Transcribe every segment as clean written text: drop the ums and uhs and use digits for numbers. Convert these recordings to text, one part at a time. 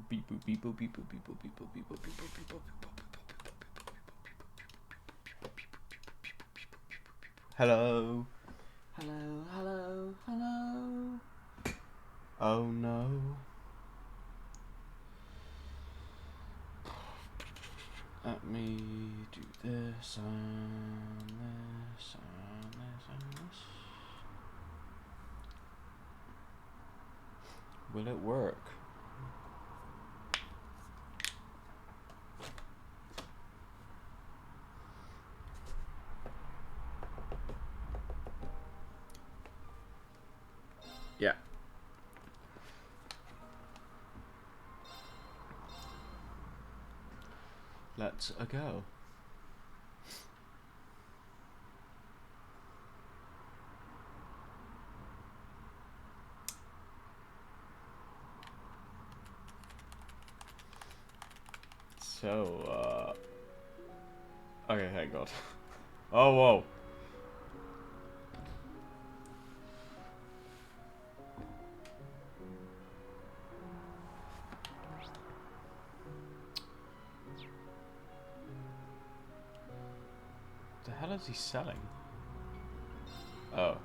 Beep boop beep boop beep boop beep boop beep boop beep boop beep boop beep boop beep boop. Hello. Hello, hello, hello. Oh no. Let me do this and this and this and this. Will it work? Yeah. Let's go. So, okay, thank God. Oh, whoa. The hell is he selling? Oh.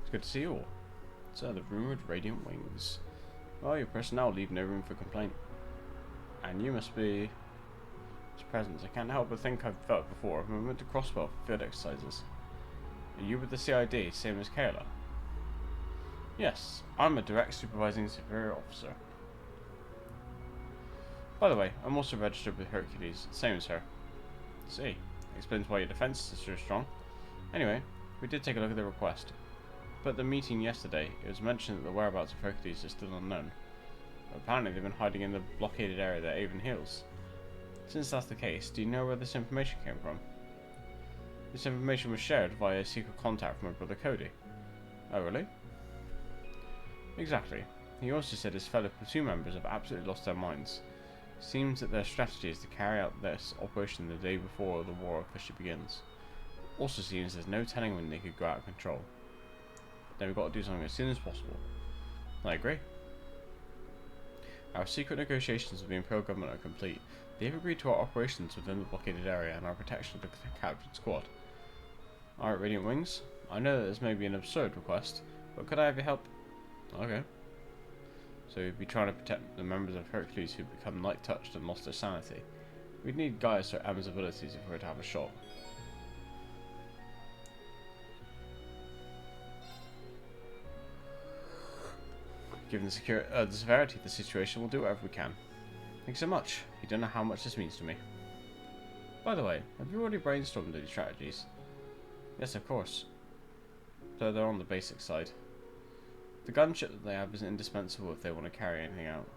It's good to see you all. So, the rumored Radiant Wings. Well, your personnel leave no room for complaint. And you must be... His presence. I can't help but think I've felt it before. When we went to Crosswell for field exercises. Are you with the CID, same as Kayla? Yes, I'm a direct supervising superior officer. By the way, I'm also registered with Hercules, same as her. See, explains why your defense is so strong. Anyway, we did take a look at the request. But at the meeting yesterday, it was mentioned that the whereabouts of Hercules is still unknown. Apparently they've been hiding in the blockaded area at Avon Hills. Since that's the case, do you know where this information came from? This information was shared via a secret contact from my brother Cody. Oh really? Exactly. He also said his fellow platoon members have absolutely lost their minds. Seems that their strategy is to carry out this operation the day before the war officially begins. Also seems there's no telling when they could go out of control. Then we've got to do something as soon as possible. I agree. Our secret negotiations with the Imperial Government are complete. They've agreed to our operations within the blockaded area and our protection of the captured squad. Alright, Radiant Wings. I know that this may be an absurd request, but could I have your help? Okay. So we'd be trying to protect the members of Hercules who become light-touched and lost their sanity. We'd need Gaius or Emma's abilities if we were to have a shot. Given the severity of the situation, we'll do whatever we can. Thanks so much. You don't know how much this means to me. By the way, have you already brainstormed these strategies? Yes, of course. Though they're on the basic side. The gunship that they have isn't indispensable if they want to carry anything out.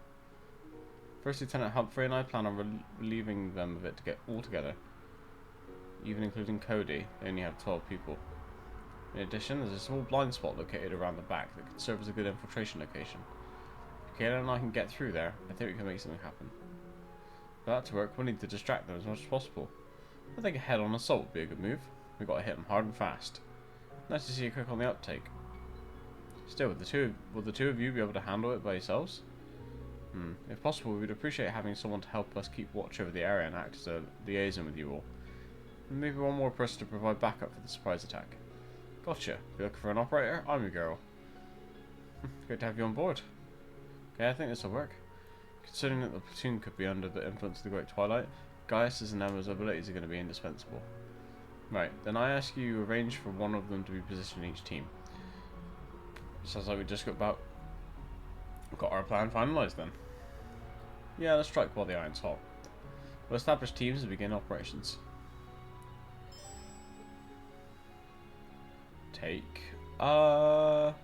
First Lieutenant Humphrey and I plan on relieving them of it to get all together. Even including Cody, they only have 12 people. In addition, there's a small blind spot located around the back that could serve as a good infiltration location. If Kayla and I can get through there, I think we can make something happen. For that to work, we'll need to distract them as much as possible. I think a head-on assault would be a good move. We've got to hit them hard and fast. Nice to see you quick on the uptake. Still, will the two of you be able to handle it by yourselves? If possible, we'd appreciate having someone to help us keep watch over the area and act as a liaison with you all. And maybe one more person to provide backup for the surprise attack. Gotcha. You're looking for an operator? I'm your girl. Great to have you on board. Okay, I think this will work. Considering that the platoon could be under the influence of the Great Twilight, Gaius' and Emma's abilities are going to be indispensable. Right, then I ask you arrange for one of them to be positioned in each team. Sounds like we just got our plan finalised then. Yeah, let's strike while the iron's hot. We'll establish teams and begin operations. Take Emma.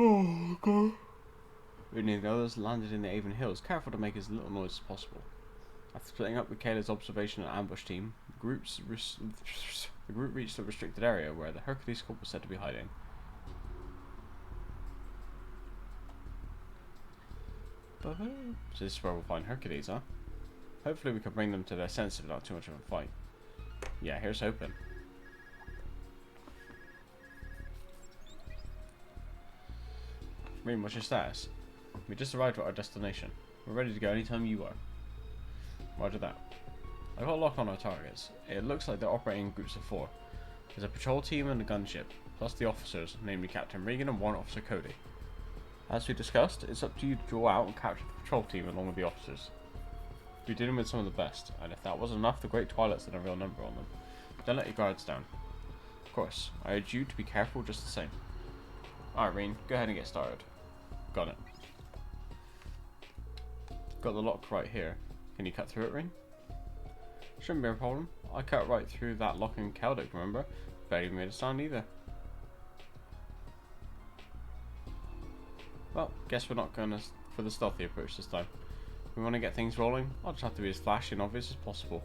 Oh, God. Rooney and the others landed in the Avon Hills, careful to make as little noise as possible. After splitting up with Kayla's observation and ambush team, the group reached a restricted area where the Hercules Corps was said to be hiding. So this is where we'll find Hercules, huh? Hopefully we can bring them to their senses without too much of a fight. Yeah, here's hoping. Reem, what's your status? We just arrived at our destination. We're ready to go anytime you are. Roger that. I got a lock on our targets. It looks like they're operating in groups of 4. There's a patrol team and a gunship, plus the officers, namely Captain Regan and Warrant Officer Cody. As we discussed, it's up to you to go out and capture the patrol team along with the officers. We're dealing with some of the best, and if that wasn't enough, the Great Twilight's in a real number on them. Don't let your guards down. Of course, I urge you to be careful just the same. Alright, Rean, go ahead and get started. Got it. Got the lock right here. Can you cut through it, Rean? Shouldn't be a problem. I cut right through that lock in Celtic, remember? Barely made a sound either. Well, guess we're not going for the stealthy approach this time. If we want to get things rolling, I'll just have to be as flashy and obvious as possible.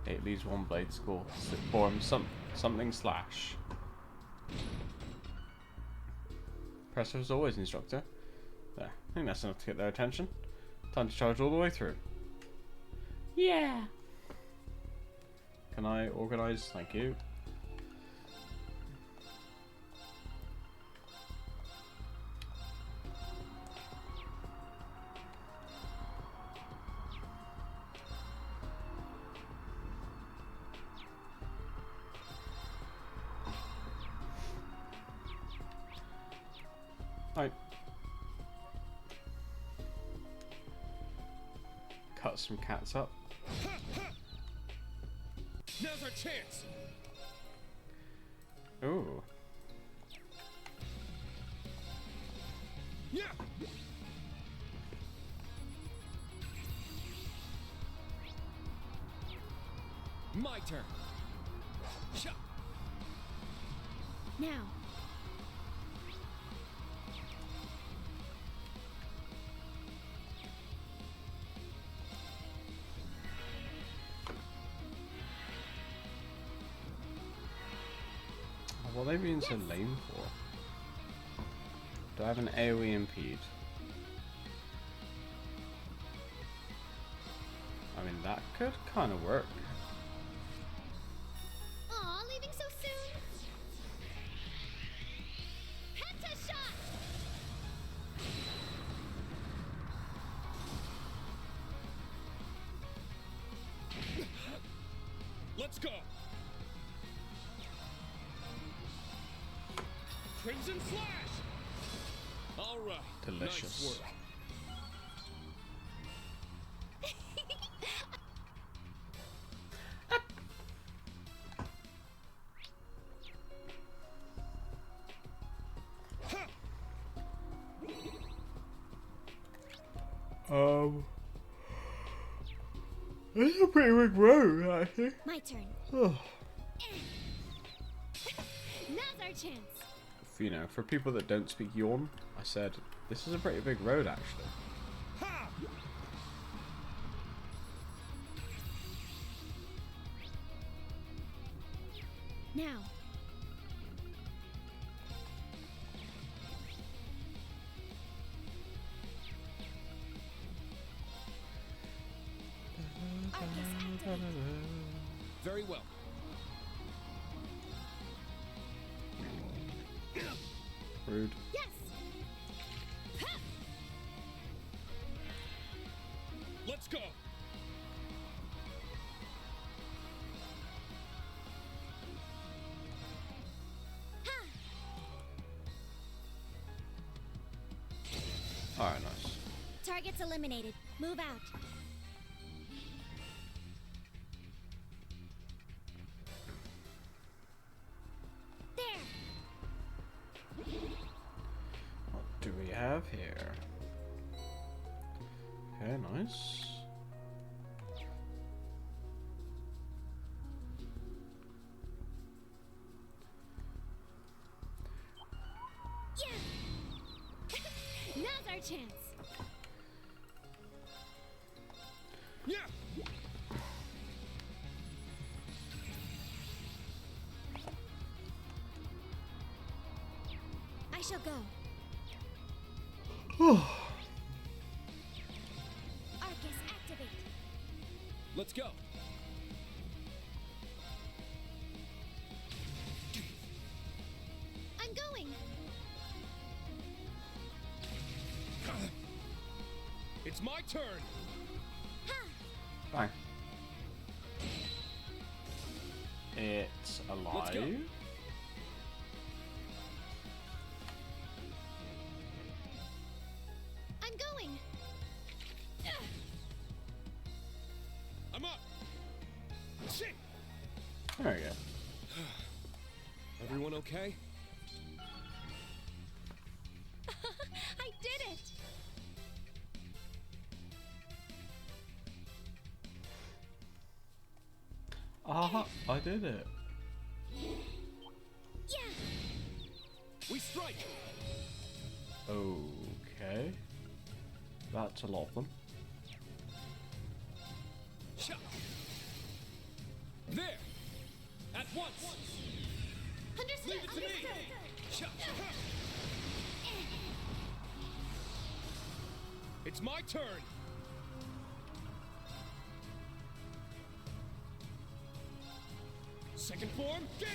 It leaves one blade school. Form something slash. Impressive as always, instructor. There, I think that's enough to get their attention. Time to charge all the way through. Yeah! Can I organise? Thank you. Right. Cut some cats up. Now's our chance. Ooh. Yeah. My turn. Shot. Now. What are they being so lame for? Do I have an AoE impede? I mean, that could kind of work. Aw, leaving so soon? Pentashot! Let's go. Crimson Slash. All right. Delicious. Nice work. This is a pretty big road, actually. My turn. Oh. Now's our chance. You know, for people that don't speak Yawn, I said this is a pretty big road, actually. Ha! Now. Very well. Rude. Yes! Let's go. Alright, nice. Target's eliminated. Move out. There! What do we have here? Okay, nice. our chance. Yeah. I shall go. Arcus, activate. Let's go. I'm going. It's my turn. Ha! Bang. It's Let's go. alive. I'm going. I'm up. Shit. There we go. Everyone okay? I did it. Ah, I did it. Yeah. We strike. Okay. That's a lot of them. Shot. There. At once. Understood. Leave it to me. Shot. It's my turn. Second form. There.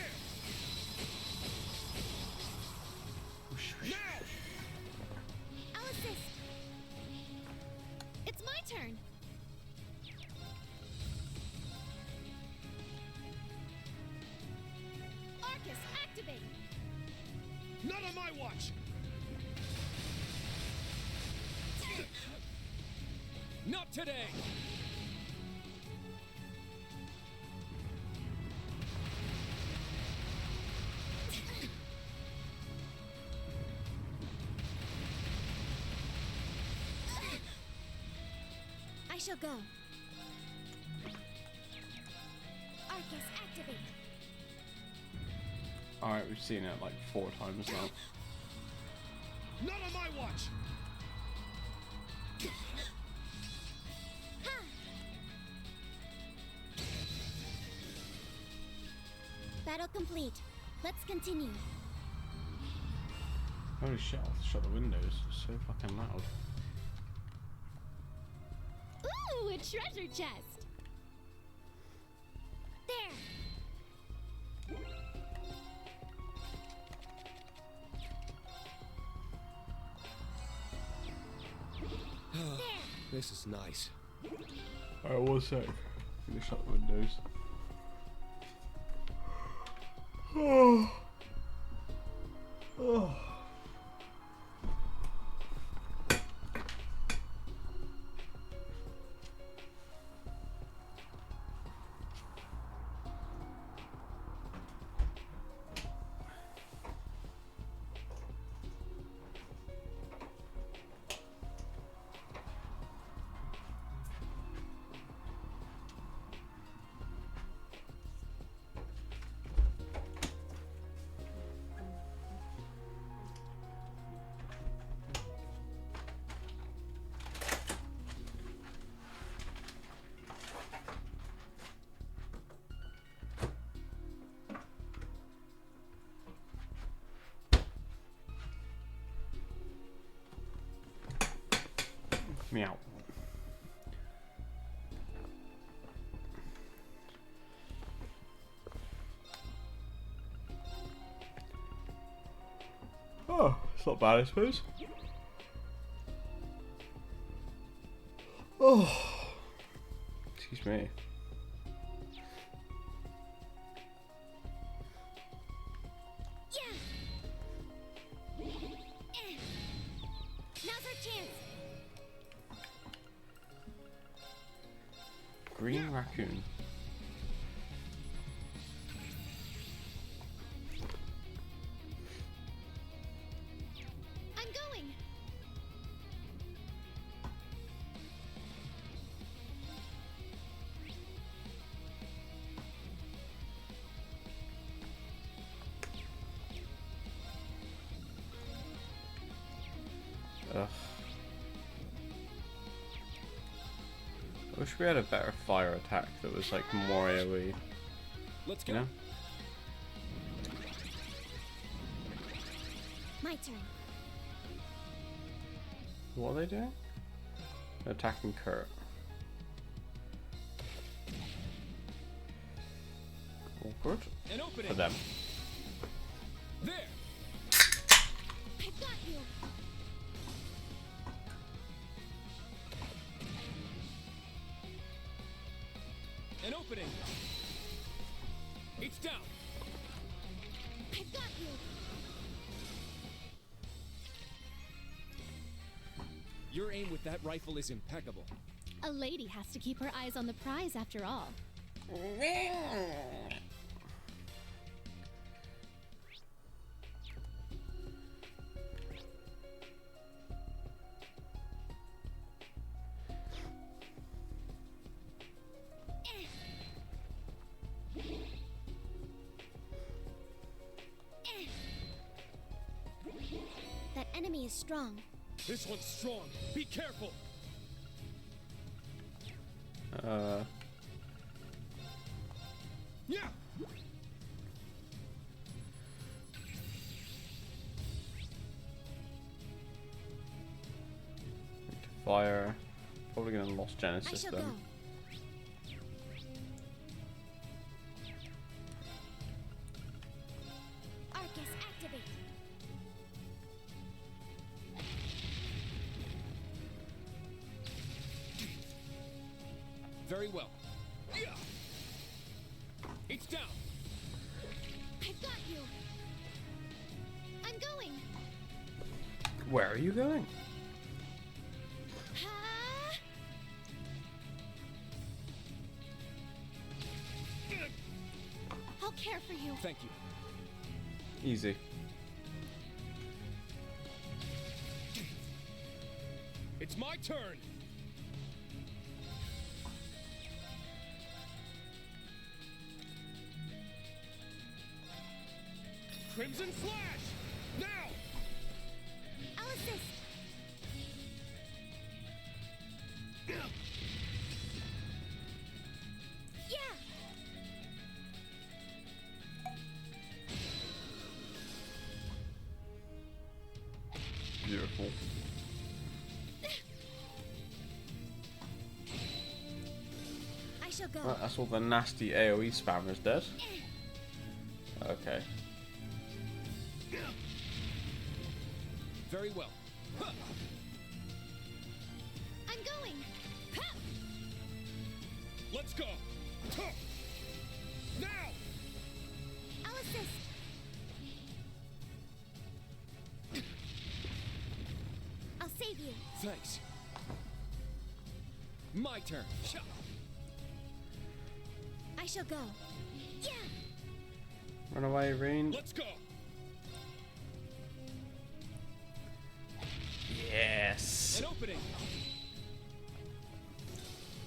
Now. I'll assist. It's my turn. Arcus, activate. Not on my watch. Not today. I shall go. Arcus, activate. Alright, we've seen it like 4 times now. Not on my watch. Ha! Battle complete. Let's continue. Holy shit, I'll have to shut the windows. It's so fucking loud. Ooh, a treasure chest. There. There. This is nice. Alright, 1 sec. I'm gonna shut the windows. Oh. Oh. Meow. Oh, it's not bad, I suppose. Oh, excuse me. Yeah. Now's our chance. Green raccoon. I'm going. Ugh. I wish we had a better fire attack that was like more AoE, Let's you go. know? My turn. What are they doing? They're attacking Kurt. Awkward An opening. for them. There. I've got you. An opening. It's down. I've got you. Your aim with that rifle is impeccable. A lady has to keep her eyes on the prize after all. That enemy is strong. This one's strong. Be careful. Yeah. Fire. Probably gonna lost I Genesis shall then. go. Arcus, activate. Very well. Yeah. It's down. I've got you. I'm going. Where are you going? Ha! I'll care for you. Thank you. Easy. It's my turn. Crimson Flash! Now! I'll assist. Yeah. Beautiful. I shall go. Right, that's all the nasty AoE spammers dead. Okay. Very well. Huh. I'm going. Ha! Let's go. Huh. Now! I'll assist. I'll save you. Thanks. My turn. I shall go. Yeah. Run away, Reen. Let's go. Yes. An opening.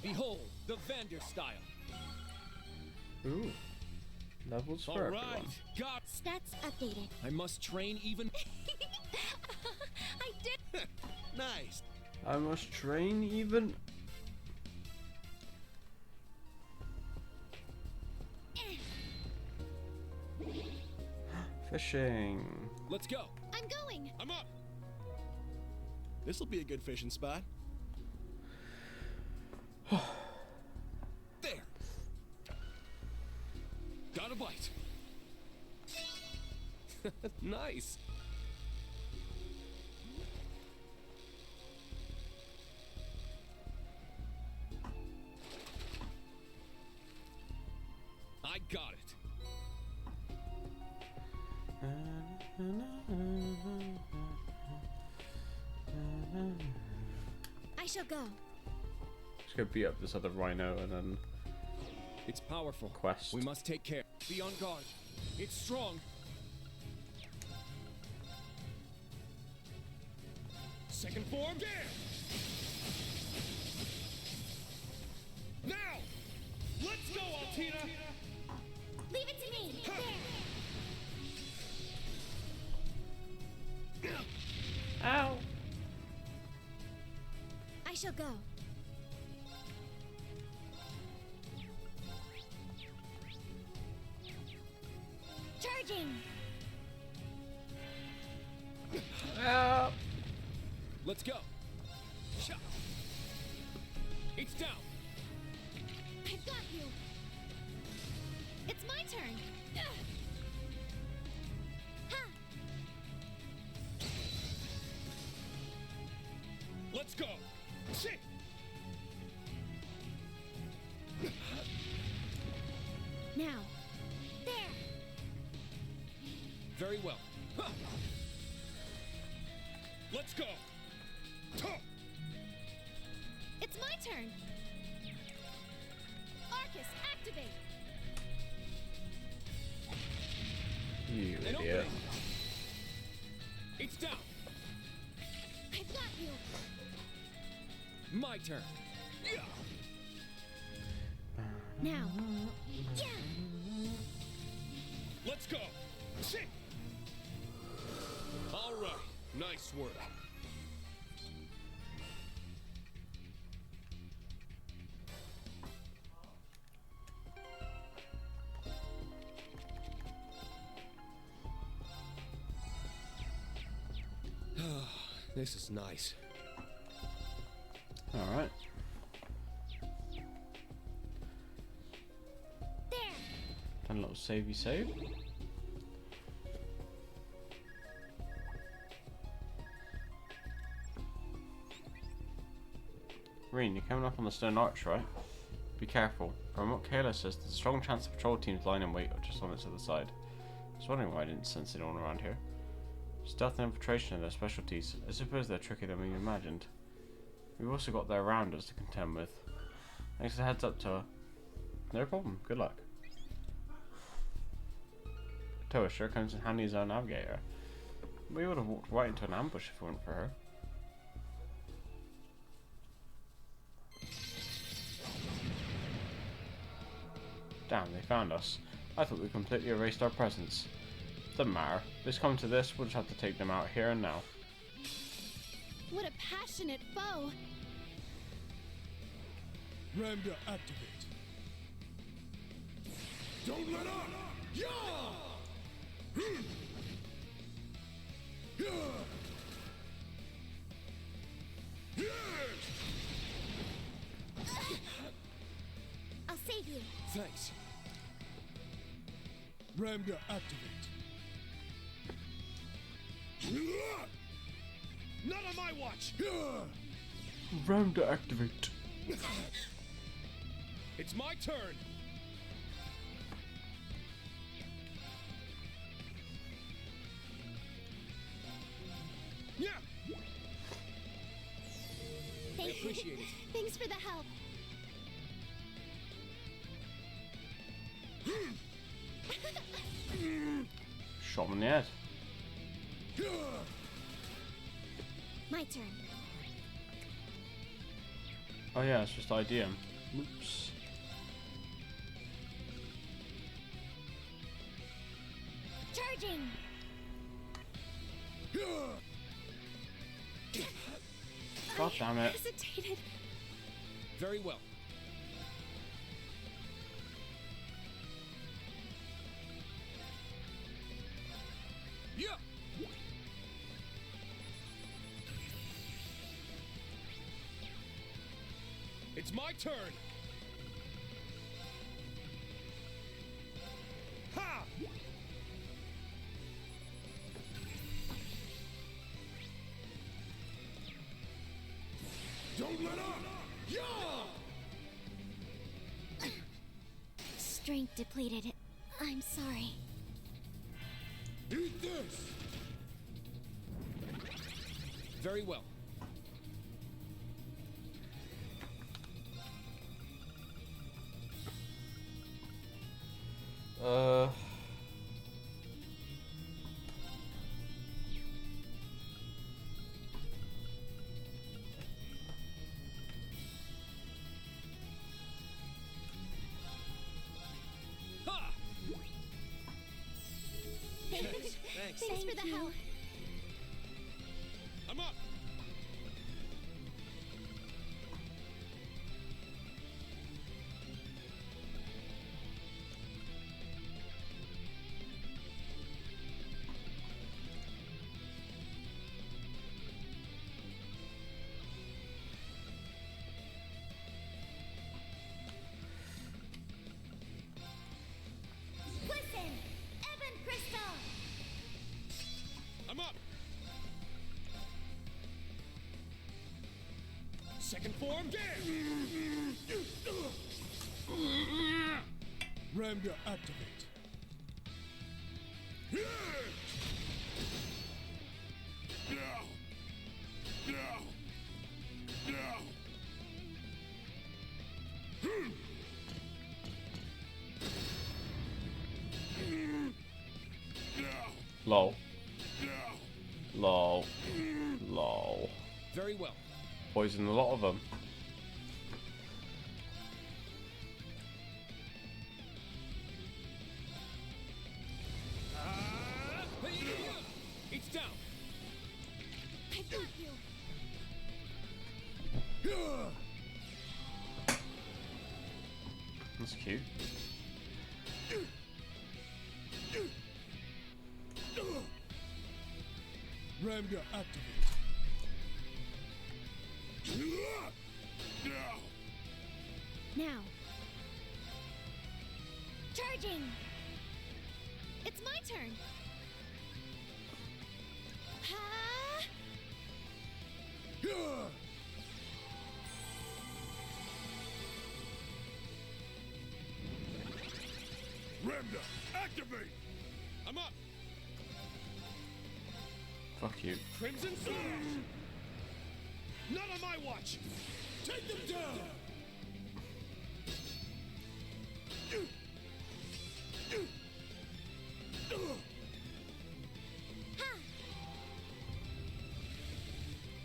Behold, the Vander style. Ooh. Levels for All everyone. right. Got. Stats updated. I must train even. I did. Nice. I must train even. Fishing. Let's go. I'm going. I'm up. This'll be a good fishing spot. There. Got a bite. Nice. I got it. I shall go. Just go beat up this other rhino and then It's powerful. quest. We must take care. Be on guard. It's strong. Second form. There. Now. Let's go, Altina. Leave it to me. There. Ow. I shall go. Charging! Let's go. Sha. It's down. I've got you! It's my turn! Ugh. Ha! Let's go. Shit. Now. There! Very well. Huh. Let's go. Tuh. It's my turn! Arcus, activate! You An idiot. opening. It's down. I've got you! My turn. Yeah. Now. Yeah! Let's go. Shit. All right. Nice work. This is nice. Alright. There! Done a little savey save. Reen, you're coming up on the stone arch, right? Be careful. From what Kayla says, there's a strong chance of patrol teams lying in wait or just on its other side. I was wondering why I didn't sense anyone around here. Stealth and infiltration are their specialties. I suppose they're trickier than we imagined. We've also got their rounders to contend with. Thanks for the heads up, Toa. No problem. Good luck. Toa sure comes in handy as our navigator. We would have walked right into an ambush if it weren't for her. Damn, they found us. I thought we completely erased our presence. Doesn't matter. If it's come to this, we'll just have to take them out here and now. What a passionate foe! Ramda, activate. Don't let up! Yeah! Yeah! Yeah! I'll save you! Thanks. Ramda, activate. Not on my watch. Round to activate. It's my turn. Yeah. I appreciate it. Thanks for the help. Shot him in the head. My turn. Oh yeah, it's just IDM. Oops. Charging! God damn it. Hesitated. Very well. Yeah. It's my turn. Ha! Don't let up! Yeah! Strength depleted. I'm sorry. Eat this! Very well. Ha! Thanks. Thanks for the help. I'm up. Second form. Ramda activate. Yeah! Now! Now! Now! Now! Lol. Now! Lol. Lol. Very well. Poison a lot of them. It's down. I got you. Yeah! That's cute. Ramda activate. Now! Now. Charging. It's my turn. Ha! Yeah! Ramda activate. I'm up. Fuck you. Crimson Sword. Not on my watch. Take them down.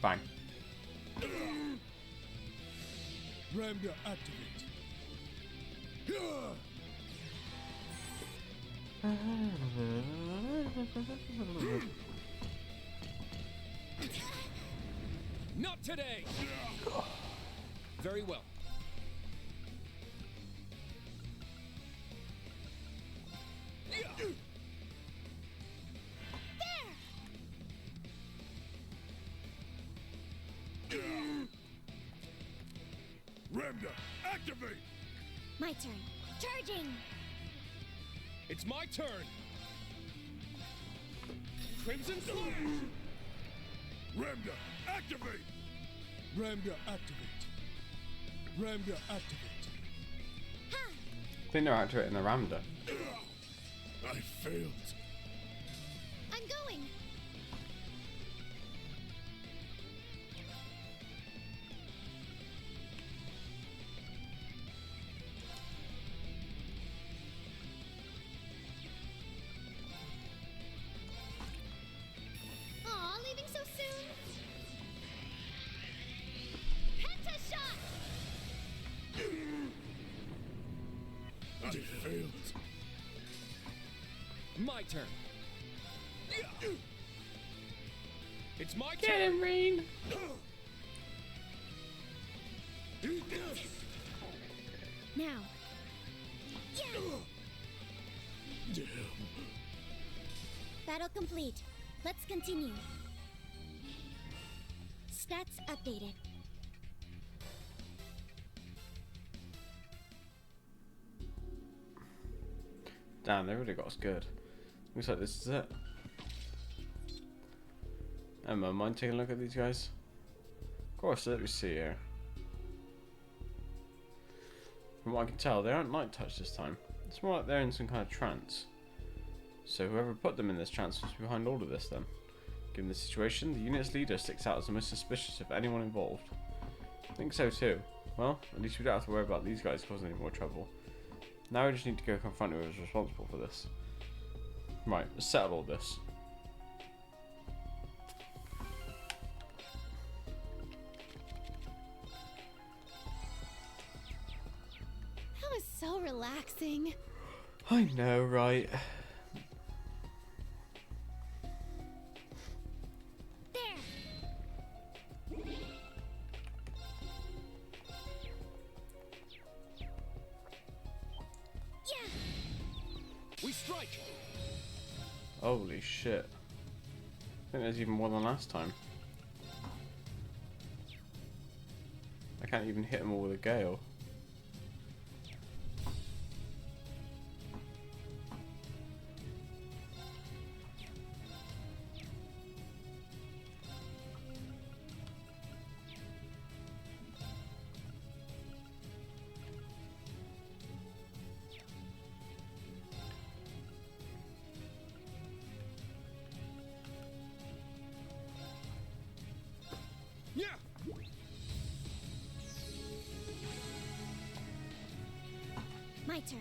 Bang. Ramda activate. Yeah! Not today. Very well. Ramda activate. My turn. Charging. It's my turn. Crimson Sword. Ramda activate. Ramda activate. Ramda activate. I think they're activating the Ramda. I failed. I'm going. Aw, leaving so soon. Penta shot. I failed. My turn. It's my turn. Rain. Eat this. Now. Yeah. Damn. Battle complete. Let's continue. Stats updated. Damn, they really got us good. Looks like this is it. Emma, mind taking a look at these guys? Of course, let me see here. From what I can tell, they aren't light touch this time. It's more like they're in some kind of trance. So whoever put them in this trance was behind all of this then. Given the situation, the unit's leader sticks out as the most suspicious of anyone involved. I think so too. Well, at least we don't have to worry about these guys causing any more trouble. Now we just need to go confront whoever's responsible for this. Right, let's settle all this. That was so relaxing. I know, right? There. Yeah. We strike. Holy shit. I think there's even more than last time. I can't even hit them all with a gale. turn.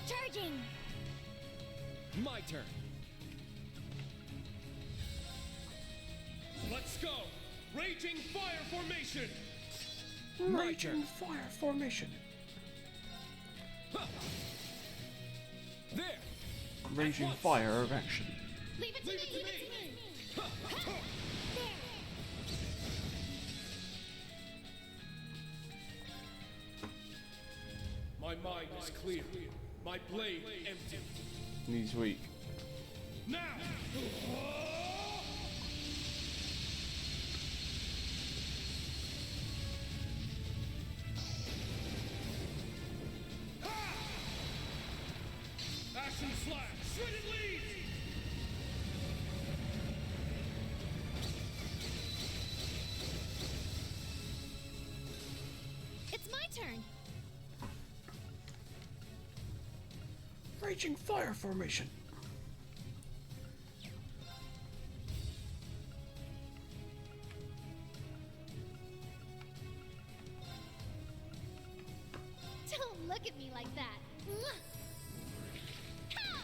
Charging! My turn. Let's go. Raging fire formation. My turn. fire formation. Huh. There. Raging once. fire of action. Leave it to Leave me! it to Leave me. it to me! There! My mind is clear. My blade empty. He's weak. Now. Ashen slash. Shredded leaves. It's my turn! Raging fire formation. Don't look at me like that! Mwah! Pow!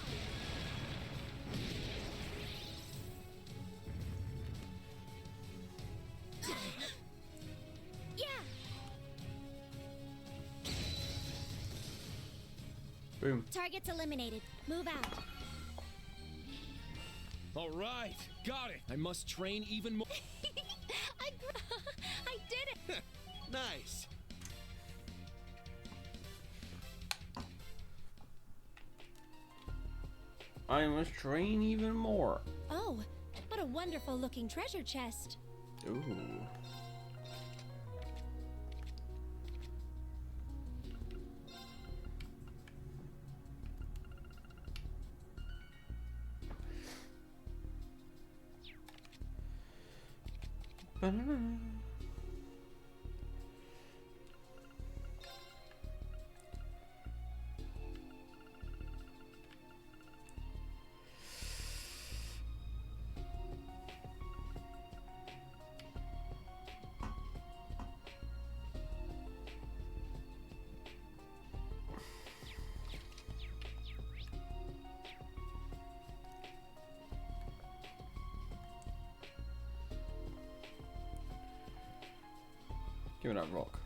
Yeah! Boom. Target's eliminated. Move out. All right. Got it. I must train even more. I did it! Nice. I must train even more. Oh, what a wonderful looking treasure chest. Ooh. Banana. Give me that rock.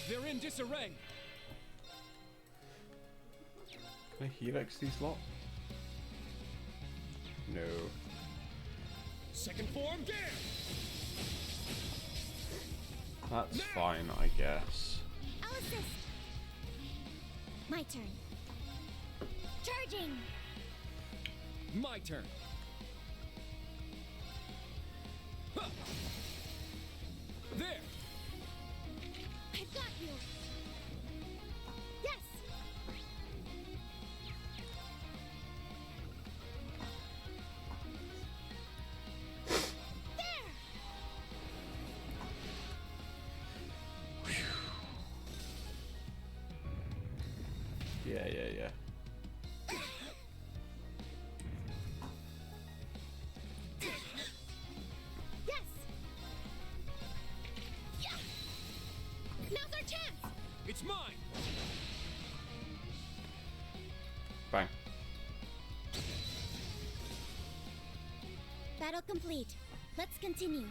They're in disarray. Can I helix these lot? No. Second form, there. That's fine, I guess. I'll assist. My turn. Charging! My turn. Huh. There. I've got you! Yes! There! Yeah. Yes! Yeah! Now's our chance! It's mine. Bang. Battle complete. Let's continue.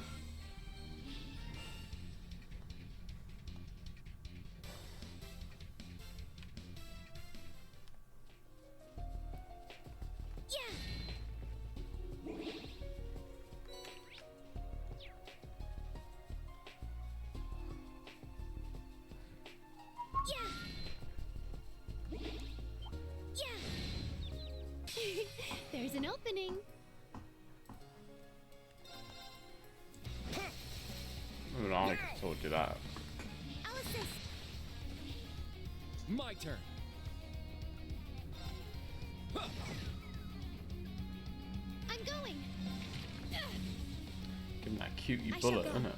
Yeah! Yeah! Yeah! There's an opening. I mean, I told you that. I'll assist. My turn. Huh. I'm going. Give That cutie I shall bullet, go. isn't it?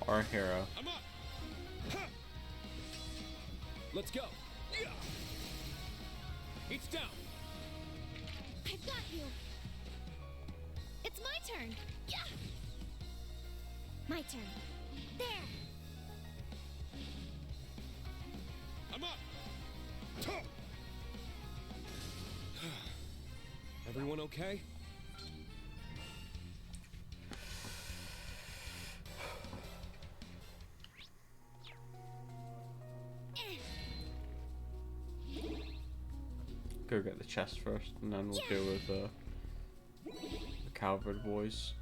Our hero. I'm up. Ha! Let's go. Yeah. It's down. I've got you. It's my turn. Yeah. My turn. There. I'm up. Ta! Everyone okay? Go get the chest first, and then we'll deal with the Calvert boys.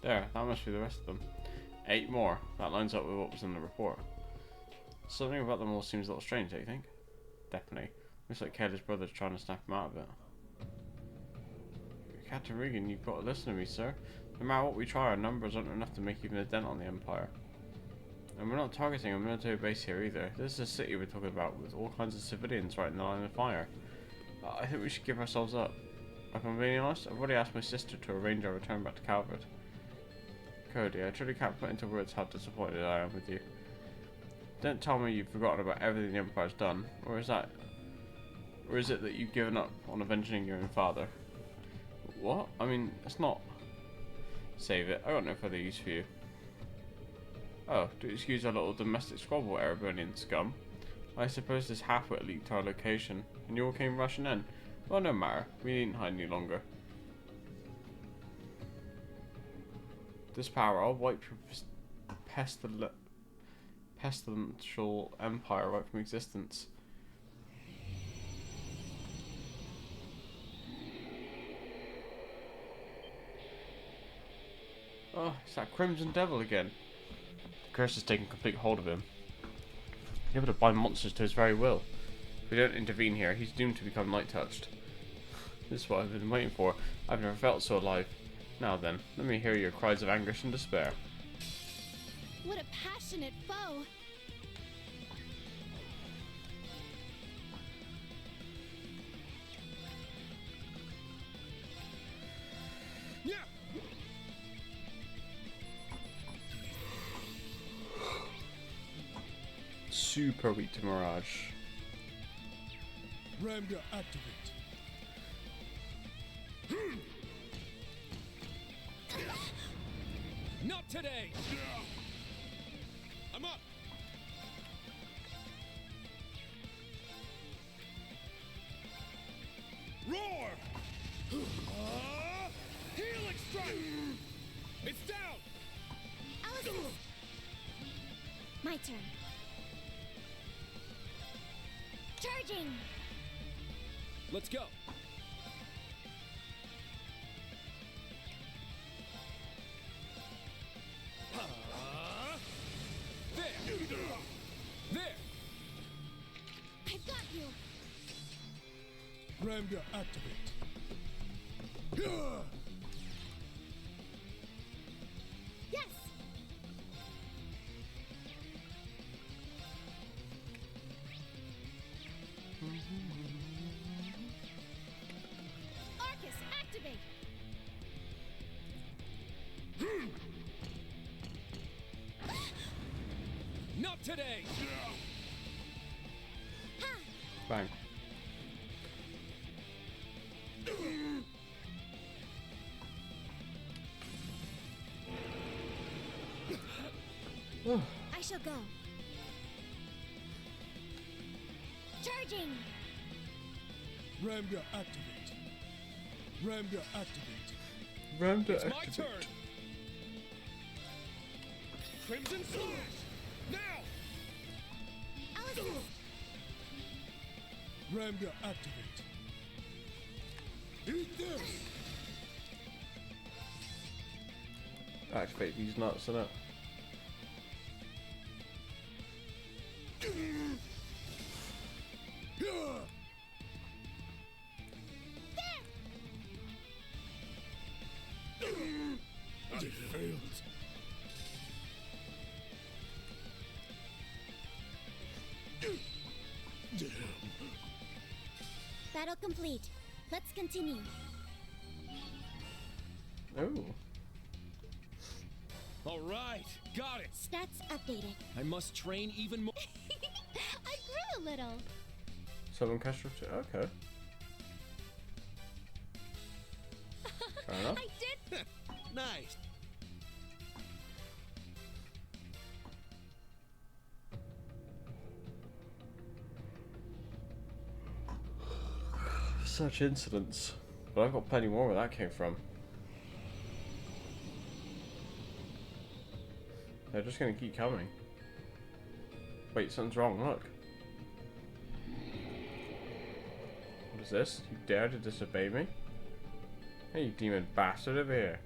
There, that must be the rest of them. 8 more. That lines up with what was in the report. Something about them all seems a little strange, don't you think? Definitely. Looks like Kayla's brother's trying to snap him out of it. Captain Regan, you've got to listen to me, sir. No matter what we try, our numbers aren't enough to make even a dent on the Empire. And we're not targeting a military base here either. This is a city we're talking about, with all kinds of civilians right in the line of fire. I think we should give ourselves up. If I'm being honest, I've already asked my sister to arrange our return back to Calvert. Cody, I truly can't put into words how disappointed I am with you. Don't tell me you've forgotten about everything the Empire's done, or is it that you've given up on avenging your own father? What? I mean, it's not... Save it, I got no further use for you. Oh, do excuse our little domestic squabble, Erebonian scum. I suppose this halfwit leaked our location, and you all came rushing in. Well, no matter, we needn't hide any longer. This power, I'll wipe your pestilential empire right from existence. Oh, it's that Crimson Devil again. The curse has taken complete hold of him. He's able to bind monsters to his very will. If we don't intervene here, he's doomed to become light-touched. This is what I've been waiting for. I've never felt so alive. Now then, let me hear your cries of anguish and despair. What a passionate foe. Yeah. Super weak to Mirage. Ramda activate. Not today. I'm up. Roar. Helix strike. It's down. Allison. My turn. Charging. Let's go. There. I've got you. Ramda activate. Yes. Arcus, activate. Not today. Bang. I shall go. Charging. Ramda activate. Ramda activate. Ramda It's my turn. Crimson Slash. Now. Ramda activate. Eat this! Activate these nuts, innit? I failed. Damn. Battle complete. Let's continue. Oh. All right, got it. Stats updated. I must train even more. I grew a little. Summon Castro too. Okay. Fair enough. I did. Nice. Such incidents. But I've got plenty more where that came from. They're just gonna keep coming. Wait, something's wrong, look. What is this? You dare to disobey me? Hey, you demon bastard, over here.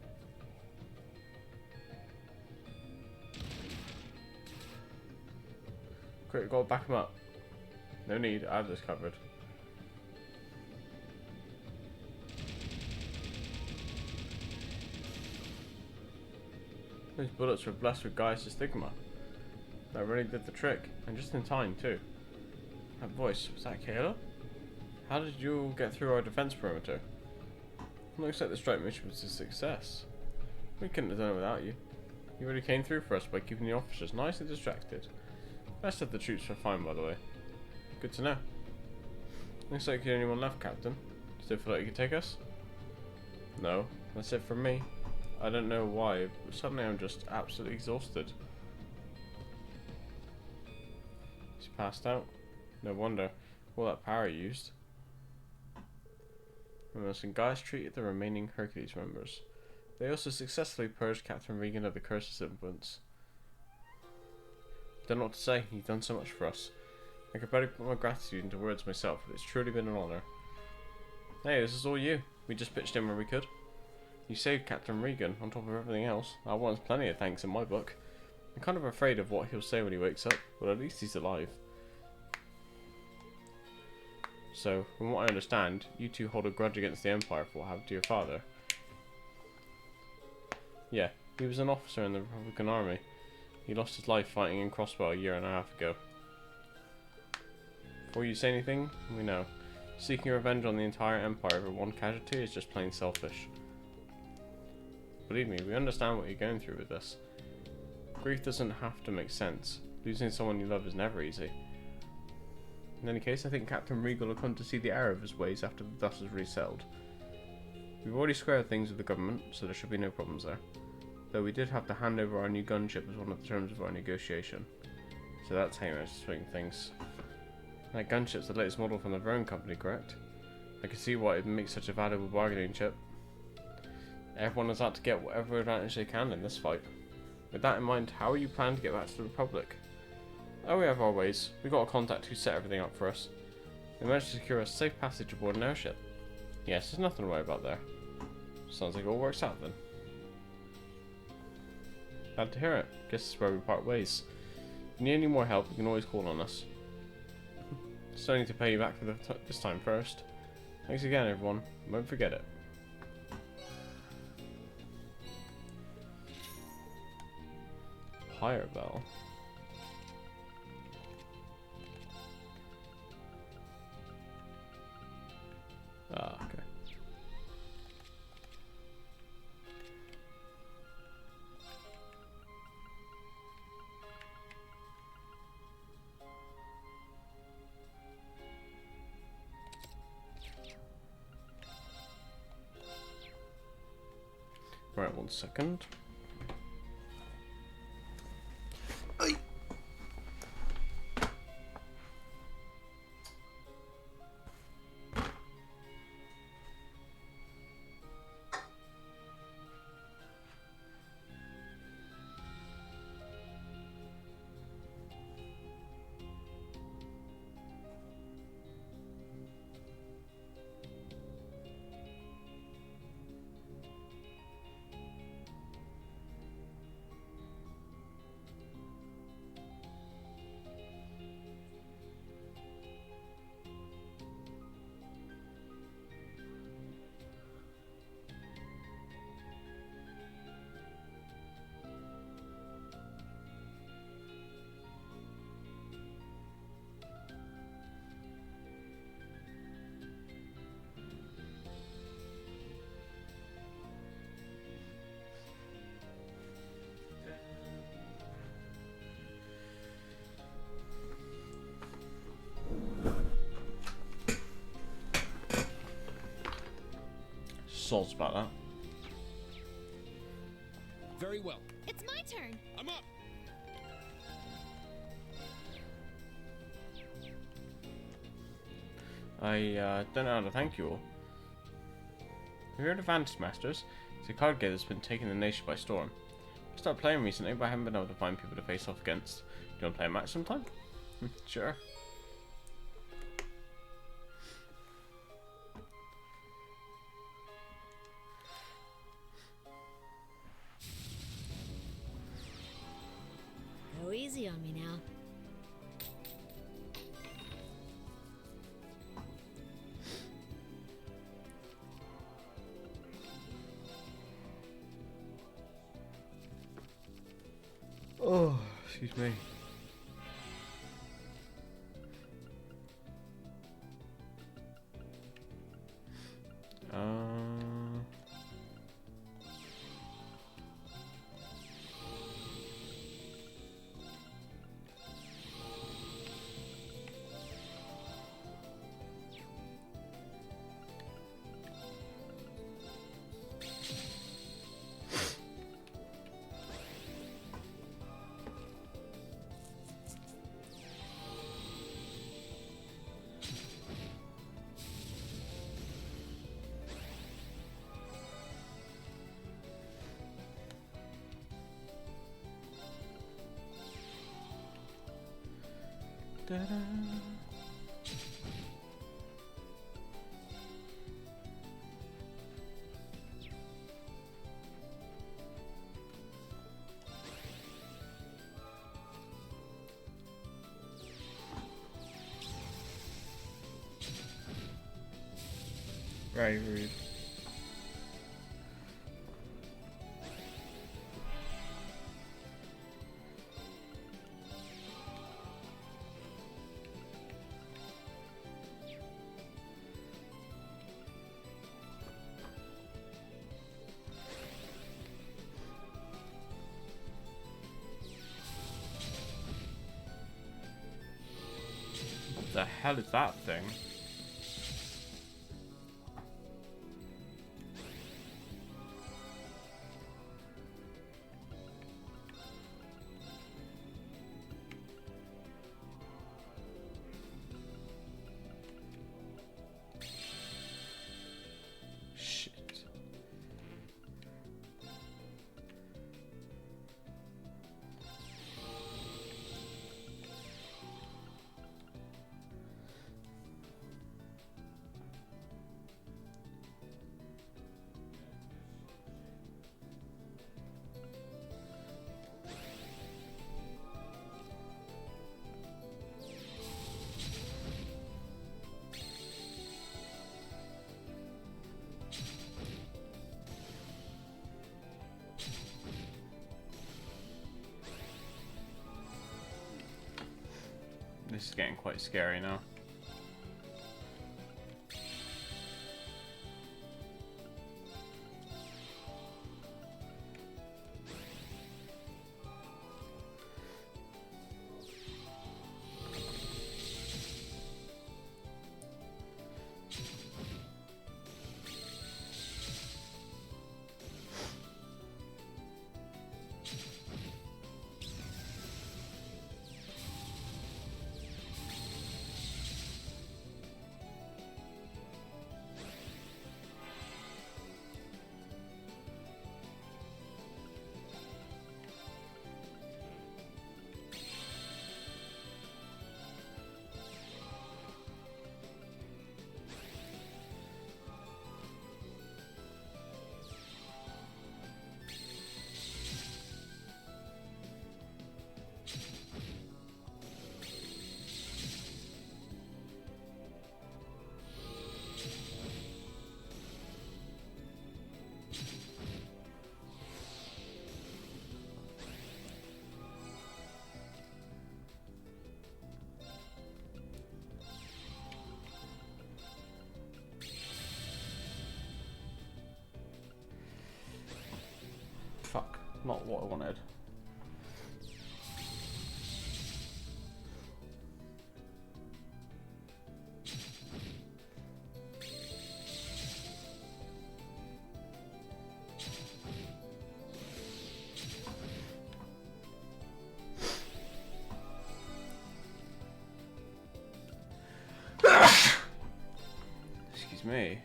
Quick, go back him up. No need, I have this covered. Those bullets were blessed with Gaius' stigma. That really did the trick, and just in time too. That voice, was that Kayla? How did you get through our defense perimeter? Looks like the strike mission was a success. We couldn't have done it without you. You really came through for us by keeping the officers nice and distracted. The rest of the troops were fine, by the way. Good to know. Looks like you're the only one left, Captain. Still feel like you could take us? No, that's it from me. I don't know why, but suddenly I'm just absolutely exhausted. He's passed out. No wonder. All that power used. And Gaius treated the remaining Hercules members. They also successfully purged Captain Regan of the curse's influence. Don't know what to say. You've done so much for us. I could barely put my gratitude into words myself, but it's truly been an honour. Hey, this is all you. We just pitched in where we could. You saved Captain Regan on top of everything else. That warrants plenty of thanks in my book. I'm kind of afraid of what he'll say when he wakes up, but at least he's alive. So, from what I understand, you two hold a grudge against the Empire for what happened to your father. Yeah, he was an officer in the Republican Army. He lost his life fighting in Crossbow a year and a half ago. Before you say anything, we know. Seeking revenge on the entire Empire over one casualty is just plain selfish. Believe me, we understand what you're going through with this. Grief doesn't have to make sense. Losing someone you love is never easy. In any case, I think Captain Regal will come to see the error of his ways after the dust is resettled. We've already squared things with the government, so there should be no problems there. Though we did have to hand over our new gunship as one of the terms of our negotiation. So that's how you managed to swing things. That gunship's the latest model from the Verne Company, correct? I can see why it makes such a valuable bargaining chip. Everyone is out to get whatever advantage they can in this fight. With that in mind, how are you planning to get back to the Republic? Oh, we have our ways. We got a contact who set everything up for us. They managed to secure a safe passage aboard an airship. Yes, there's nothing to worry about there. Sounds like it all works out then. Glad to hear it. Guess this is where we part ways. If you need any more help, you can always call on us. Still need to pay you back for this time first. Thanks again, everyone. Won't forget it. Higher bell. Ah, okay. Right, 1 second. sods about that. Very well. It's my turn. I'm up. I don't know how to thank you all. Have you heard of Vantage Masters? It's a card game that's been taking the nation by storm. I started playing recently, but I haven't been able to find people to face off against. Do you want to play a match sometime? Sure. Go easy on me now. Oh, excuse me. Da-da. Very rude. What the hell is that thing? Shit. This is getting quite scary now. Fuck, not what I wanted. beats me.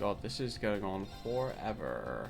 God, this is going on forever.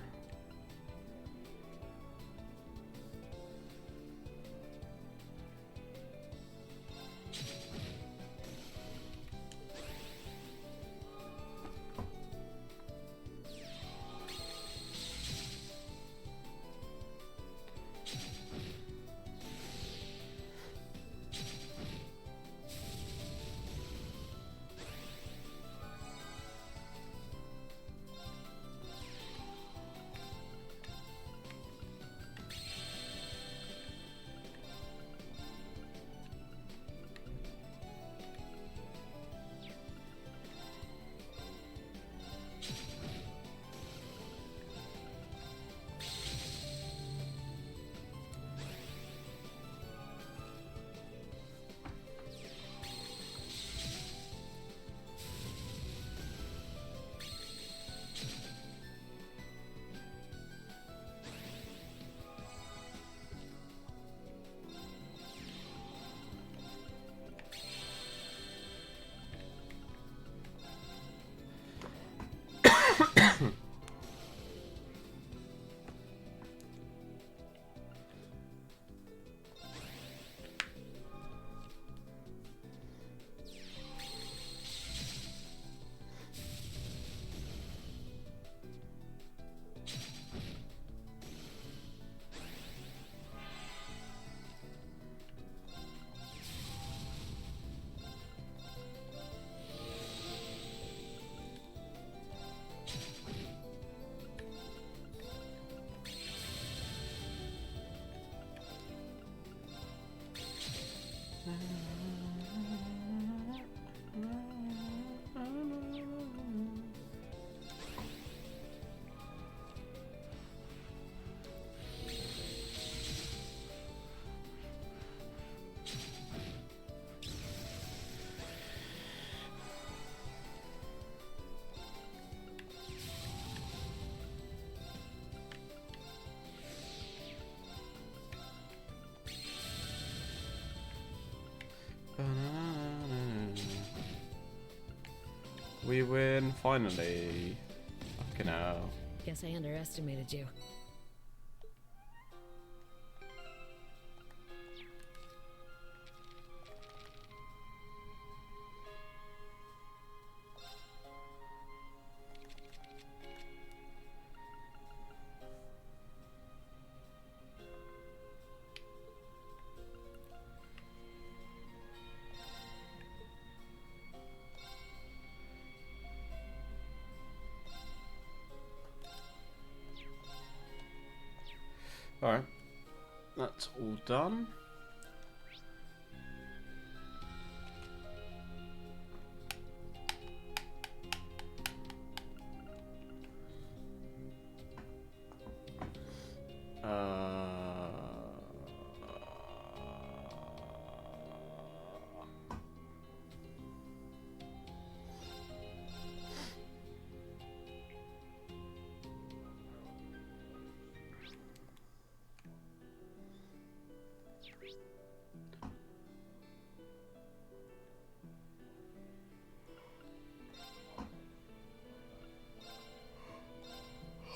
We win, finally. Fucking hell. Guess I underestimated you. Alright. That's all done.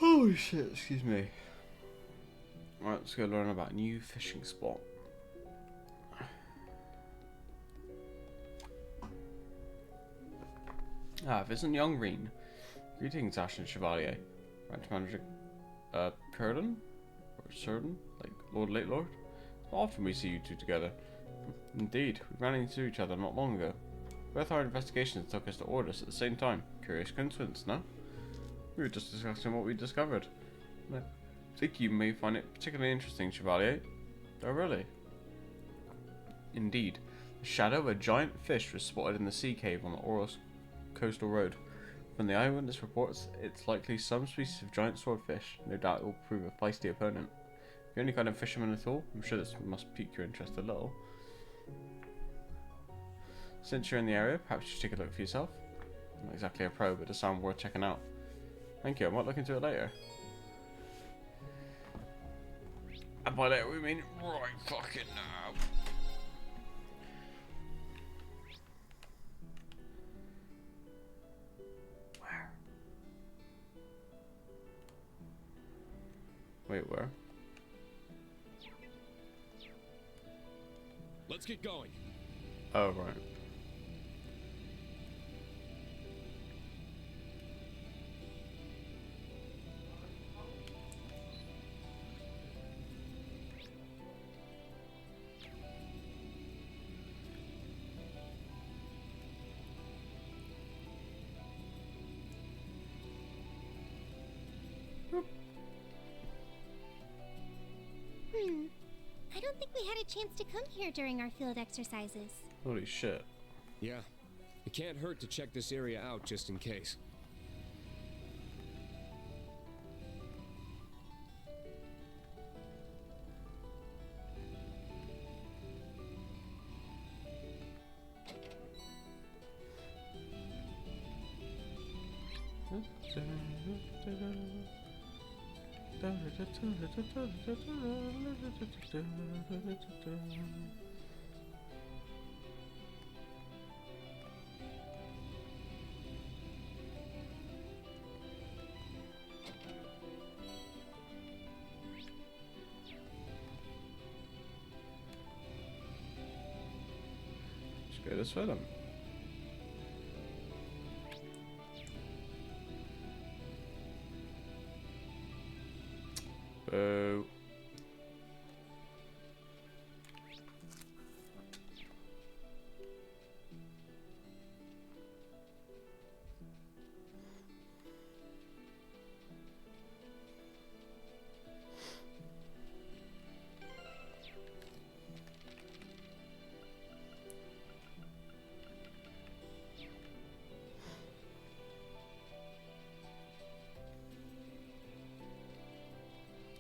Holy shit, excuse me. Right, let's go learn about a new fishing spot. Visit young Reen. Greetings, Ashen Chevalier. Ranch Manager, Curlin? Or Certain? Like, Late Lord? Often we see you two together. Indeed, we ran into each other not long ago. Both our investigations took us to Ordis at the same time. Curious coincidence, no? We were just discussing what we discovered. I think you may find it particularly interesting, Chevalier. Oh, really? Indeed. The shadow of a giant fish was spotted in the sea cave on the Oros coastal road. From the eyewitness reports, it's likely some species of giant swordfish. No doubt it will prove a feisty opponent. If you're any kind of fisherman at all, I'm sure this must pique your interest a little. Since you're in the area, perhaps you should take a look for yourself. I'm not exactly a pro, but it does sound worth checking out. Thank you, I might look into it later. And by later we mean right fucking now. Where? Wait, where? Let's get going. Oh, right. I don't think we had a chance to come here during our field exercises. Holy shit. Yeah. It can't hurt to check this area out just in case. Let's go this way then. Boo.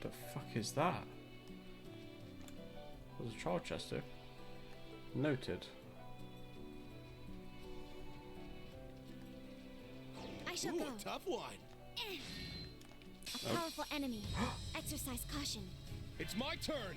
The fuck is that? There's a Charchester. Noted. I shall Ooh, go. a tough one. A powerful enemy. Exercise caution. It's my turn.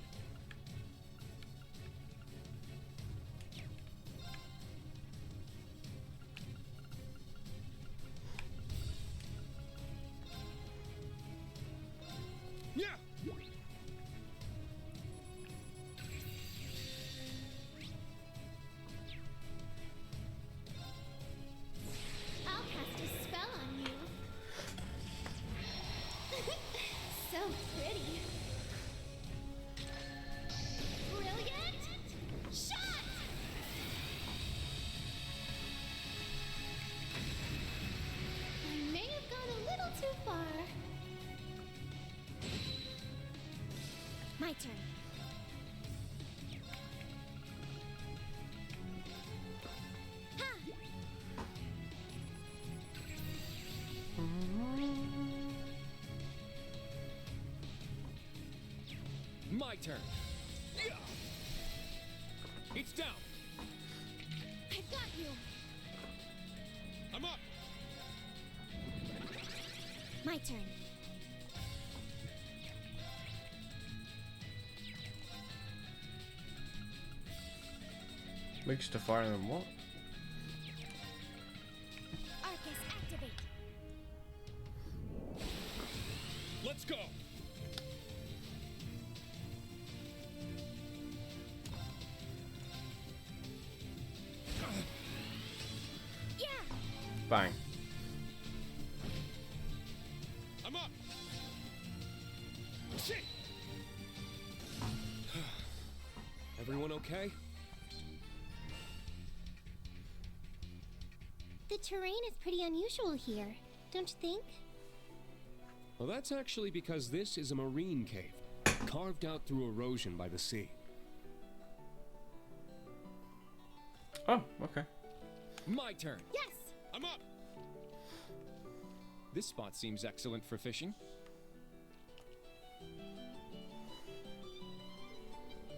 My turn. Ha! My turn. Yeah. It's down. I've got you. I'm up. My turn. Makes to fire them what? Arcus, activate. Let's go. Yeah! Bang. I'm up. Shit. Everyone okay? The terrain is pretty unusual here, don't you think? Well, that's actually because this is a marine cave, carved out through erosion by the sea. Oh, okay. My turn. Yes! I'm up. This spot seems excellent for fishing.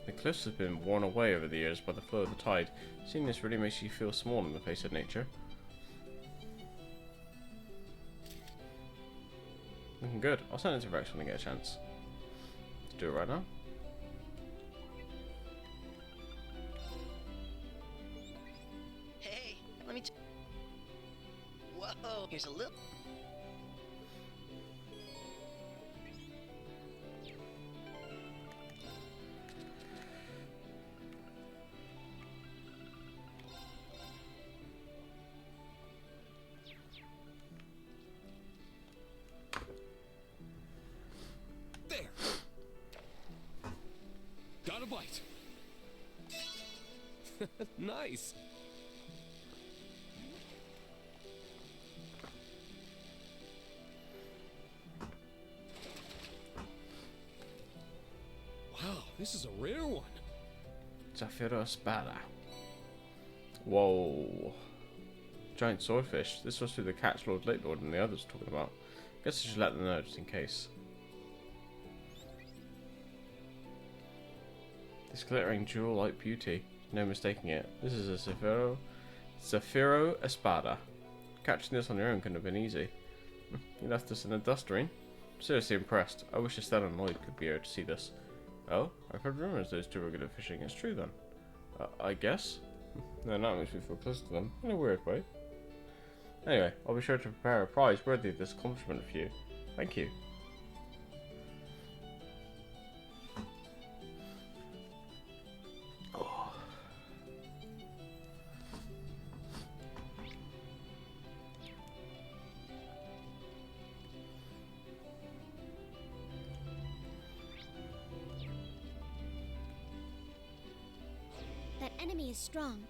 The cliffs have been worn away over the years by the flow of the tide. Seeing this really makes you feel small in the face of nature. Looking good. I'll send it to Rex when I get a chance. Let's do it right now. Hey, let me. Whoa, here's a little. There. Got a bite. Nice. Wow, this is a rare one. Zafiro Espada. Whoa. Giant swordfish. This must be the Catch Lord, Lake Lord, and the others talking about. Guess I should let them know just in case. This glittering jewel-like beauty. No mistaking it. This is a Zafiro Espada. Catching this on your own couldn't have been easy. You left us in a dustering. Seriously impressed. I wish Estelle and Lloyd could be here to see this. Oh, I've heard rumors those two are good at fishing. It's true then. I guess. No, that makes me feel close to them in a weird way. Anyway, I'll be sure to prepare a prize worthy of this accomplishment for you. Thank you. That enemy is strong.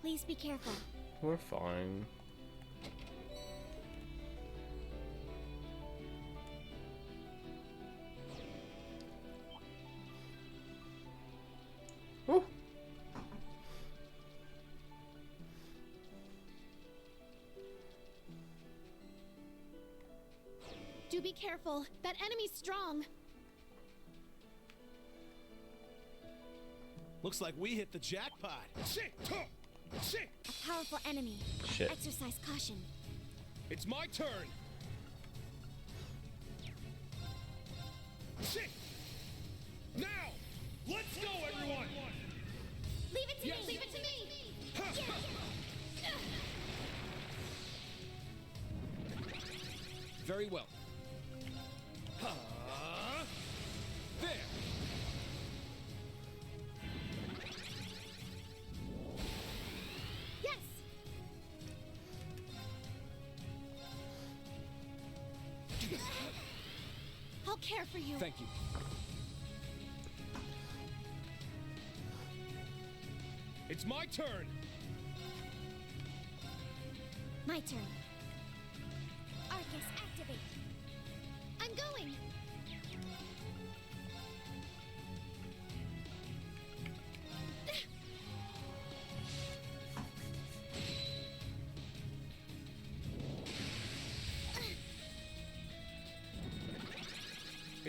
Please be careful. We're fine. Woo! Do be careful. That enemy's strong. Looks like we hit the jackpot. Shit! Shit! A powerful enemy. Shit. Exercise caution. It's my turn. Shit! Now! Let's go, everyone! Leave it to Yes. me. Leave it to me. Very well. There! Yes. I'll care for you. Thank you. It's my turn! My turn. Arcus, activate. I'm going.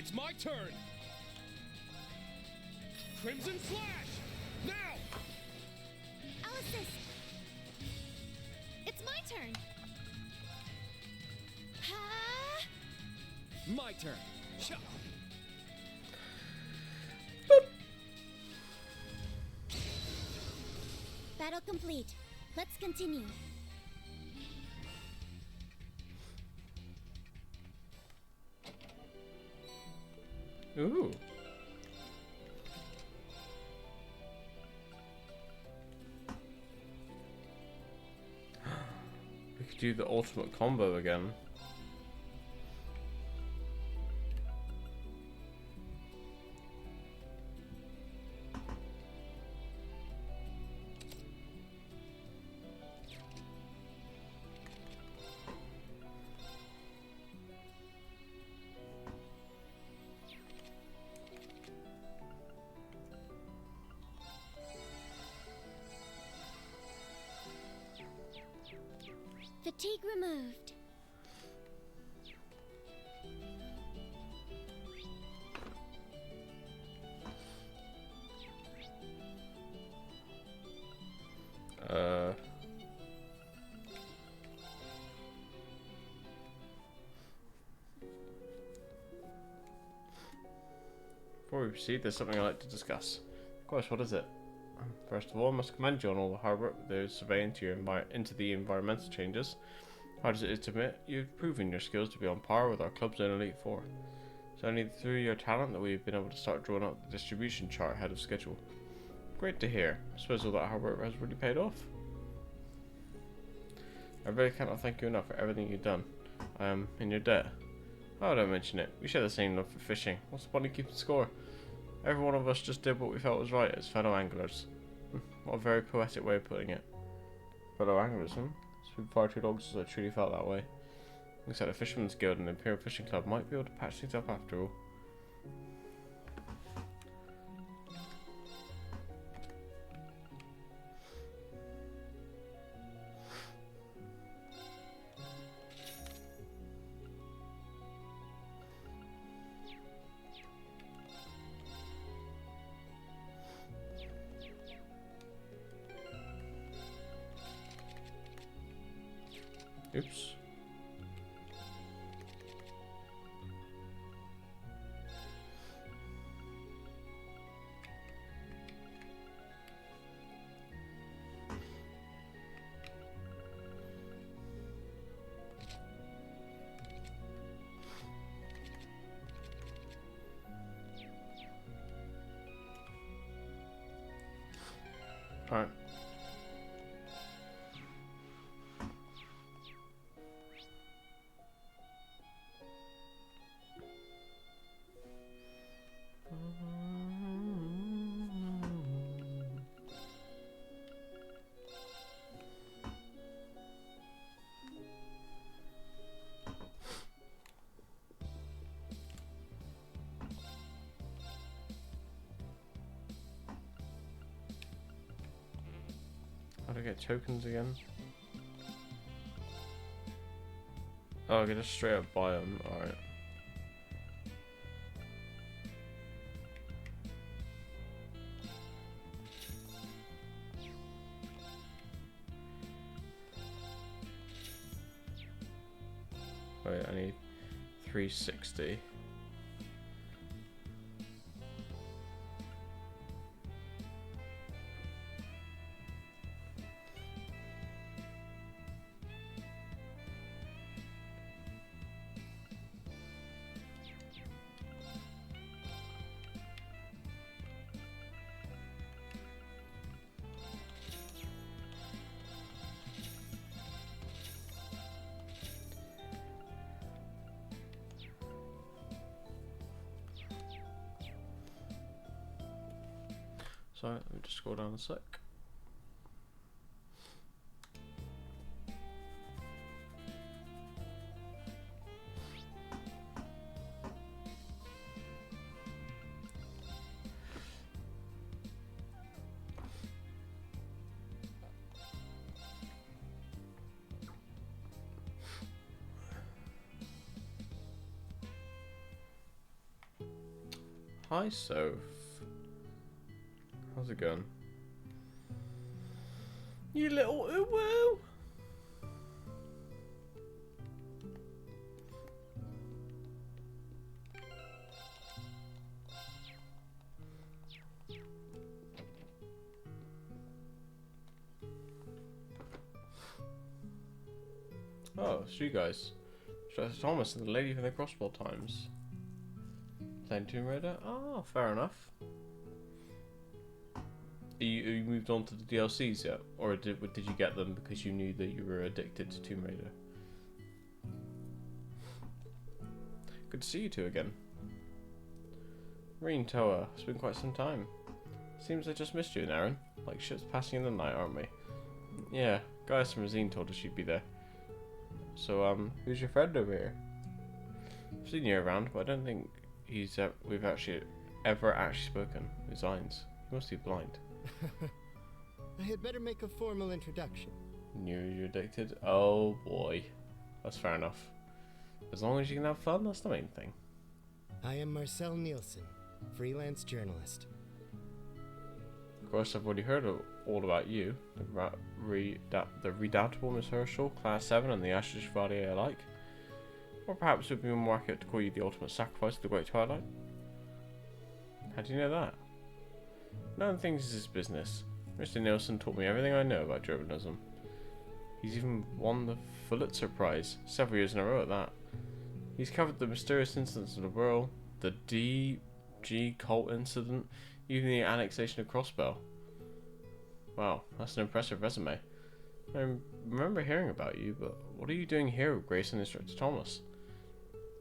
It's my turn! Crimson Slash! Now! Alice! It's my turn! Ha! My turn! Cha! Battle complete. Let's continue. Ooh. We could do the ultimate combo again. Fatigue removed. Before we proceed, there's something I'd like to discuss. Of course, what is it? First of all, I must commend you on all the hard work there is surveying into the environmental changes. Hard as it is to admit, you've proven your skills to be on par with our club's own Elite Four. It's only through your talent that we've been able to start drawing up the distribution chart ahead of schedule. Great to hear. I suppose all that hard work has really paid off. I really cannot thank you enough for everything you've done. I am in your debt. Oh, don't mention it. We share the same love for fishing. What's the point of keeping score? Every one of us just did what we felt was right as fellow anglers. What a very poetic way of putting it. Fellow anglers, hmm? It's been far too long since I truly felt that way. Looks like the Fisherman's Guild and the Imperial Fishing Club might be able to patch things up after all. Oops. All right. How do I get tokens again? Oh, I can just straight up buy them. Alright. Wait, I need 360. So let me just scroll down a sec. Hi, Soph. How's it going? You little oo-woo! Oh, it's you guys. Professor Thomas and the lady from the Crossbow Times. Playing Tomb Raider? Oh, fair enough. You moved on to the DLCs yet? Or did you get them because you knew that you were addicted to Tomb Raider? Good to see you two again. Reen, Toa, it's been quite some time. Seems I just missed you, Aaron. Like ships passing in the night, aren't we? Yeah, guys from Razine told us you'd be there. So, who's your friend over here? I've seen you around, but I don't think we've ever actually spoken. His eyes. He must be blind. I had better make a formal introduction. Knew you're addicted? Oh boy. That's fair enough. As long as you can have fun, that's the main thing. I am Marcel Nielsen, freelance journalist. Of course, I've already heard all about you. The redoubtable Miss Herschel, Class 7, and the Asher Chevalier alike. Or perhaps it would be more accurate to call you the ultimate sacrifice of the Great Twilight. How do you know that? Knowing things is his business. Mr. Nielsen taught me everything I know about journalism. He's even won the Pulitzer Prize, several years in a row at that. He's covered the mysterious incidents of the world, the DG cult incident, even the annexation of Crossbell. Wow, that's an impressive resume. I remember hearing about you, but what are you doing here with Grace and Instructor Thomas?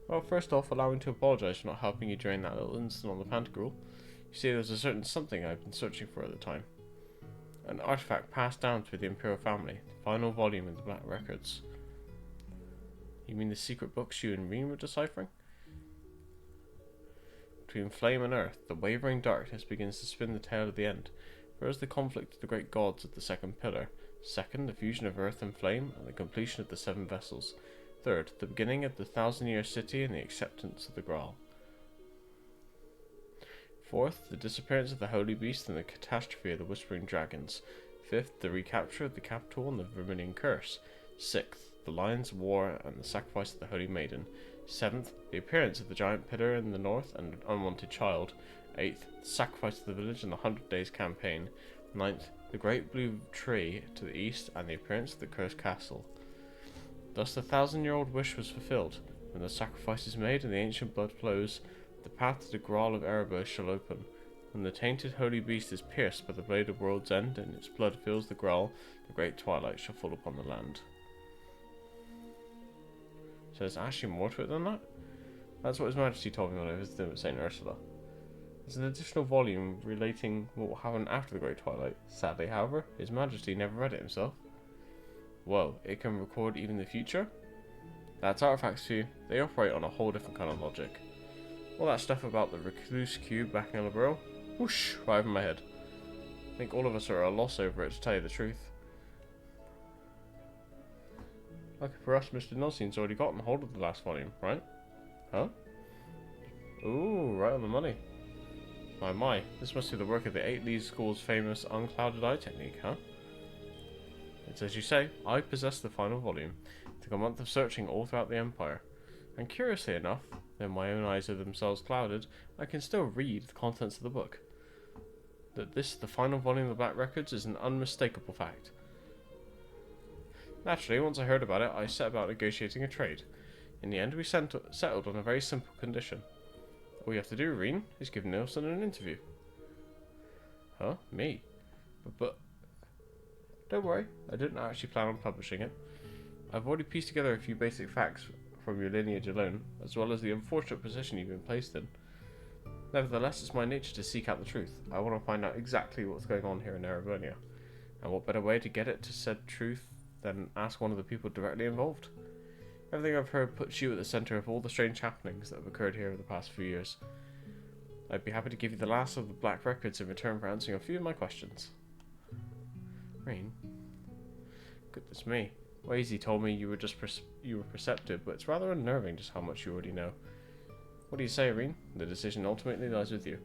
Well, first off, allow me to apologise for not helping you during that little incident on the Pantagruel. You see, there was a certain something I've been searching for at the time. An artifact passed down through the Imperial family, the final volume of the Black Records. You mean the secret books you and Reen were deciphering? Between flame and earth, the wavering darkness begins to spin the tale of the end. First, the conflict of the great gods at the second pillar. Second, the fusion of earth and flame, and the completion of the 7 vessels. Third, the beginning of the 1,000-year city and the acceptance of the Graal. Fourth, the disappearance of the Holy Beast and the catastrophe of the Whispering Dragons. Fifth, the recapture of the capital and the Vermilion Curse. Sixth, the Lion's War and the sacrifice of the Holy Maiden. Seventh, the appearance of the giant pillar in the north and an unwanted child. Eighth, the sacrifice of the village and the 100 Days campaign. Ninth, the great blue tree to the east and the appearance of the cursed castle. Thus the 1,000-year-old wish was fulfilled. When the sacrifice is made and the ancient blood flows, the path to the Graal of Erebos shall open. When the tainted holy beast is pierced by the blade of World's End and its blood fills the Graal, the great twilight shall fall upon the land. So there's actually more to it than that? That's what His Majesty told me when I visited him at St. Ursula. There's an additional volume relating what will happen after the Great Twilight. Sadly, however, His Majesty never read it himself. Whoa, it can record even the future? That's artifacts for you. They operate on a whole different kind of logic. All that stuff about the Recluse Cube back in Liberal, whoosh, right over my head. I think all of us are at a loss over it, to tell you the truth. Lucky for us, Mr. Nelson's already gotten hold of the last volume, right? Huh? Ooh, right on the money. My, this must be the work of the 8 League School's famous unclouded eye technique, huh? It's as you say, I possess the final volume. It took a month of searching all throughout the Empire. And curiously enough, though my own eyes are themselves clouded, I can still read the contents of the book. That this is the final volume of the Black Records is an unmistakable fact. Naturally, once I heard about it, I set about negotiating a trade. In the end, we settled on a very simple condition. All you have to do, Reen, is give Nielsen an interview. Huh? Me? But don't worry, I didn't actually plan on publishing it. I've already pieced together a few basic facts from your lineage alone, as well as the unfortunate position you've been placed in. Nevertheless, it's my nature to seek out the truth. I want to find out exactly what's going on here in Erebonia. And what better way to get it to said truth than ask one of the people directly involved? Everything I've heard puts you at the centre of all the strange happenings that have occurred here over the past few years. I'd be happy to give you the last of the Black Records in return for answering a few of my questions. Reen? Goodness me. Wazy told me you were perceptive, but it's rather unnerving just how much you already know. What do you say, Irene? The decision ultimately lies with you.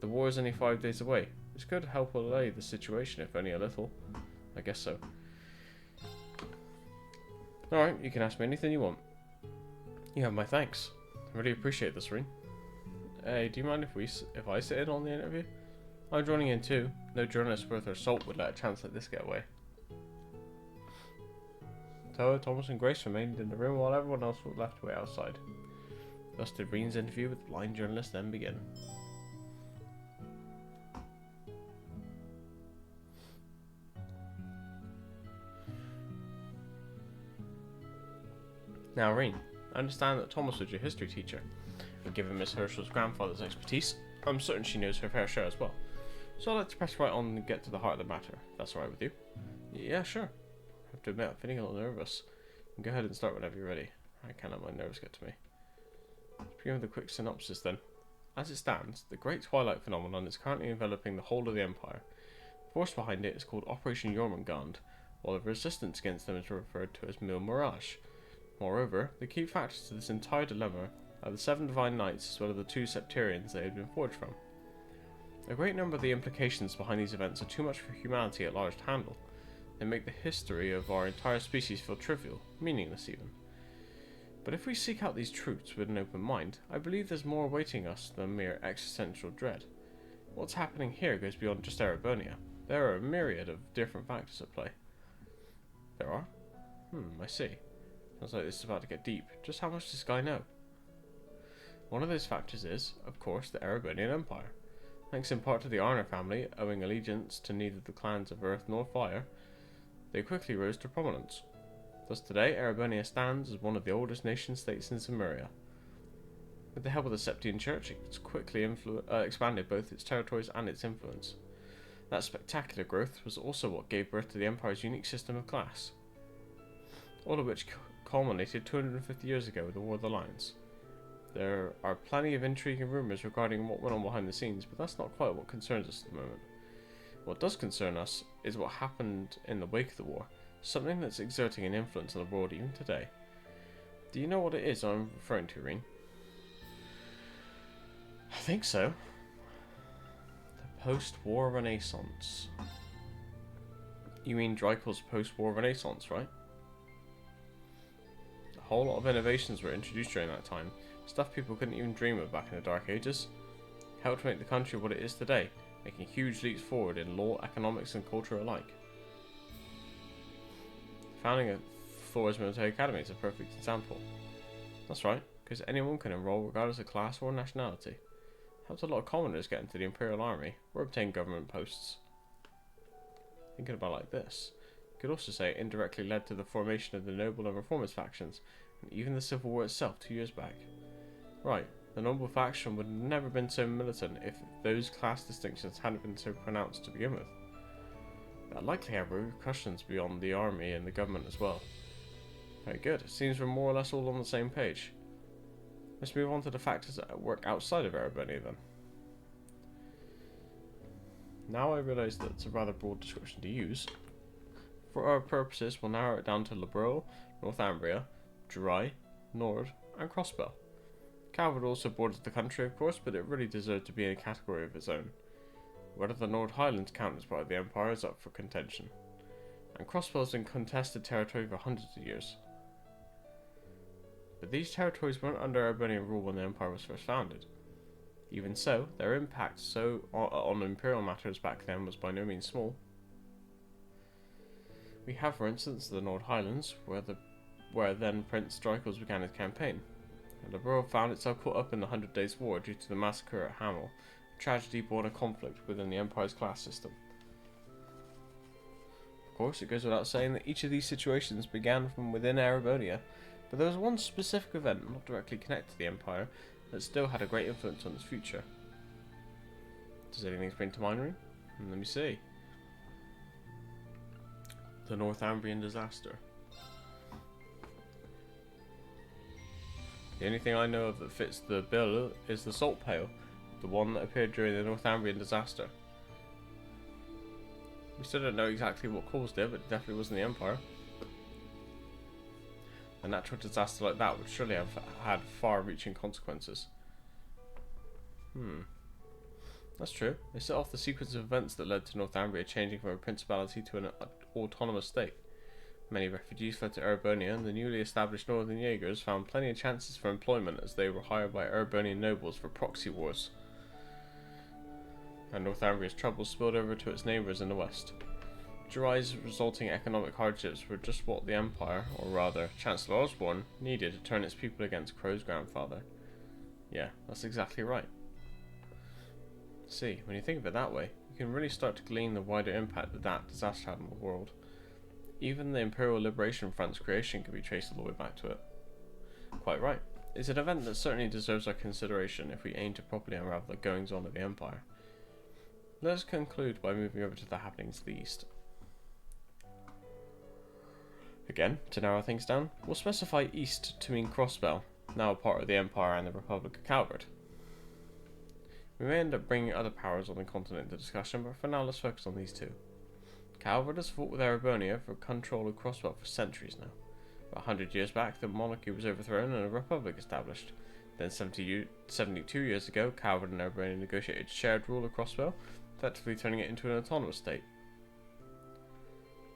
The war is only 5 days away. This could help allay the situation, if only a little. I guess so. Alright, you can ask me anything you want. You have my thanks. I really appreciate this, Irene. Hey, do you mind if I sit in on the interview? I'm joining in too. No journalist worth their salt would let a chance like this get away. Toa, Thomas and Grace remained in the room while everyone else was left to wait outside. Thus did Reen's interview with the blind journalist then begin. Now, Reen, I understand that Thomas was your history teacher, and given Miss Herschel's grandfather's expertise, I'm certain she knows her fair share as well. So I'd like to press right on and get to the heart of the matter, if that's alright with you. Yeah, sure. I have to admit, I'm feeling a little nervous. Go ahead and start whenever you're ready. I can't let my nerves get to me. Let's begin with a quick synopsis then. As it stands, the Great Twilight phenomenon is currently enveloping the whole of the Empire. The force behind it is called Operation Jormungand, while the resistance against them is referred to as Mil Mirage. Moreover, the key factors to this entire dilemma are the 7 Divine Knights as well as the 2 Septarians they had been forged from. A great number of the implications behind these events are too much for humanity at large to handle. They make the history of our entire species feel trivial, meaningless even. But if we seek out these truths with an open mind, I believe there's more awaiting us than mere existential dread. What's happening here goes beyond just Erebonia. There are a myriad of different factors at play. There are? I see. Sounds like this is about to get deep. Just how much does this guy know? One of those factors is, of course, the Erebonian Empire. Thanks in part to the Arner family, owing allegiance to neither the clans of Earth nor Fire, they quickly rose to prominence. Thus today, Erebonia stands as one of the oldest nation-states in Cimmeria. With the help of the Septian Church, it's quickly expanded both its territories and its influence. That spectacular growth was also what gave birth to the Empire's unique system of class. All of which culminated 250 years ago with the War of the Lions. There are plenty of intrigue and rumours regarding what went on behind the scenes, but that's not quite what concerns us at the moment. What does concern us is what happened in the wake of the war, something that's exerting an influence on the world even today. Do you know what it is I'm referring to, Reen? I think so. The post-war renaissance. You mean Drykel's post-war renaissance, right? A whole lot of innovations were introduced during that time, stuff people couldn't even dream of back in the Dark Ages. Helped make the country what it is today, making huge leaps forward in law, economics and culture alike. The founding of Thor's Military Academy is a perfect example. That's right, because anyone can enroll regardless of class or nationality. Helped a lot of commoners get into the Imperial Army or obtain government posts. Thinking about it like this, you could also say it indirectly led to the formation of the Noble and Reformers factions, and even the Civil War itself 2 years back. Right, the Noble faction would have never been so militant if those class distinctions hadn't been so pronounced to begin with. That likely have repercussions beyond the army and the government as well. Very good, it seems we're more or less all on the same page. Let's move on to the factors at work outside of Erebonia then. Now I realise that it's a rather broad description to use. For our purposes, we'll narrow it down to Liberl, Northumbria, Dry, Nord, and Crossbell. Calvert also borders the country, of course, but it really deserved to be in a category of its own. Whether the Nord Highlands count as part of the Empire is up for contention, and Crossbell's been contested territory for hundreds of years. But these territories weren't under Erebonian rule when the Empire was first founded. Even so, their impact on imperial matters back then was by no means small. We have, for instance, the Nord Highlands, where then Prince Drykel began his campaign. And the borough found itself caught up in the 100 Days' War due to the massacre at Hamel, a tragedy born of conflict within the Empire's class system. Of course, it goes without saying that each of these situations began from within Erebonia, but there was one specific event not directly connected to the Empire that still had a great influence on its future. Does anything spring to mind, Reen? Let me see. The Northumbrian disaster. The only thing I know of that fits the bill is the salt pail, the one that appeared during the Northumbrian disaster. We still don't know exactly what caused it, but it definitely wasn't the Empire. A natural disaster like that would surely have had far-reaching consequences. That's true. They set off the sequence of events that led to Northumbria changing from a principality to an autonomous state. Many refugees fled to Erebonia, and the newly established Northern Jaegers found plenty of chances for employment as they were hired by Erebonian nobles for proxy wars. And Northumbria's troubles spilled over to its neighbours in the west. Jiraiya's resulting economic hardships were just what the Empire, or rather Chancellor Osborne, needed to turn its people against Crow's grandfather. Yeah, that's exactly right. See, when you think of it that way, you can really start to glean the wider impact that disaster had on the world. Even the Imperial Liberation Front's creation can be traced all the way back to it. Quite right. It's an event that certainly deserves our consideration if we aim to properly unravel the goings-on of the Empire. Let us conclude by moving over to the happenings to the east. Again, to narrow things down, we'll specify east to mean Crossbell, now a part of the Empire and the Republic of Calvard. We may end up bringing other powers on the continent into discussion, but for now let's focus on these two. Calvard has fought with Erebonia for control of Crossbell for centuries now. About 100 years back, the monarchy was overthrown and a republic established. Then 72 years ago, Calvard and Erebonia negotiated shared rule of Crossbell, effectively turning it into an autonomous state.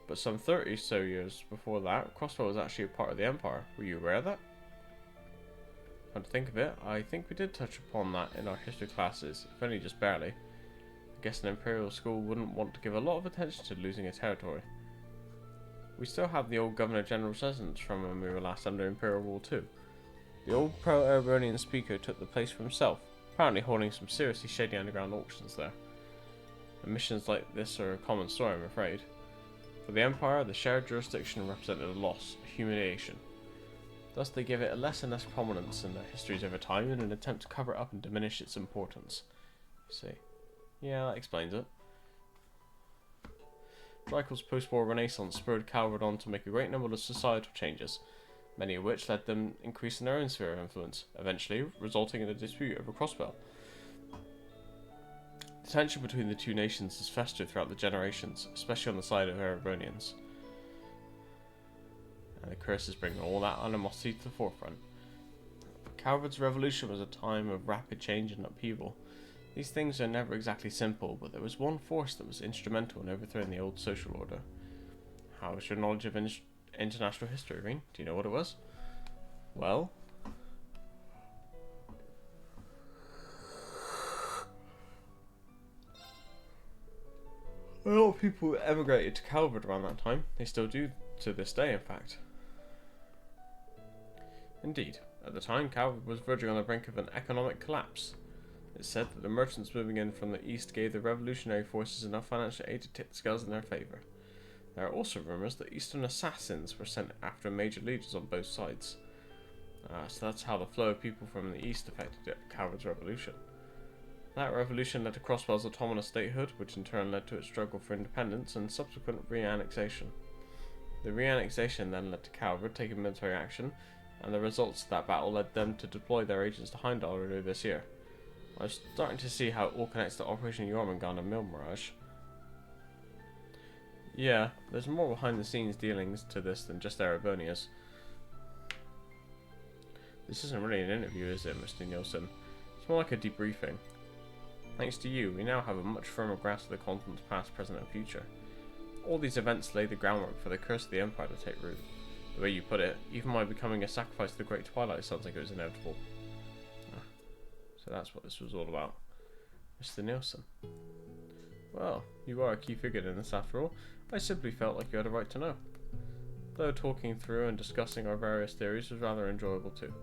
But some 30 so years before that, Crossbell was actually a part of the Empire. Were you aware of that? Come to think of it, I think we did touch upon that in our history classes, if only just barely. I guess an Imperial school wouldn't want to give a lot of attention to losing a territory. We still have the old Governor General's residence from when we were last under Imperial rule too. The old pro-Erebonian speaker took the place for himself, apparently holding some seriously shady underground auctions there. And missions like this are a common story, I'm afraid. For the Empire, the shared jurisdiction represented a loss, a humiliation. Thus they give it a less and less prominence in their histories over time in an attempt to cover it up and diminish its importance. You see. Yeah, that explains it. Michael's post-war renaissance spurred Calvard on to make a great number of societal changes, many of which led them increasing their own sphere of influence, eventually resulting in a dispute over Crossbell. The tension between the two nations has festered throughout the generations, especially on the side of Erebonians. And the curses bring all that animosity to the forefront. Calvard's revolution was a time of rapid change and upheaval. These things are never exactly simple, but there was one force that was instrumental in overthrowing the old social order. How is your knowledge of international history, Rean? Do you know what it was? Well, a lot of people emigrated to Calvard around that time. They still do to this day, in fact. Indeed, at the time, Calvard was verging on the brink of an economic collapse. It's said that the merchants moving in from the east gave the revolutionary forces enough financial aid to tip the scales in their favour. There are also rumours that eastern assassins were sent after major leaders on both sides. So that's how the flow of people from the east affected Calvard's revolution. That revolution led to Crossbell's autonomous statehood, which in turn led to its struggle for independence and subsequent re-annexation. The re-annexation then led to Calvard taking military action, and the results of that battle led them to deploy their agents to Heimdall earlier this year. I'm starting to see how it all connects to Operation Jormungand and Milmirage. Yeah, there's more behind the scenes dealings to this than just Erebonia's. This isn't really an interview, is it, Mr. Nielsen? It's more like a debriefing. Thanks to you, we now have a much firmer grasp of the continent's past, present and future. All these events lay the groundwork for the curse of the Empire to take root. The way you put it, even my becoming a sacrifice to the Great Twilight sounds like it was inevitable. So that's what this was all about. Mr. Nielsen. Well, you are a key figure in this after all. I simply felt like you had a right to know. Though talking through and discussing our various theories was rather enjoyable too.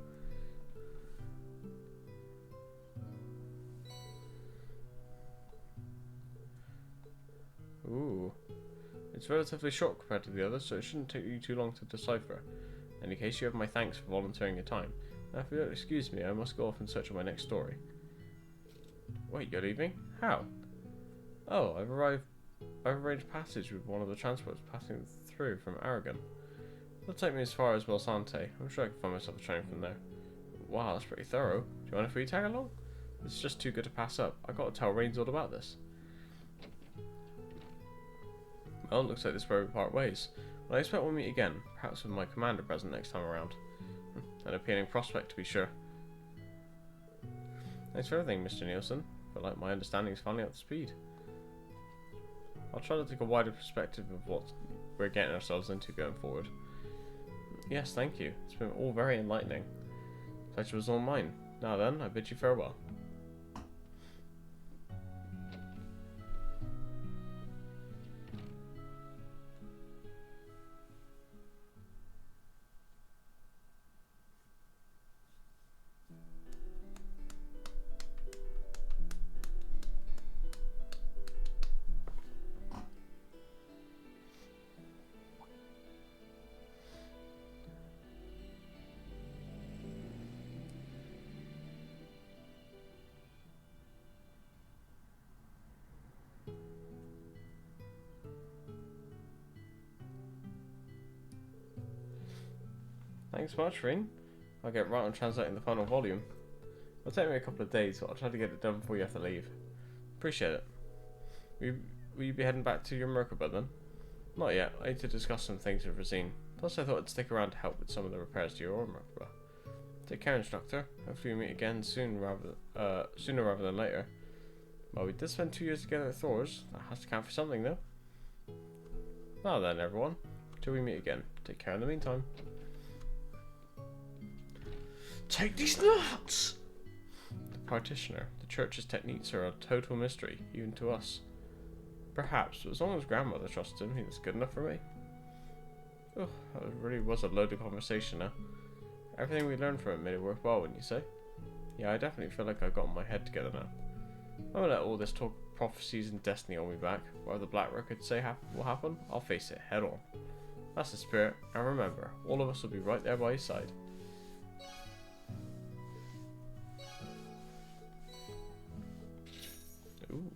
Ooh. It's relatively short compared to the others, so it shouldn't take you too long to decipher. In any case, you have my thanks for volunteering your time. Now, if you'll excuse me, I must go off in search of my next story. Wait, you're leaving? How? Oh, I've arranged passage with one of the transports passing through from Aragon. It'll take me as far as Melsante. I'm sure I can find myself a train from there. Wow, that's pretty thorough. Do you want a free tag along? It's just too good to pass up. I've got to tell Rains all about this. Well, it looks like this is where we part ways. Well, I expect we'll meet again, perhaps with my commander present next time around. An appealing prospect, to be sure. Thanks for everything, Mr. Nielsen. But like my understanding is finally up to speed. I'll try to take a wider perspective of what we're getting ourselves into going forward. Yes, thank you. It's been all very enlightening. Pleasure was all mine. Now then, I bid you farewell. Thanks much, Reen. I'll get right on translating the final volume. It'll take me a couple of days, but I'll try to get it done before you have to leave. Appreciate it. Will you be heading back to your Merkaba then? Not yet. I need to discuss some things with Rosine. Plus I thought I'd stick around to help with some of the repairs to your Merkaba. Take care, Instructor. Hopefully we meet again sooner rather than later. Well, we did spend 2 years together at Thor's. That has to count for something, though. Now then, everyone. Till we meet again. Take care in the meantime. Take these nuts! The practitioner. The church's techniques are a total mystery, even to us. Perhaps, but as long as grandmother trusted him, he was good enough for me. Oh, that really was a loaded conversation now. Everything we learned from it made it worthwhile, wouldn't you say? Yeah, I definitely feel like I've got my head together now. I'm gonna let all this talk of prophecies and destiny on me back. Whatever the Black Record say will happen, I'll face it head on. That's the spirit, and remember, all of us will be right there by his side. Ooh.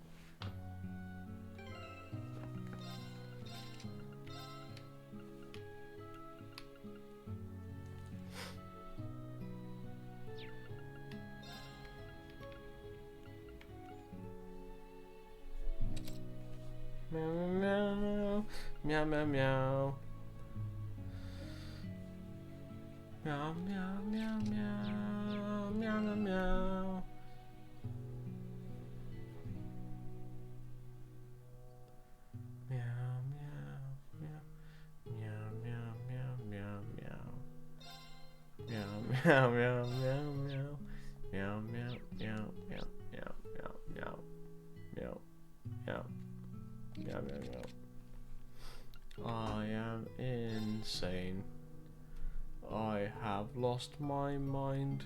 Meow meow meow meow meow meow meow meow meow meow meow meow. Meow meow meow meow meow meow meow meow meow meow meow meow meow meow meow. I am insane. I have lost my mind.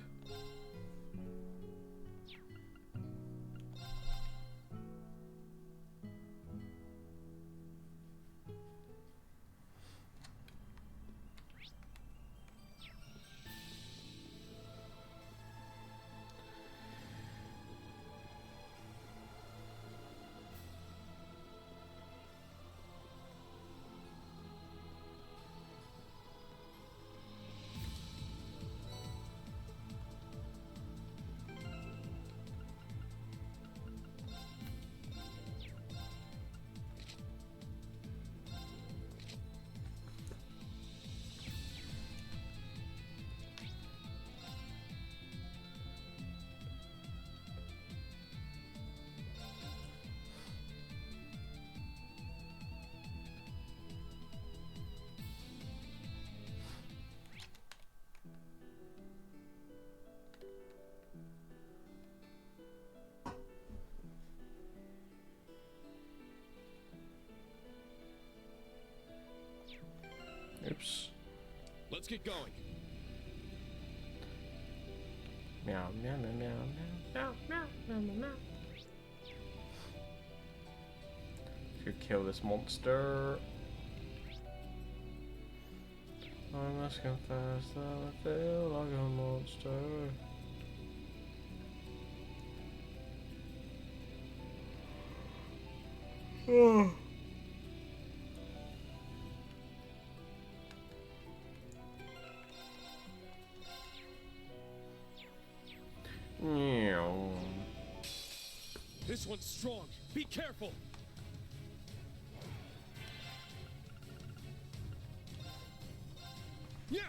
Oops. Let's get going. Meow meow meow meow meow meow meow meow meow. Should kill this monster. I must confess that I feel like a monster. Oh. This one's strong. Be careful. Yeah.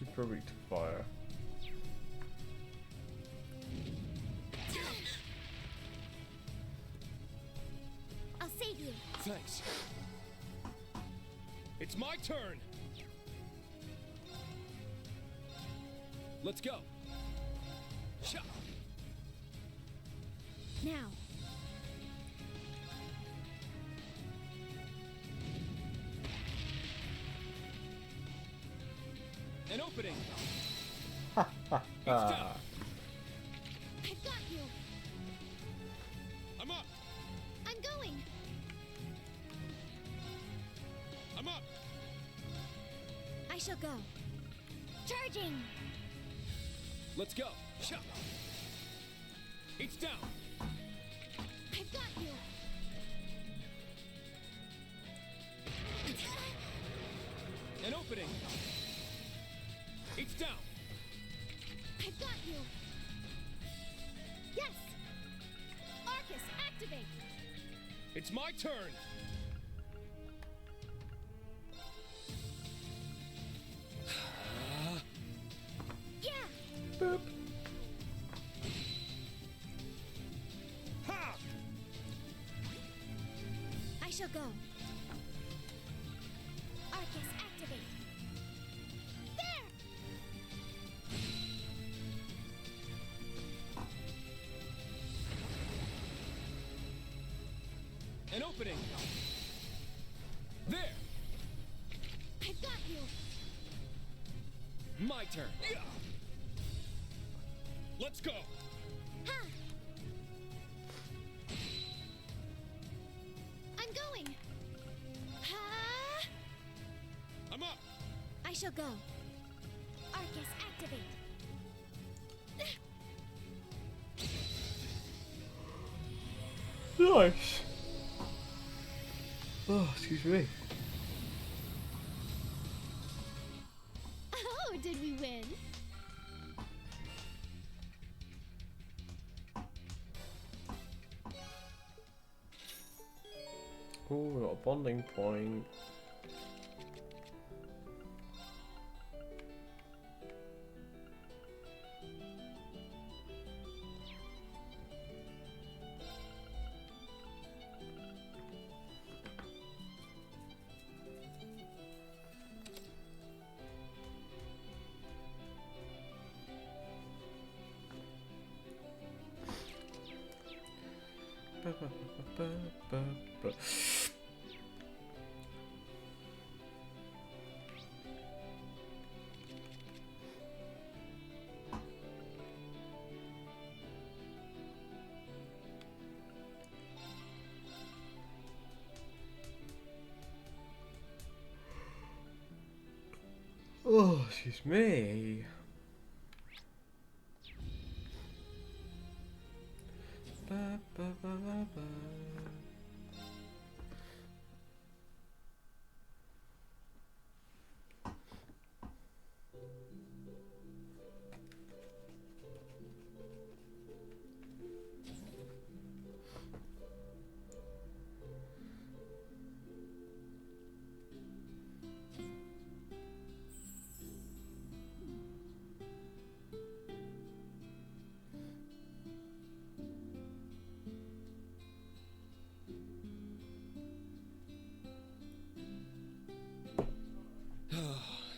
Super weak to fire. I'll save you. Thanks. It's my turn. Let's go. Sha. Now. An opening. It's down. I've got you. I'm up. I'm going. I'm up. I shall go. Charging. Let's go. Sha. It's down. I've got you. An opening. It's down. I've got you. Yes. Arcus, activate. It's my turn. Yeah. Boop. Ha! I shall go. Arcus, activate. There. An opening. There. I've got you. My turn. Yeah. Let's go. Ha. I'm going. Ha. I'm up. I shall go. Arcus, activate. Nice. Oh, excuse me. Oh, did we win? Oh, we got a bonding point. Oh, excuse me. Ba, ba, ba, ba, ba.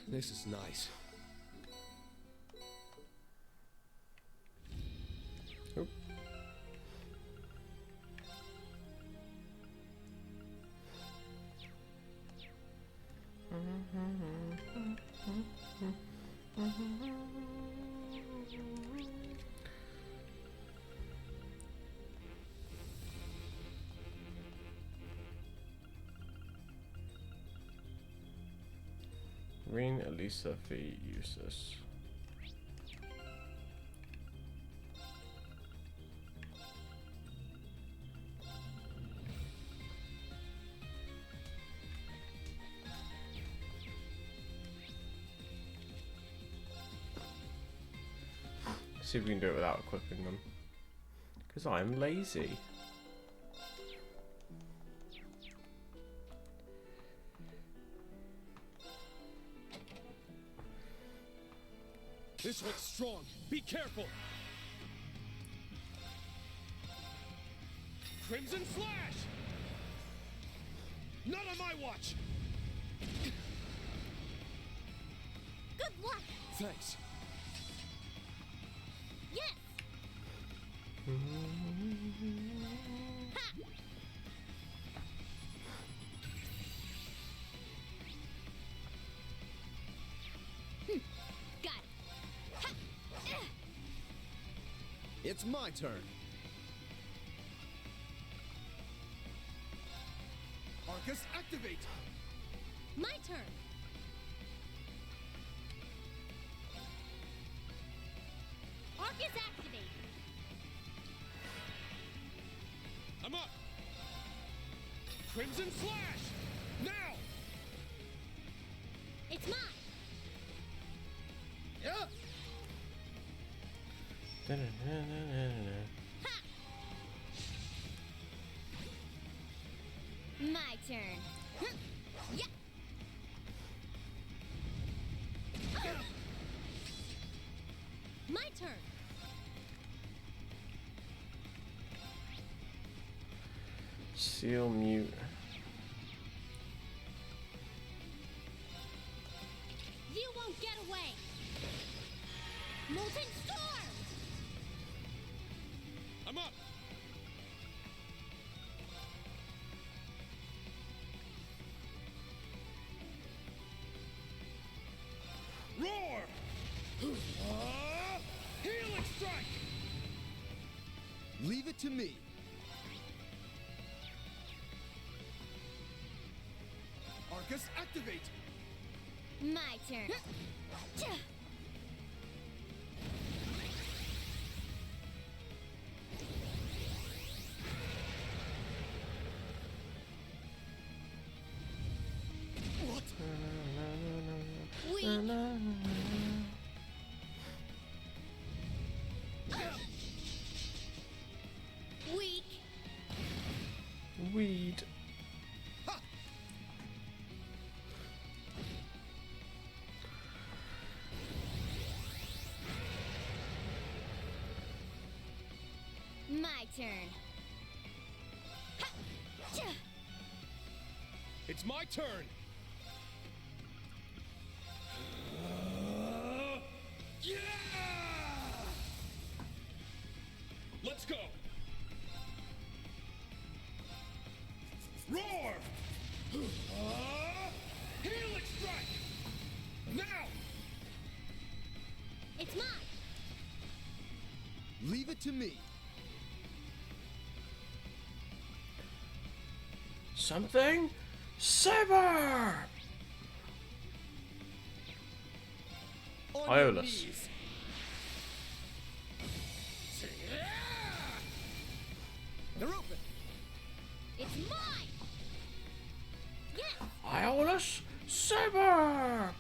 This is nice. Oop. Green Elisa V useless. See if we can do it without equipping them. Because I'm lazy. This one's strong. Be careful. Crimson Slash! Not on my watch! Good luck! Thanks. Yes! Ha! Got it. Ha! It's my turn. Arcus, activate! My turn. Arcus activate. I'm up. Crimson Slash! Now! It's mine. Yeah! Ha! My turn. Yeah. My turn. Seal mute. You won't get away. Molten Storm. I'm up. Roar! Healing Strike! Leave it to me. Arcus, activate! My turn. What? Weak. Weak. Weed. My turn. Ha! Ja! It's my turn. Yeah! Let's go. Roar! Healing Strike! Now! It's mine. Leave it to me. Something? Saber! On Iolus. your knees. They're open. It's mine. Yes. Iolus Saber!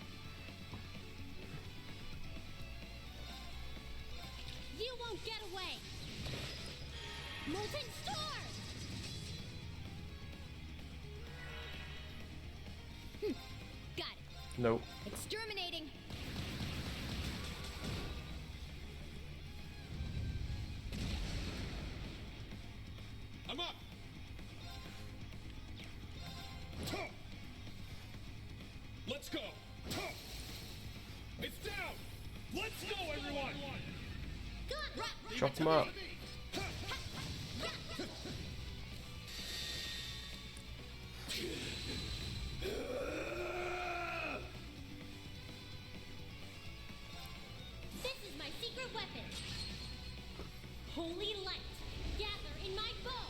You won't get away. Molten Storm. Got it. Nope. Exterminating. I'm up. Let's go. It's down. Let's go, everyone. Got it. Chop him up. This is my secret weapon. Holy light, gather in my bow.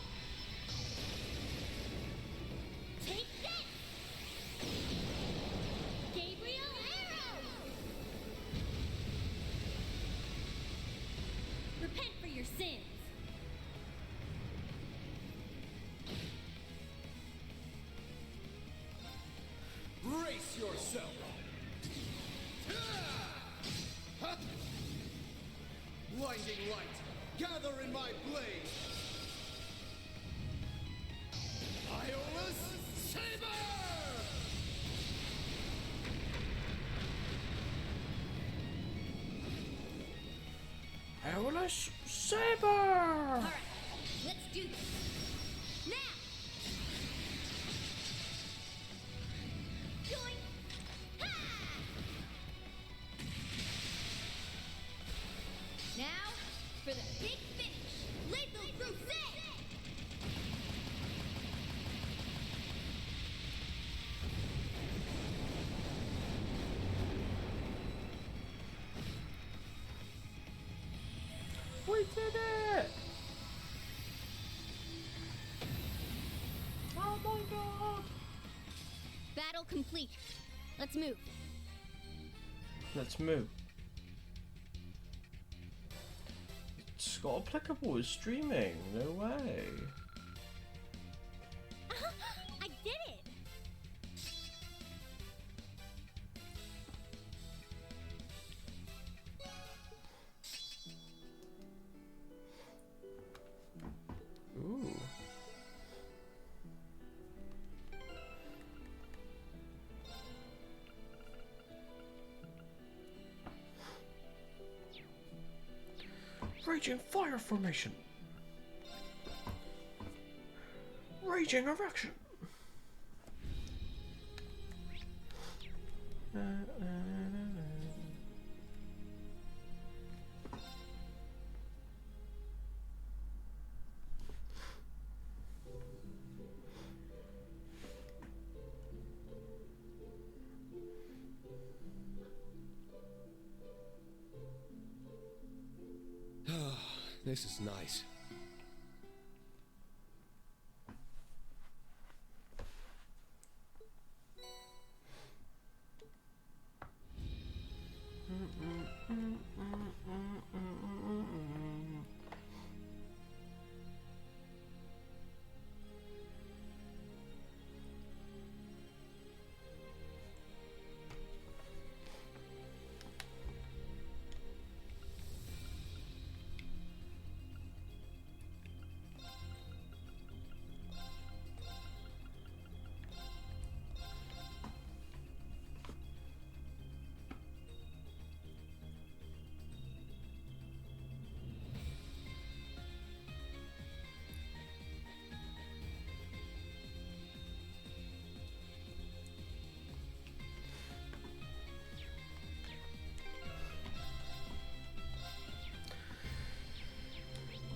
Take this! Gabriel Arrow! Repent for your sins. Brace yourself. Blinding light, gather in my blade. Iolus Saber! Saber! Alright, let's do this. Now! Join! Ha! Now, for the big finish! Lethal Crusade! We did it! Oh my god! Battle complete. Let's move. Let's move. Scott Applicable is streaming. No way. I did it! Ooh. Raging fire formation. Raging erection. This is nice.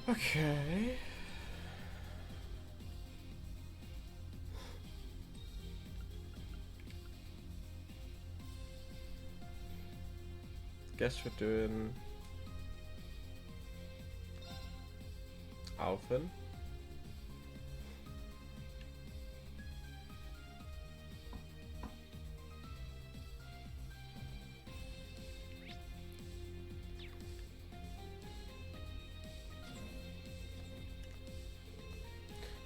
Okay. Guess we're doing Alphen.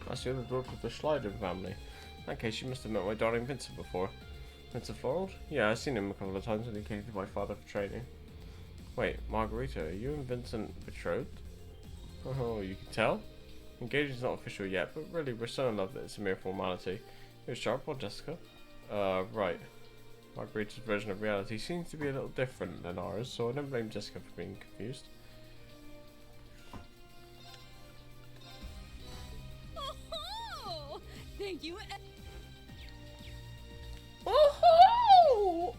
That's the other daughter of the Schleiden family. In that case, you must have met my darling Vincent before. Vincent Florid? Yeah, I've seen him a couple of times when he came to my father for training. Wait, Margarita, are you and Vincent betrothed? Oh, you can tell? Engagement is not official yet, but really, we're so in love that it's a mere formality. You're sharp, or Jessica? Right. Margarita's version of reality seems to be a little different than ours, so I don't blame Jessica for being confused. Oh, thank you. Oh!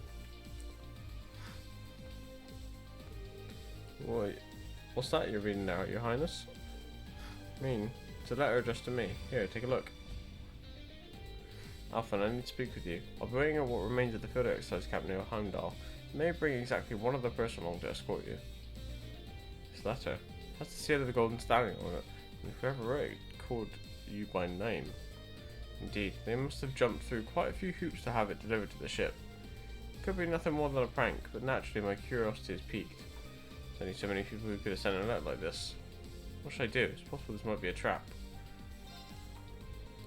Wait, what's that you're reading now, Your Highness? I mean, it's a letter addressed to me. Here, take a look. Alphen, I need to speak with you. I'll be waiting at what remains of the field exercise camp near Heimdall. I may bring exactly one other person along to escort you. This letter has the seal of the Golden Stallion on it, and whoever wrote it called you by name. Indeed, they must have jumped through quite a few hoops to have it delivered to the ship. Could be nothing more than a prank, but naturally my curiosity is piqued. There's only so many people who could have sent a letter like this. What should I do? It's possible this might be a trap.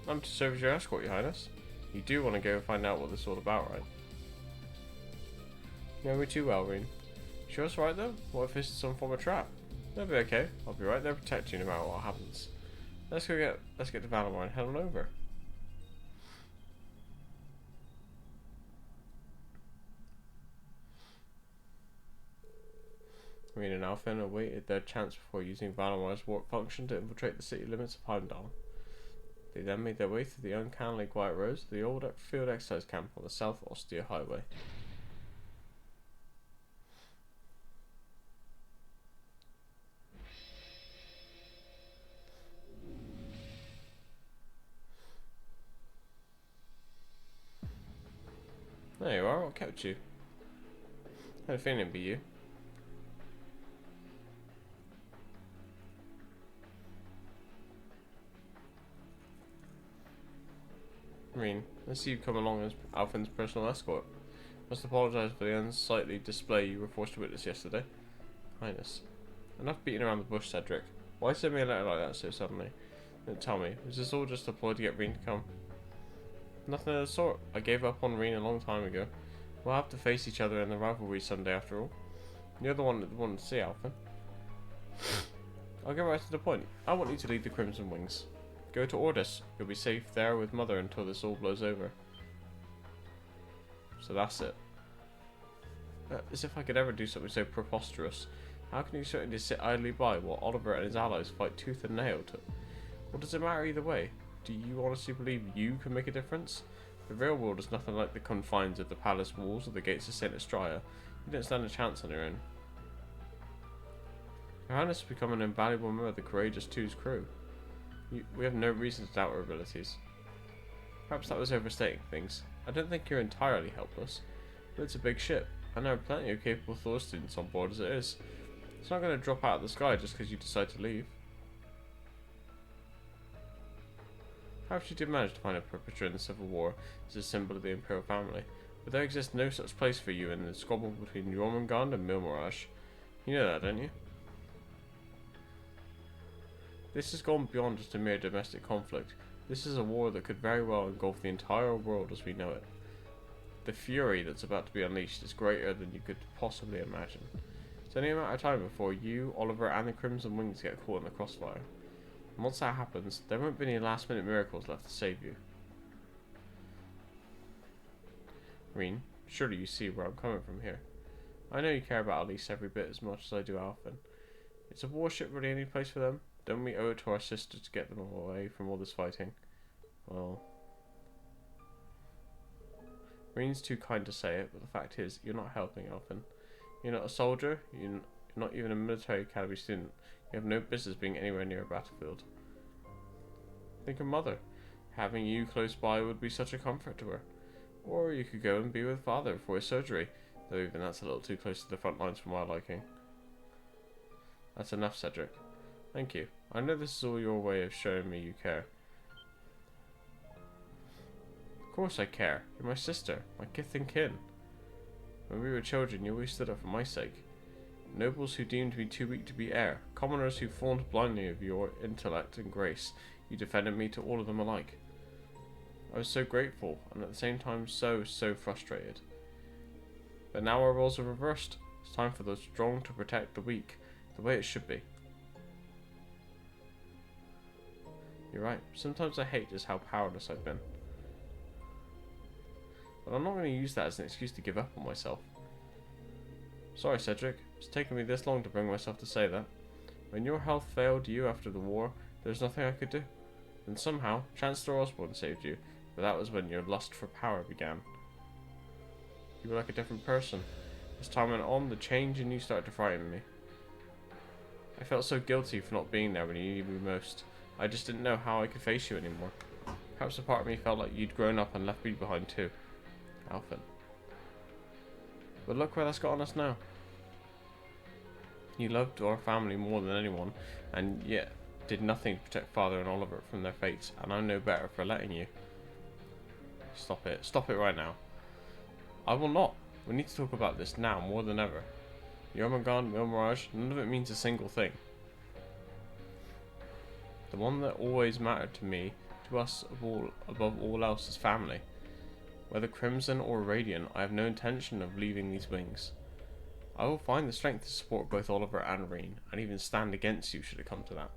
I'm to serve as your escort, Your Highness. You do want to go and find out what this is all about, right? You know me too well, Reen. Sure it's right though? What if this is some form of trap? That'll be okay. I'll be right there to protect you no matter what happens. Let's get to Valimar and head on over. Rean and Alphen awaited their chance before using Valomar's warp function to infiltrate the city limits of Heimdall. They then made their way through the uncannily quiet roads to the old field exercise camp on the South Ostia Highway. There you are, what kept you? I had a feeling it'd be you. Rean, I see you come along as Alphen's personal escort. Must apologise for the unsightly display you were forced to witness yesterday. Highness. Enough beating around the bush, Cedric. Why send me a letter like that so suddenly? Don't tell me, is this all just a ploy to get Rean to come? Nothing of the sort. I gave up on Rean a long time ago. We'll have to face each other in the rivalry someday after all. You're the one that wanted to see Alphen. I'll get right to the point. I want you to lead the Crimson Wings. Go to Ordis. You'll be safe there with Mother until this all blows over. So that's it. As if I could ever do something so preposterous. How can you certainly just sit idly by while Oliver and his allies fight tooth and nail to... What does it matter either way? Do you honestly believe you can make a difference? The real world is nothing like the confines of the palace walls or the gates of St. Estrella. You don't stand a chance on your own. Your Highness has become an invaluable member of the Courageous Two's crew. We have no reason to doubt our abilities. Perhaps that was overstating things. I don't think you're entirely helpless, but it's a big ship, and there are plenty of capable Thor students on board as it is. It's not going to drop out of the sky just because you decide to leave. Perhaps you did manage to find a perpetrator in the Civil War as a symbol of the Imperial family, but there exists no such place for you in the squabble between Jormungand and Milmirage. You know that, don't you? This has gone beyond just a mere domestic conflict. This is a war that could very well engulf the entire world as we know it. The fury that's about to be unleashed is greater than you could possibly imagine. It's only a matter of time before you, Oliver, and the Crimson Wings get caught in the crossfire. And once that happens, there won't be any last-minute miracles left to save you. Rean, surely you see where I'm coming from here. I know you care about Elise every bit as much as I do Alphen. Is a warship really any place for them? Don't we owe it to our sister to get them away from all this fighting? Well... Rean's too kind to say it, but the fact is, you're not helping Alphen. You're not a soldier, you're not even a military academy student. You have no business being anywhere near a battlefield. Think of Mother. Having you close by would be such a comfort to her. Or you could go and be with Father for his surgery, though even that's a little too close to the front lines for my liking. That's enough, Cedric. Thank you. I know this is all your way of showing me you care. Of course I care. You're my sister, my kith and kin. When we were children, you always stood up for my sake. Nobles who deemed me too weak to be heir, commoners who fawned blindly of your intellect and grace, you defended me to all of them alike. I was so grateful, and at the same time so frustrated. But now our roles are reversed. It's time for the strong to protect the weak, the way it should be. You're right, sometimes I hate just how powerless I've been. But I'm not going to use that as an excuse to give up on myself. Sorry, Cedric. It's taken me this long to bring myself to say that. When your health failed you after the war, there was nothing I could do. Then somehow, Chancellor Osborne saved you, but that was when your lust for power began. You were like a different person. As time went on, the change in you started to frighten me. I felt so guilty for not being there when you needed me most. I just didn't know how I could face you anymore. Perhaps a part of me felt like you'd grown up and left me behind too. Alphen. But look where that's gotten us now. You loved our family more than anyone, and yet did nothing to protect Father and Oliver from their fates, and I'm no better for letting you. Stop it. Stop it right now. I will not. We need to talk about this now more than ever. Jormungand, Milmirage, none of it means a single thing. The one that always mattered to me, to us above all else, is family. Whether Crimson or Radiant, I have no intention of leaving these wings. I will find the strength to support both Oliver and Rean, and even stand against you should it come to that.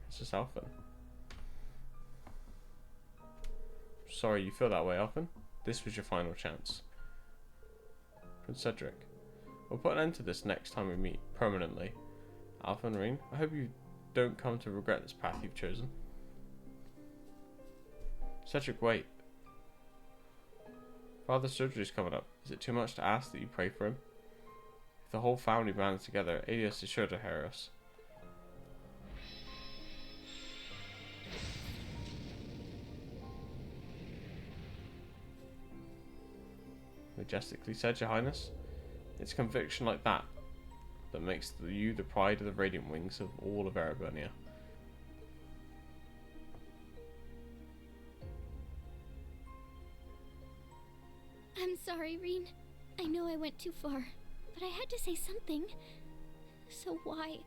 It's just Alphen. Sorry you feel that way, Alphen. This was your final chance. Prince Cedric, We'll put an end to this next time we meet, permanently. Alpha and Rean, I hope you don't come to regret this path you've chosen. Cedric, wait. Father's surgery's coming up. Is it too much to ask that you pray for him? If the whole family bands together, Adius is sure to hear us. Majestically said, Your Highness. It's conviction like that that makes you the pride of the Radiant Wings of all of Ereburnia. I'm sorry, Rean. I know I went too far, but I had to say something. So why?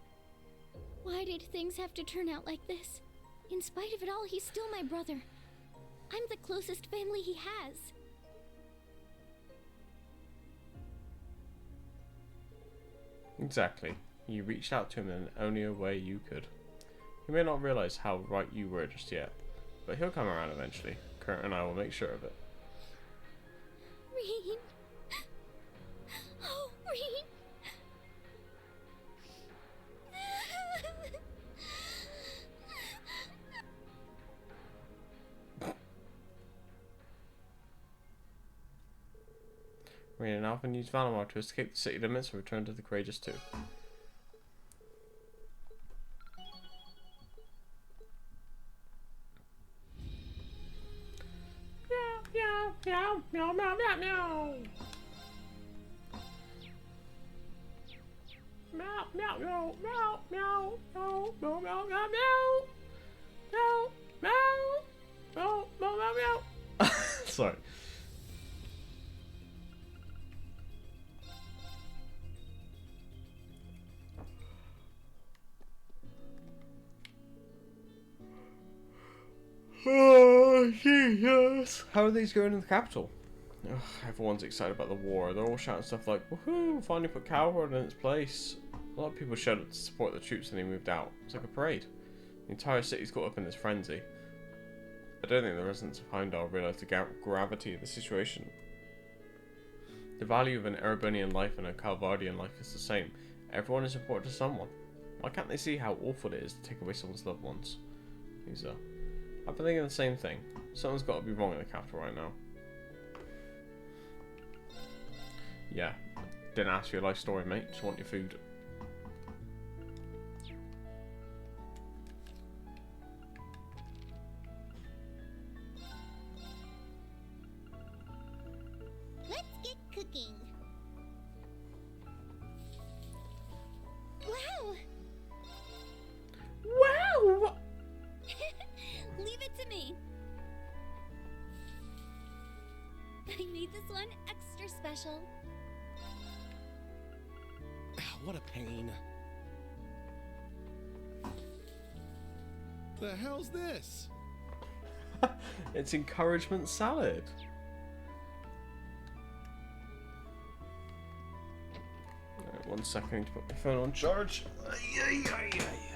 Why did things have to turn out like this? In spite of it all, he's still my brother. I'm the closest family he has. Exactly. You reached out to him in only a way you could. He may not realize how right you were just yet, but he'll come around eventually. Kurt and I will make sure of it. Rean. Oh, Rean. Rean and Alpha use Valimar to escape the city limits and return to the Courageous 2. Meow, meow, meow, meow, meow, meow, meow. Meow, meow, meow, meow, meow, meow, meow, meow, meow, meow, meow, meow, meow, meow, meow. Sorry. Oh, Jesus. How are these going in the capital? Ugh, everyone's excited about the war. They're all shouting stuff like, woohoo, finally put Calvard in its place. A lot of people showed up to support the troops and they moved out. It's like a parade. The entire city's caught up in this frenzy. I don't think the residents of Heimdall realise the gravity of the situation. The value of an Ereburnian life and a Calvardian life is the same. Everyone is important to someone. Why can't they see how awful it is to take away someone's loved ones? I've been thinking the same thing. Something's got to be wrong in the capital right now. Yeah, didn't ask for your life story, mate. Just want your food. Let's get cooking. Wow! Wow! Leave it to me. I made this one extra special. What a pain. The hell's this? It's encouragement salad. Alright, 1 second, I need to put my phone on charge. Ay, ay, ay, ay, ay.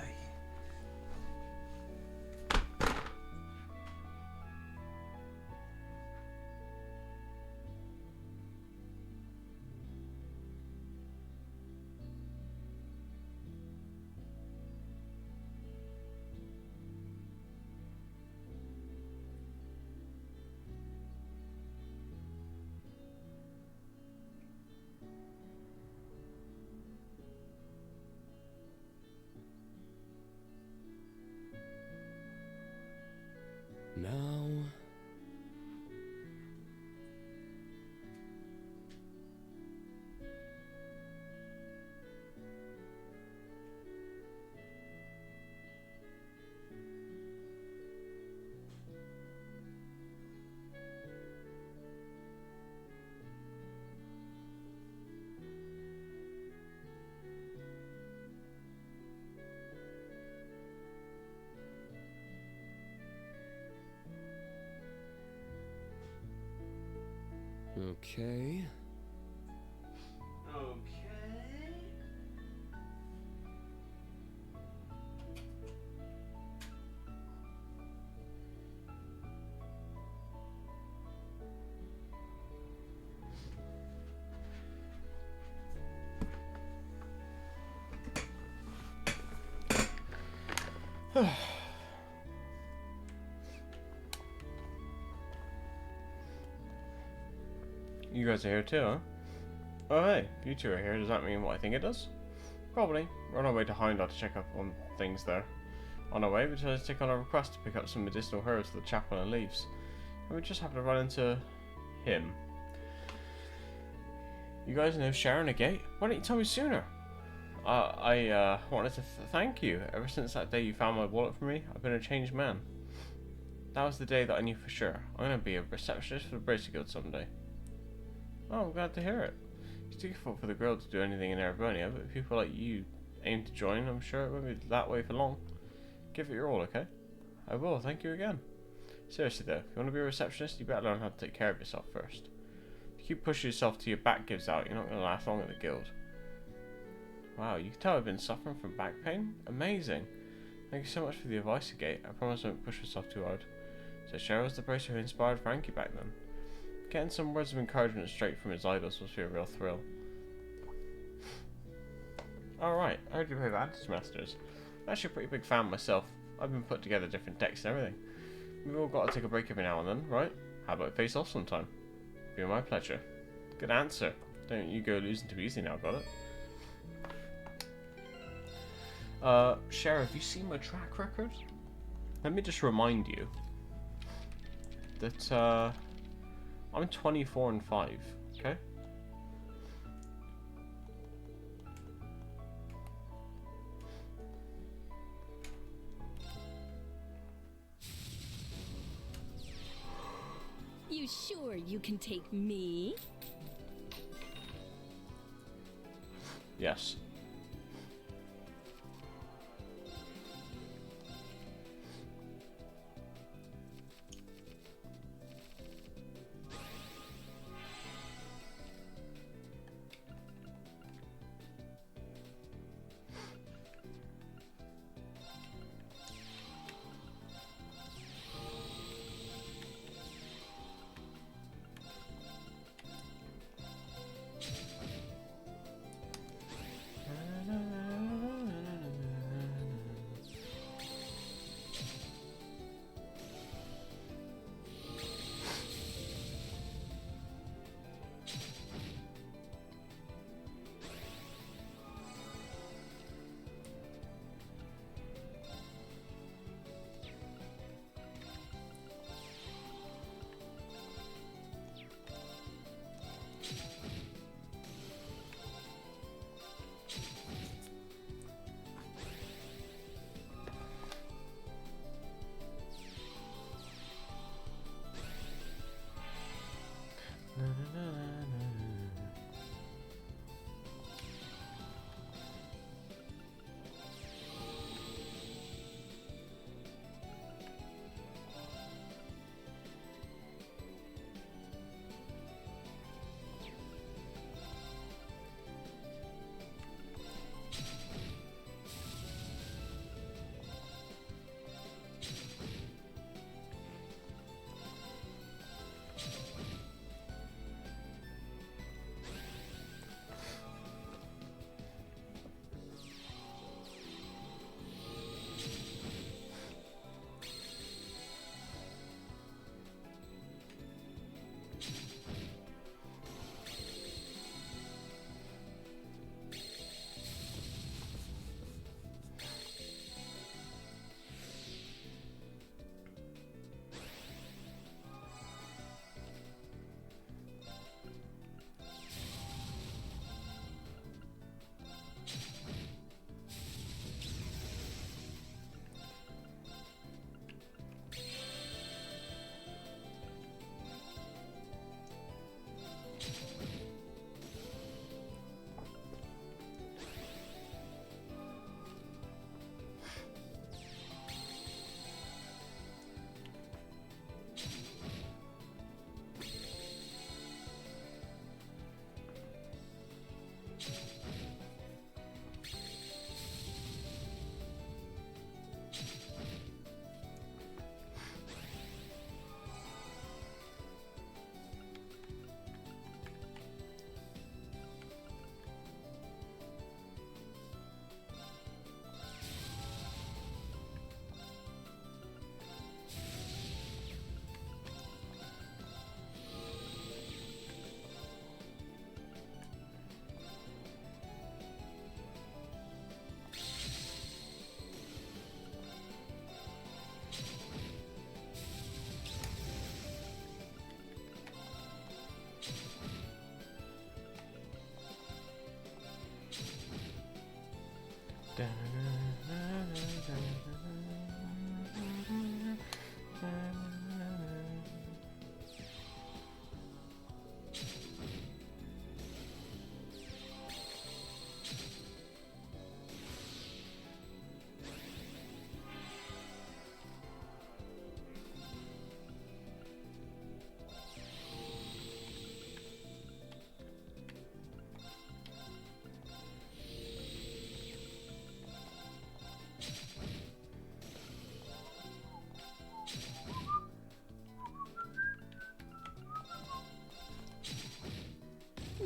Now... Okay. You guys are here too, huh? Oh hey, you two are here. Does that mean what I think it does? Probably. We're on our way to Heimdall to check up on things there. On our way, we decided to take on a request to pick up some medicinal herbs for the chapel and leaves. And we just happened to run into him. You guys know Sharon Agate? Why didn't you tell me sooner? I wanted to thank you. Ever since that day you found my wallet for me, I've been a changed man. That was the day that I knew for sure. I'm going to be a receptionist for the Bracer Guild someday. Oh, I'm glad to hear it. It's difficult for the girl to do anything in Erebonia, but if people like you aim to join, I'm sure it won't be that way for long. Give it your all, okay? I will, thank you again. Seriously though, if you want to be a receptionist, you better learn how to take care of yourself first. If you keep pushing yourself till your back gives out, you're not going to last long at the guild. Wow, you can tell I've been suffering from back pain? Amazing. Thank you so much for the advice, Agate. I promise I won't push myself too hard. So Cheryl was the bracer who inspired Frankie back then. Getting some words of encouragement straight from his idols must be a real thrill. Alright, I heard you play Vantage Masters. I'm actually a pretty big fan myself. I've been putting together different decks and everything. We've all got to take a break every now and then, right? How about face off sometime? Be my pleasure. Good answer. Don't you go losing too easy now, got it? Sheriff, have you seen my track record? Let me just remind you that, I'm 24 and 5, okay? You sure you can take me? Yes.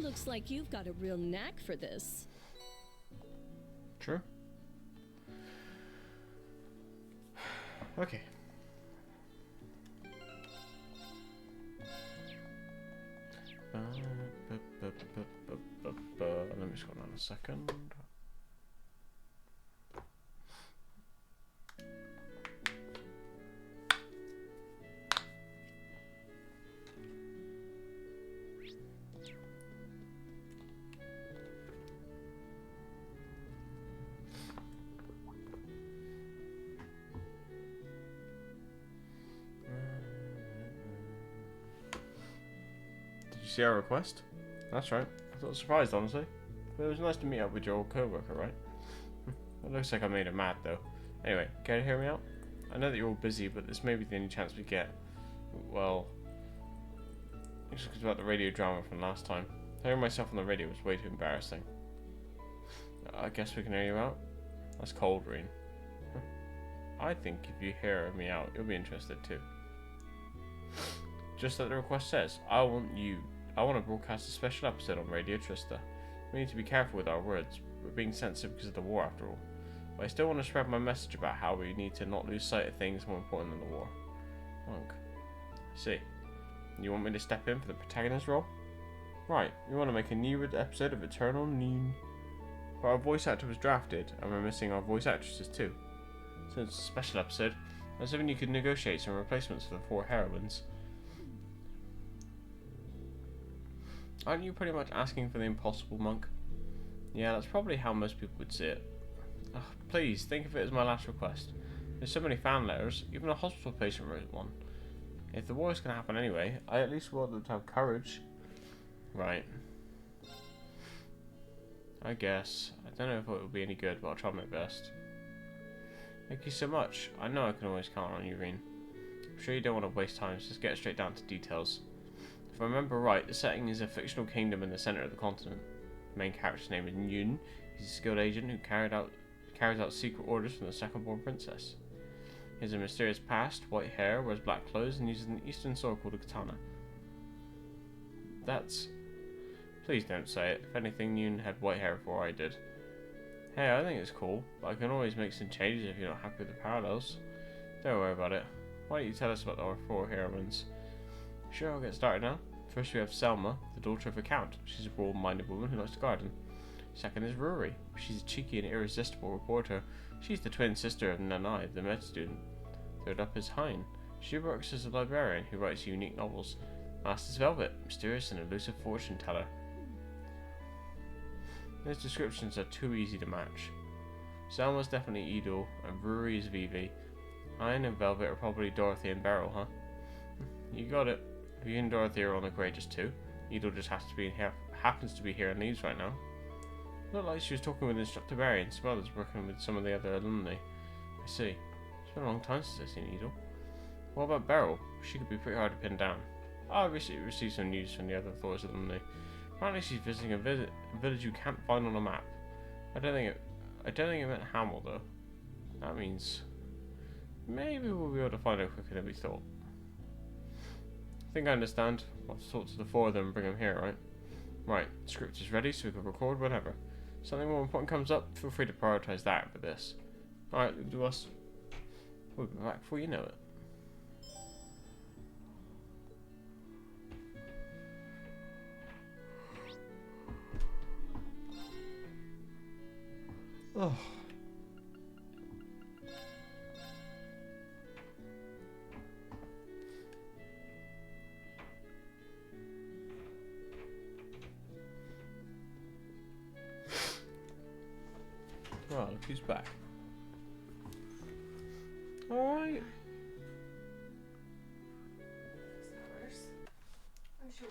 Looks like you've got a real knack for this. True. Okay. Let me scroll down a second. Did you see our request? That's right. I thought surprised, honestly. But it was nice to meet up with your old co-worker, right? It looks like I made him mad, though. Anyway, care to hear me out? I know that you're all busy, but this may be the only chance we get. Well, it's just about the radio drama from last time. Hearing myself on the radio was way too embarrassing. I guess we can hear you out? That's cold, Reen. I think if you hear me out, you'll be interested too. Just like the request says, I want to broadcast a special episode on Radio Trista. We need to be careful with our words. We're being sensitive because of the war after all. But I still want to spread my message about how we need to not lose sight of things more important than the war. Monk. I see. You want me to step in for the protagonist role? Right, we want to make a new episode of Eternal Noon. But our voice actor was drafted, and we're missing our voice actresses too. So it's a special episode. I was hoping you could negotiate some replacements for the 4 heroines. Aren't you pretty much asking for the impossible, Monk? Yeah, that's probably how most people would see it. Ugh, please, think of it as my last request. There's so many fan letters, even a hospital patient wrote one. If the war is going to happen anyway, I at least want them to have courage. Right. I guess. I don't know if it will be any good, but I'll try my best. Thank you so much. I know I can always count on you, Reen. I'm sure you don't want to waste time, so just get straight down to details. If I remember right, the setting is a fictional kingdom in the center of the continent. The main character's name is Nyun. He's a skilled agent who carries out secret orders from the second-born princess. He has a mysterious past, white hair, wears black clothes, and uses an eastern sword called a katana. That's... Please don't say it. If anything, Nyun had white hair before I did. Hey, I think it's cool, but I can always make some changes if you're not happy with the parallels. Don't worry about it. Why don't you tell us about our 4 heroines? Sure, I'll get started now. First we have Selma, the daughter of a count. She's a broad-minded woman who likes to garden. Second is Ruri. She's a cheeky and irresistible reporter. She's the twin sister of Nanai, the med student. Third up is Hein. She works as a librarian who writes unique novels. Last is Velvet, mysterious and elusive fortune teller. Those descriptions are too easy to match. Selma's definitely Edel, and Ruri is Vivi. Hein and Velvet are probably Dorothy and Beryl, huh? You got it. Vivi and Dorothy are on the Courageous too. Edel just happens to be here and leaves right now. Looked like she was talking with Instructor Barry and some others working with some of the other alumni. I see. It's been a long time since I've seen Edel. What about Beryl? She could be pretty hard to pin down. I recently received some news from the other Thor's alumni. Apparently she's visiting a village you can't find on a map. I don't think it meant Hamel though. That means maybe we'll be able to find her quicker than we thought. I think I understand. I'll talk to the 4 of them and bring them here, right? Right, the script is ready so we can record whenever. Something more important comes up, feel free to prioritize that over this. Alright, leave it to us. We'll be back before you know it. Oh. Well, look who's back. Alright. I'm sure.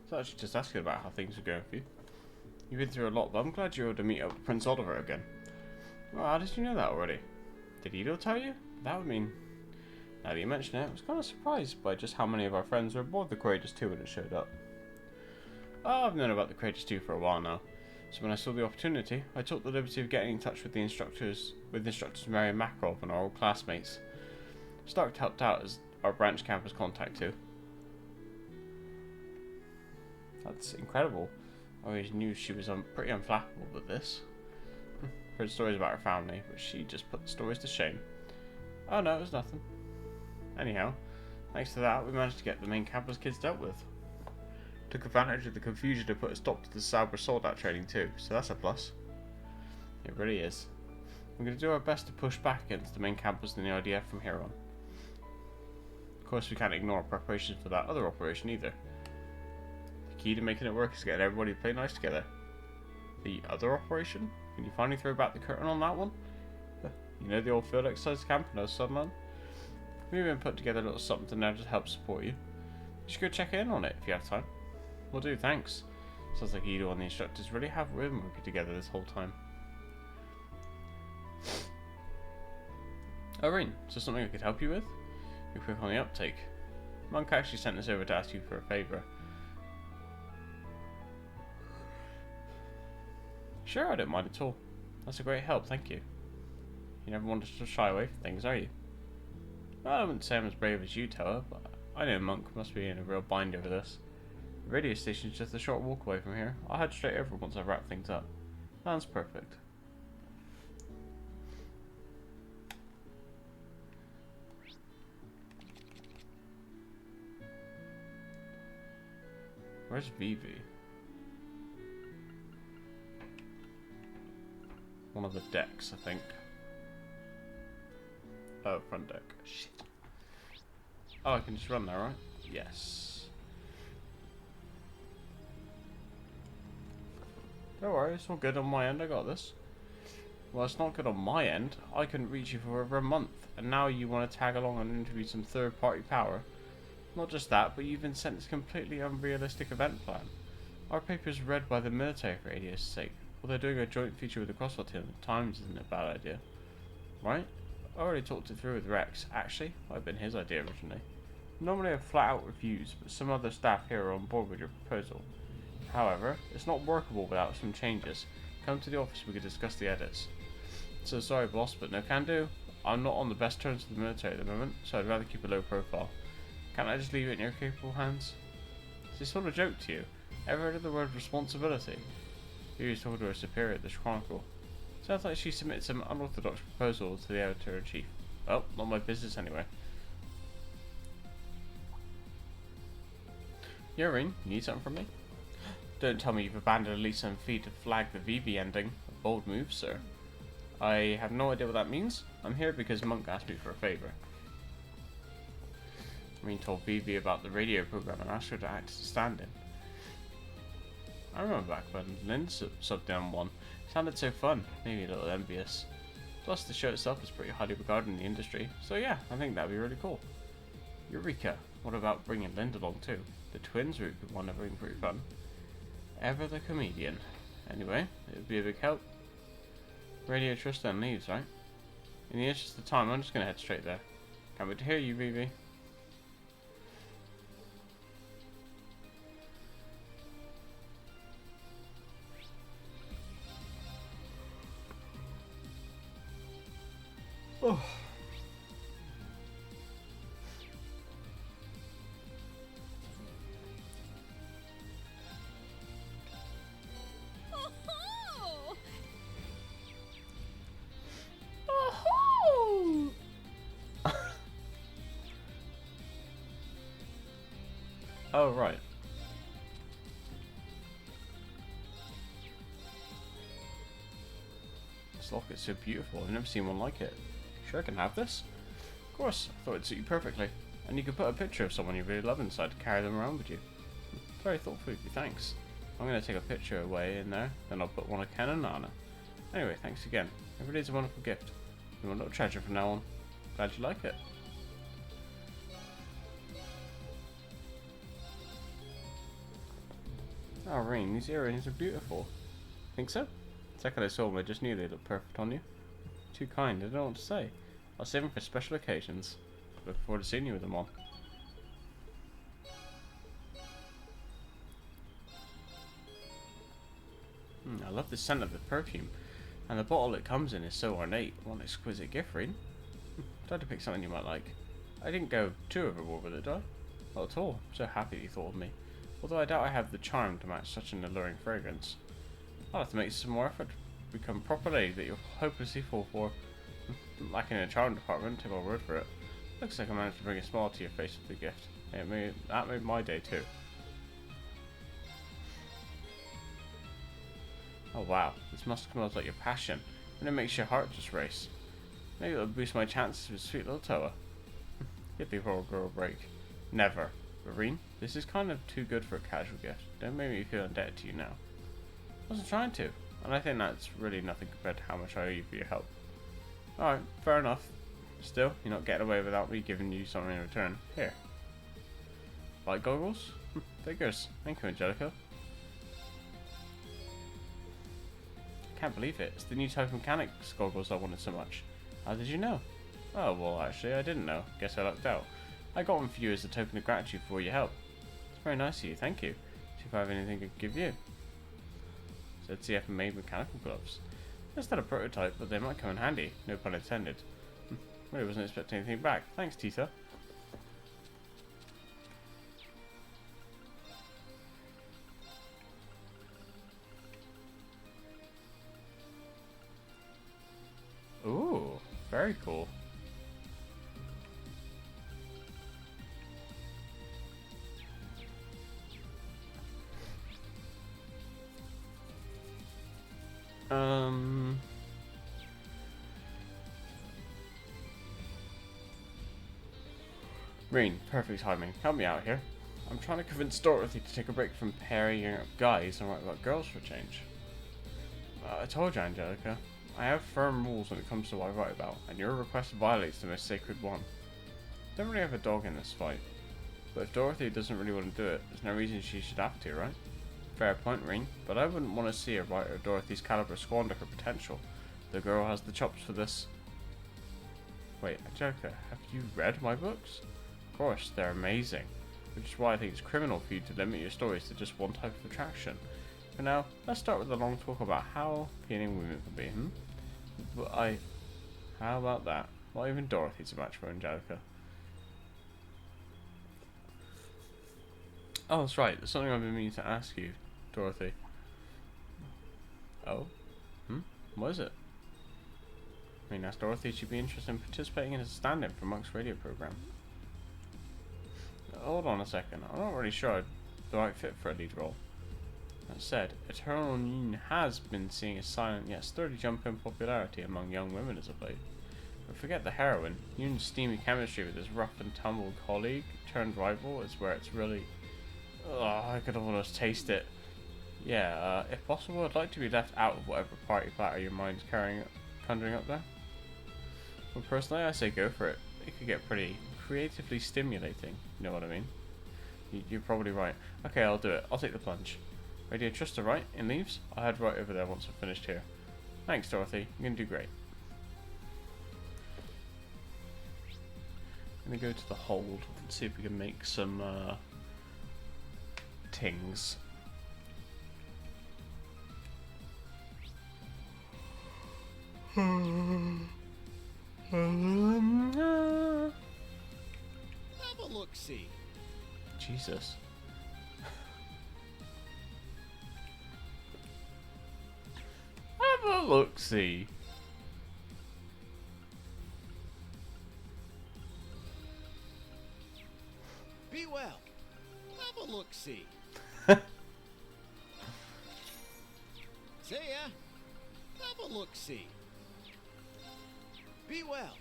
So actually just asking about how things are going for you. You've been through a lot, but I'm glad you were able to meet up with Prince Oliver again. Well, how did you know that already? Did Edo tell you? That would mean... Now that you mention it, I was kind of surprised by just how many of our friends were aboard the Courageous 2 when it showed up. Oh, I've known about the Courageous 2 for a while now, so when I saw the opportunity, I took the liberty of getting in touch with instructors Mary and Makarov and our old classmates. Stark helped out as our branch campus contact too. That's incredible. I always knew she was pretty unflappable with this. Heard stories about her family, but she just put the stories to shame. Oh no, it was nothing. Anyhow, thanks to that, we managed to get the main campus kids dealt with. Took advantage of the confusion to put a stop to the Sauber soldat training too, so that's a plus. It really is. We're going to do our best to push back against the main campus and the IDF from here on. Of course, we can't ignore our preparations for that other operation either. The key to making it work is getting everybody to play nice together. The other operation? Can you finally throw back the curtain on that one? You know the old field exercise camp in Sunland? We've been put together a little something there to help support you. You should go check in on it if you have time. Will do, thanks. Sounds like Edo and the instructors really have been working together this whole time. Irene, is there something I could help you with? You're quick on the uptake. Monk actually sent us over to ask you for a favour. Sure, I don't mind at all. That's a great help, thank you. You never wanted to shy away from things, are you? Well, I wouldn't say I'm as brave as you, Toa, but I know Monk must be in a real bind over this. The radio station's just a short walk away from here. I'll head straight over once I've wrapped things up. Sounds perfect. Where's Vivi? One of the decks, I think. Oh, front deck. Shit. Oh, I can just run there, right? Yes. Don't worry, it's all good on my end, I got this. Well, it's not good on my end. I couldn't reach you for over a month, and now you want to tag along and interview some third-party power. Not just that, but you've been sent this completely unrealistic event plan. Our paper's read by the military for ADS' sake. Well, they're doing a joint feature with the Crossfire team at times isn't a bad idea. Right? I already talked it through with Rex. Actually, might have been his idea originally. Normally I flat out refuse, but some other staff here are on board with your proposal. However, it's not workable without some changes. Come to the office, we could discuss the edits. So sorry boss, but no can do. I'm not on the best terms with the military at the moment, so I'd rather keep a low profile. Can't I just leave it in your capable hands? Is this sort of joke to you? Ever heard of the word responsibility? Vivi's talking to her superior at this chronicle. Sounds like she submitted some unorthodox proposal to the editor-in-chief. Well, not my business anyway. Irene, you need something from me? Don't tell me you've abandoned Elisa and Fee to flag the Vivi ending. A bold move, sir. I have no idea what that means. I'm here because Monk asked me for a favour. Irene told Vivi about the radio program and asked her to act as a stand-in. I remember back when Lynn subbed in on one. It sounded so fun, maybe a little envious. Plus the show itself is pretty highly regarded in the industry, so yeah, I think that'd be really cool. Eureka, what about bringing Linda along too? The twins route would want everything pretty fun. Ever the comedian. Anyway, it would be a big help. Radio Trust then leaves, right? In the interest of time, I'm just gonna head straight there. Can't wait to hear you, Vivi. Oh. Oh, right. This locket's so beautiful. I've never seen one like it. Sure I can have this? Of course, I thought it'd suit you perfectly. And you could put a picture of someone you really love inside to carry them around with you. Very thoughtful of you, thanks. I'm going to take a picture away in there, then I'll put one of Ken and Nana. Anyway, thanks again. Every day's a wonderful gift. You're a little treasure from now on. Glad you like it. Oh, Rain, these earrings are beautiful. Think so? The second I saw them, I just knew they looked perfect on you. Too kind, I don't know what to say. I'll save them for special occasions. Looking forward to seeing you with them on. I love the scent of the perfume. And the bottle it comes in is so ornate. What an exquisite gift, Rain. Tried to pick something you might like. I didn't go too overboard with it, did I? Not at all. I'm so happy you thought of me. Although I doubt I have the charm to match such an alluring fragrance. I'll have to make some more effort to become a proper lady that you'll hopelessly fall for. Lacking in a charm department, take my word for it. Looks like I managed to bring a smile to your face with the gift. That made my day too. Oh wow, this musk smells like your passion, and it makes your heart just race. Maybe it'll boost my chances with sweet little Toa. Give the poor girl a break. Never. Marine, this is kind of too good for a casual gift. Don't make me feel indebted to you now. I wasn't trying to, and I think that's really nothing compared to how much I owe you for your help. Alright, fair enough. Still, you're not getting away without me giving you something in return. Here. Light goggles? Figures. Thank you, Angelica. Can't believe it. It's the new type of mechanics goggles I wanted so much. How did you know? Oh, well, actually, I didn't know. Guess I lucked out. I got them for you as a token of gratitude for your help. It's very nice of you, thank you. See if I have anything I could give you. Said CF made mechanical gloves. That's not a prototype, but they might come in handy. No pun intended. Really wasn't expecting anything back. Thanks, Tita. Ooh, very cool. Rain, perfect timing. Help me out here. I'm trying to convince Dorothy to take a break from pairing up guys and write about girls for a change. I told you, Angelica. I have firm rules when it comes to what I write about, and your request violates the most sacred one. Don't really have a dog in this fight. But if Dorothy doesn't really want to do it, there's no reason she should have to, right? Fair point, Rain, but I wouldn't want to see a writer of Dorothy's caliber squander her potential. The girl has the chops for this. Wait, Angelica, have you read my books? Of course, they're amazing, which is why I think it's criminal for you to limit your stories to just one type of attraction. For now, let's start with a long talk about how appealing women can be, But how about that? Not even Dorothy's a match for Angelica. Oh, that's right, there's something I've been meaning to ask you, Dorothy. Oh? What is it? I mean, asked Dorothy if she'd be interested in participating in a stand-in for Monk's radio program. Hold on a second, I'm not really sure I'm the right fit for a lead role. That said, Eternal Union has been seeing a silent yet sturdy jump in popularity among young women as of late. But forget the heroine, Union's steamy chemistry with his rough and tumble colleague turned rival is where it's really... Oh, I could almost taste it. Yeah, if possible, I'd like to be left out of whatever party platter your mind's conjuring up there. Well, personally, I say go for it. It could get pretty creatively stimulating, you know what I mean? You're probably right. Okay, I'll do it. I'll take the plunge. Radio Trust right in leaves? I'll head right over there once I've finished here. Thanks, Dorothy. You're gonna do great. I'm gonna go to the hold and see if we can make some tings. Have a look-see. Jesus. Have a look-see. Be well. Have a look-see. See ya. Have a look-see. Be well.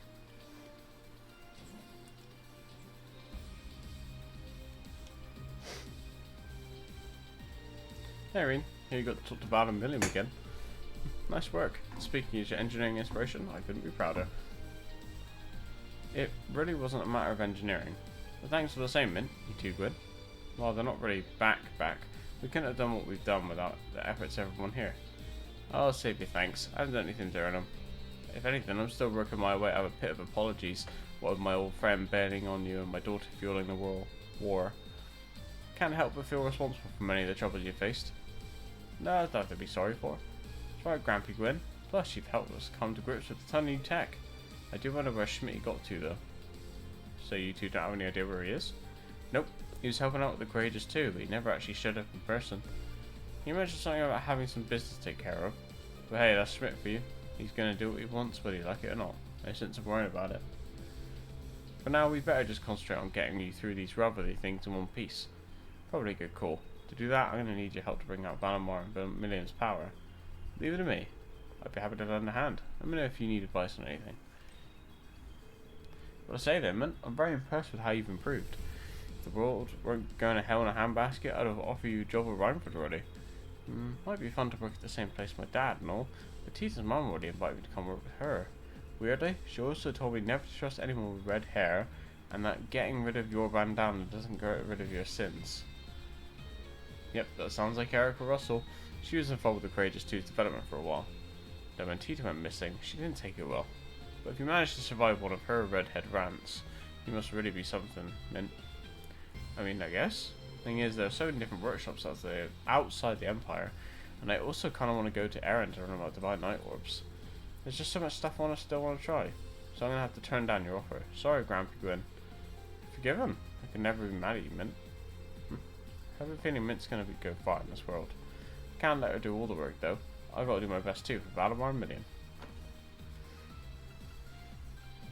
Hey, Irene. Here you got to talk to Val and William again. Nice work. Speaking as your engineering inspiration, I couldn't be prouder. It really wasn't a matter of engineering. But thanks for the same, Mint, you two quid. Well, they're not really back, We couldn't have done what we've done without the efforts of everyone here. I'll save you thanks. I haven't done anything to earn them. If anything, I'm still working my way out of a pit of apologies, what with my old friend bailing on you and my daughter fueling the war. Can't help but feel responsible for many of the troubles you faced. No, there's nothing to be sorry for. It's right, Grampy Gwyn. Plus, you've helped us come to grips with a ton of new tech. I do wonder where Schmidt got to, though. So you two don't have any idea where he is? Nope. He was helping out with the Courageous too, but he never actually showed up in person. He mentioned something about having some business to take care of. But hey, that's Schmidt for you. He's gonna do what he wants, whether you like it or not. No sense of worrying about it. For now, we better just concentrate on getting you through these rubbery things in one piece. Probably a good call. To do that, I'm gonna need your help to bring out Valamar and Vermilion's power. Leave it to me. I'd be happy to lend a hand. Let me know if you need advice on anything. What I say then, man, I'm very impressed with how you've improved. If the world weren't going to hell in a handbasket, I'd have offered you a job at Rhineford already. Might be fun to work at the same place my dad and all, but Tita's mum already invited me to come work with her. Weirdly, she also told me never to trust anyone with red hair, and that getting rid of your bandana doesn't get rid of your sins. Yep, that sounds like Erica Russell. She was involved with the Courageous 2's development for a while. Then when Tita went missing, she didn't take it well. But if you managed to survive one of her redhead rants, you must really be something, Mint. I mean, I guess. Thing is, there are so many different workshops outside the Empire, and I also kind of want to go to Erin to learn about Divine Night Orbs. There's just so much stuff I still want to try, so I'm going to have to turn down your offer. Sorry, Grampy Gwyn. Forgive him. I can never be mad at you, Mint. I have a feeling Mint's going to go far in this world. I can't let her do all the work, though. I've got to do my best too for Valamar and Million.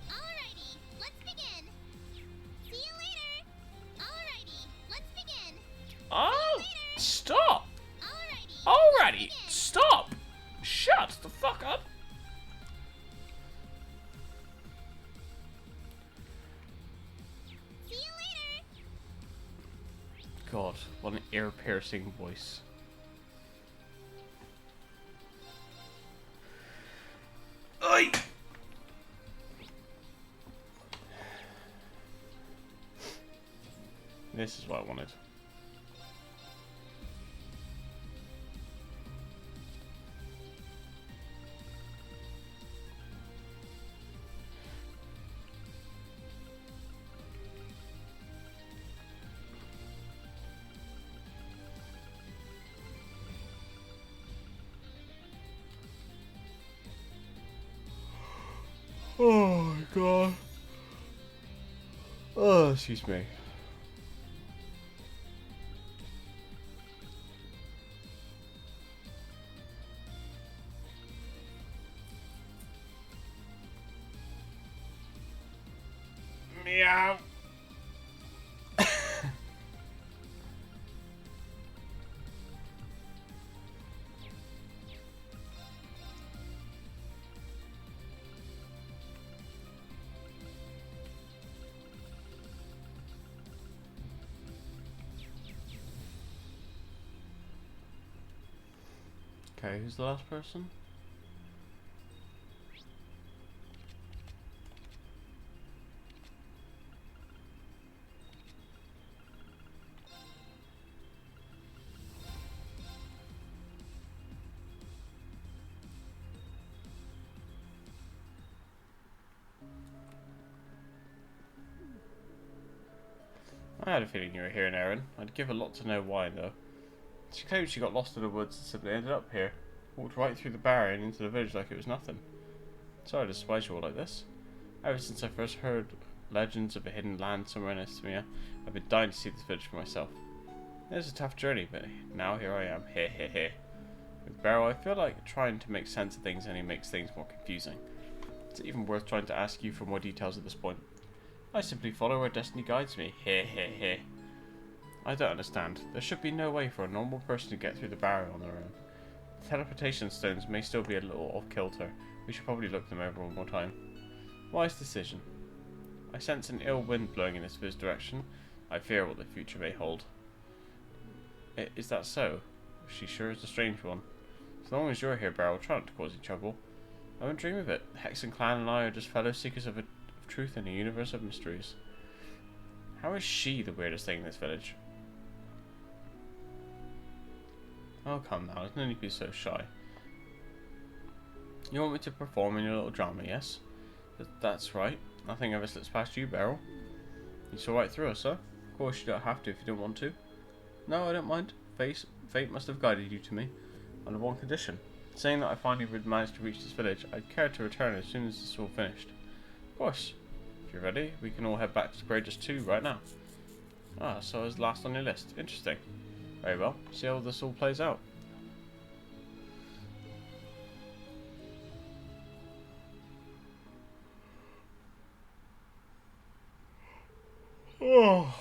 Alrighty, let's begin. See you later. Alrighty, let's begin. Oh! Stop! Alrighty. Already! Stop! Shut the fuck up! See you later. God, what an ear-piercing voice. Oi! This is what I wanted. Oh my god. Oh, excuse me. Meow. Okay, who's the last person? I had a feeling you were here, Erin. I'd give a lot to know why, though. She claims she got lost in the woods and simply ended up here. Walked right through the barrier and into the village like it was nothing. Sorry to surprise you all like this. Ever since I first heard legends of a hidden land somewhere in Estimia, I've been dying to see this village for myself. It was a tough journey, but now here I am. Heh heh heh. With Barrow, I feel like trying to make sense of things only makes things more confusing. Is it even worth trying to ask you for more details at this point? I simply follow where destiny guides me. Heh heh heh. I don't understand. There should be no way for a normal person to get through the barrier on their own. The teleportation stones may still be a little off kilter. We should probably look them over one more time. Wise decision. I sense an ill wind blowing in this village direction. I fear what the future may hold. Is that so? She sure is a strange one. As long as you're here, Beryl, try not to cause any trouble. I won't dream of it. The Hexen clan and I are just fellow seekers of truth in a universe of mysteries. How is she the weirdest thing in this village? Oh, come now. There's no need to be so shy. You want me to perform in your little drama, yes? That's right. Nothing ever slips past you, Beryl. You saw right through us, sir. Of course you don't have to if you don't want to. No, I don't mind. Fate must have guided you to me. Under one condition. Saying that I finally managed to reach this village, I'd care to return as soon as this is all finished. Of course. If you're ready, we can all head back to Courageous 2 right now. Ah, so I was last on your list. Interesting. Very well. See how this all plays out. Oh.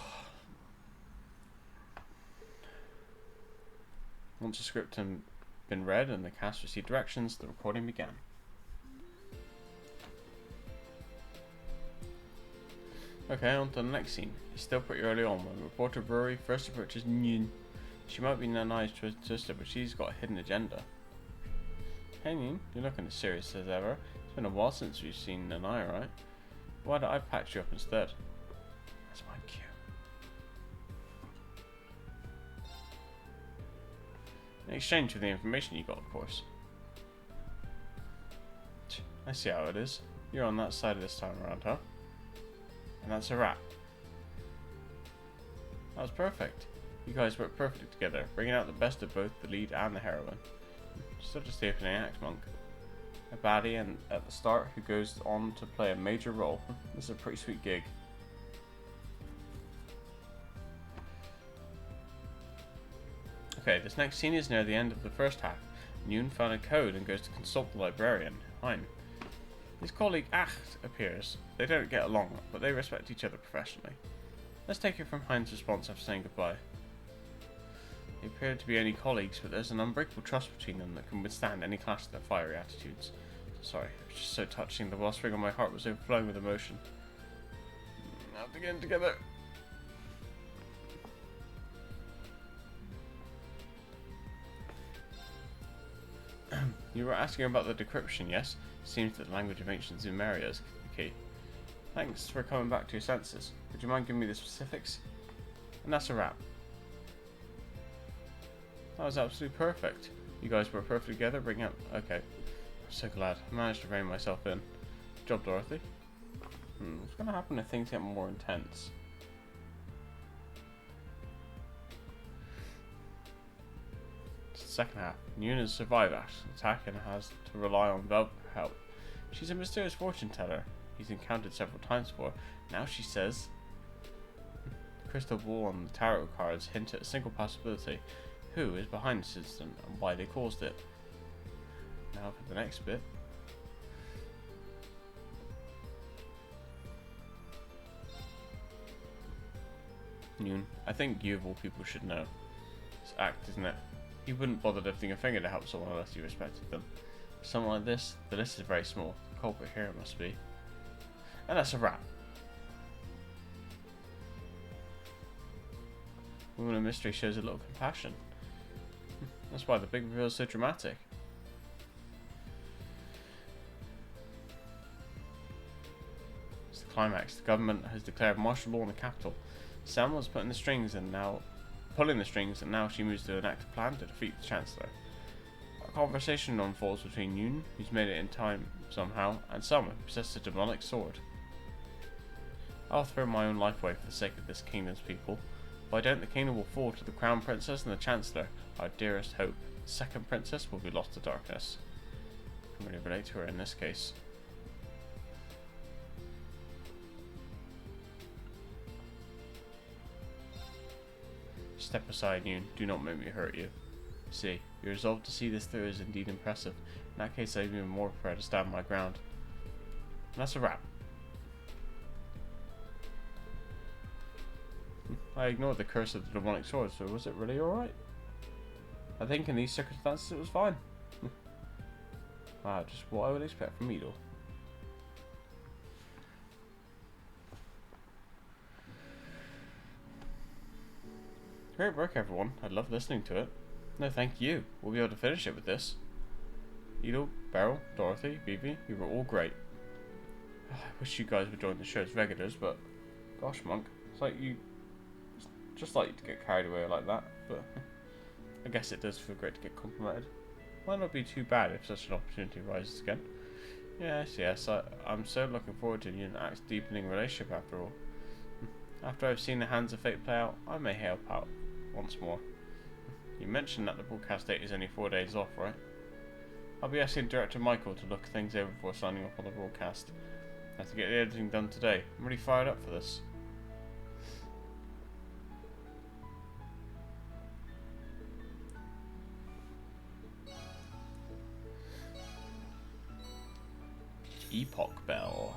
Once the script had been read and the cast received directions, the recording began. Okay, on to the next scene. It's still pretty early on when reporter Rory first approaches Nyun. She might be Nanai's sister, but she's got a hidden agenda. Hey Nyun, you're looking as serious as ever. It's been a while since we've seen Nanai, right? Why don't I patch you up instead? That's my cue. In exchange for the information you got, of course. I see how it is. You're on that side this time around, huh? And that's a wrap. That was perfect. You guys worked perfectly together, bringing out the best of both the lead and the heroine. Such a the opening act, Monk. A baddie and at the start who goes on to play a major role. This is a pretty sweet gig. Okay, this next scene is near the end of the first half. Nyun found a code and goes to consult the librarian, Hein. His colleague Acht appears. They don't get along, but they respect each other professionally. Let's take it from Hein's response after saying goodbye. They appear to be only colleagues, but there's an unbreakable trust between them that can withstand any clash of their fiery attitudes. Sorry, it was just so touching. The wellspring of my heart was overflowing with emotion. Now to get together. You were asking about the decryption, yes? Seems that the language of ancient Zumeria is the key. Thanks for coming back to your senses. Would you mind giving me the specifics? And that's a wrap. That was absolutely perfect. You guys were perfect together, bringing up... Okay. I'm so glad. I managed to rein myself in. Good job, Dorothy. What's going to happen if things get more intense? Second half. Nyun has survived Ash's attack and has to rely on Velvet for help. She's a mysterious fortune teller he's encountered several times before. Now she says the crystal ball and the tarot cards hint at a single possibility. Who is behind this incident and why they caused it? Now for the next bit. Nyun, I think you of all people should know. It's Act, isn't it? You wouldn't bother lifting a finger to help someone unless you respected them. For something like this, the list is very small. The culprit here must be. And that's a wrap. Woman of Mystery shows a little compassion. That's why the big reveal is so dramatic. It's the climax. The government has declared martial law in the capital. Sam was pulling the strings and now she moves to enact a plan to defeat the Chancellor. A conversation unfolds between Nyun, who's made it in time somehow, and Selma, who possesses a demonic sword. I'll throw my own life away for the sake of this kingdom's people. If I don't, the kingdom will fall to the Crown Princess and the Chancellor, our dearest hope. The second princess will be lost to darkness. I can really relate to her in this case. Step aside, Nyun. Do not make me hurt you. See, your resolve to see this through is indeed impressive. In that case, I'm even more prepared to stand my ground. And that's a wrap. I ignored the curse of the demonic sword, so was it really alright? I think in these circumstances it was fine. Wow, just what I would expect from Edel. Great work, everyone. I love listening to it. No, thank you. We'll be able to finish it with this. Edel, Beryl, Dorothy, Vivi, you were all great. I wish you guys would join the show as regulars, but gosh, Monk, it's just like you to get carried away like that. But I guess it does feel great to get complimented. Might not be too bad if such an opportunity arises again. Yes, I'm so looking forward to an deepening relationship after all. After I've seen the Hands of Fate play out, I may help out once more. You mentioned that the broadcast date is only 4 days off, right? I'll be asking Director Michael to look things over before signing off on the broadcast. I have to get the editing done today. I'm really fired up for this. Epoch Bell.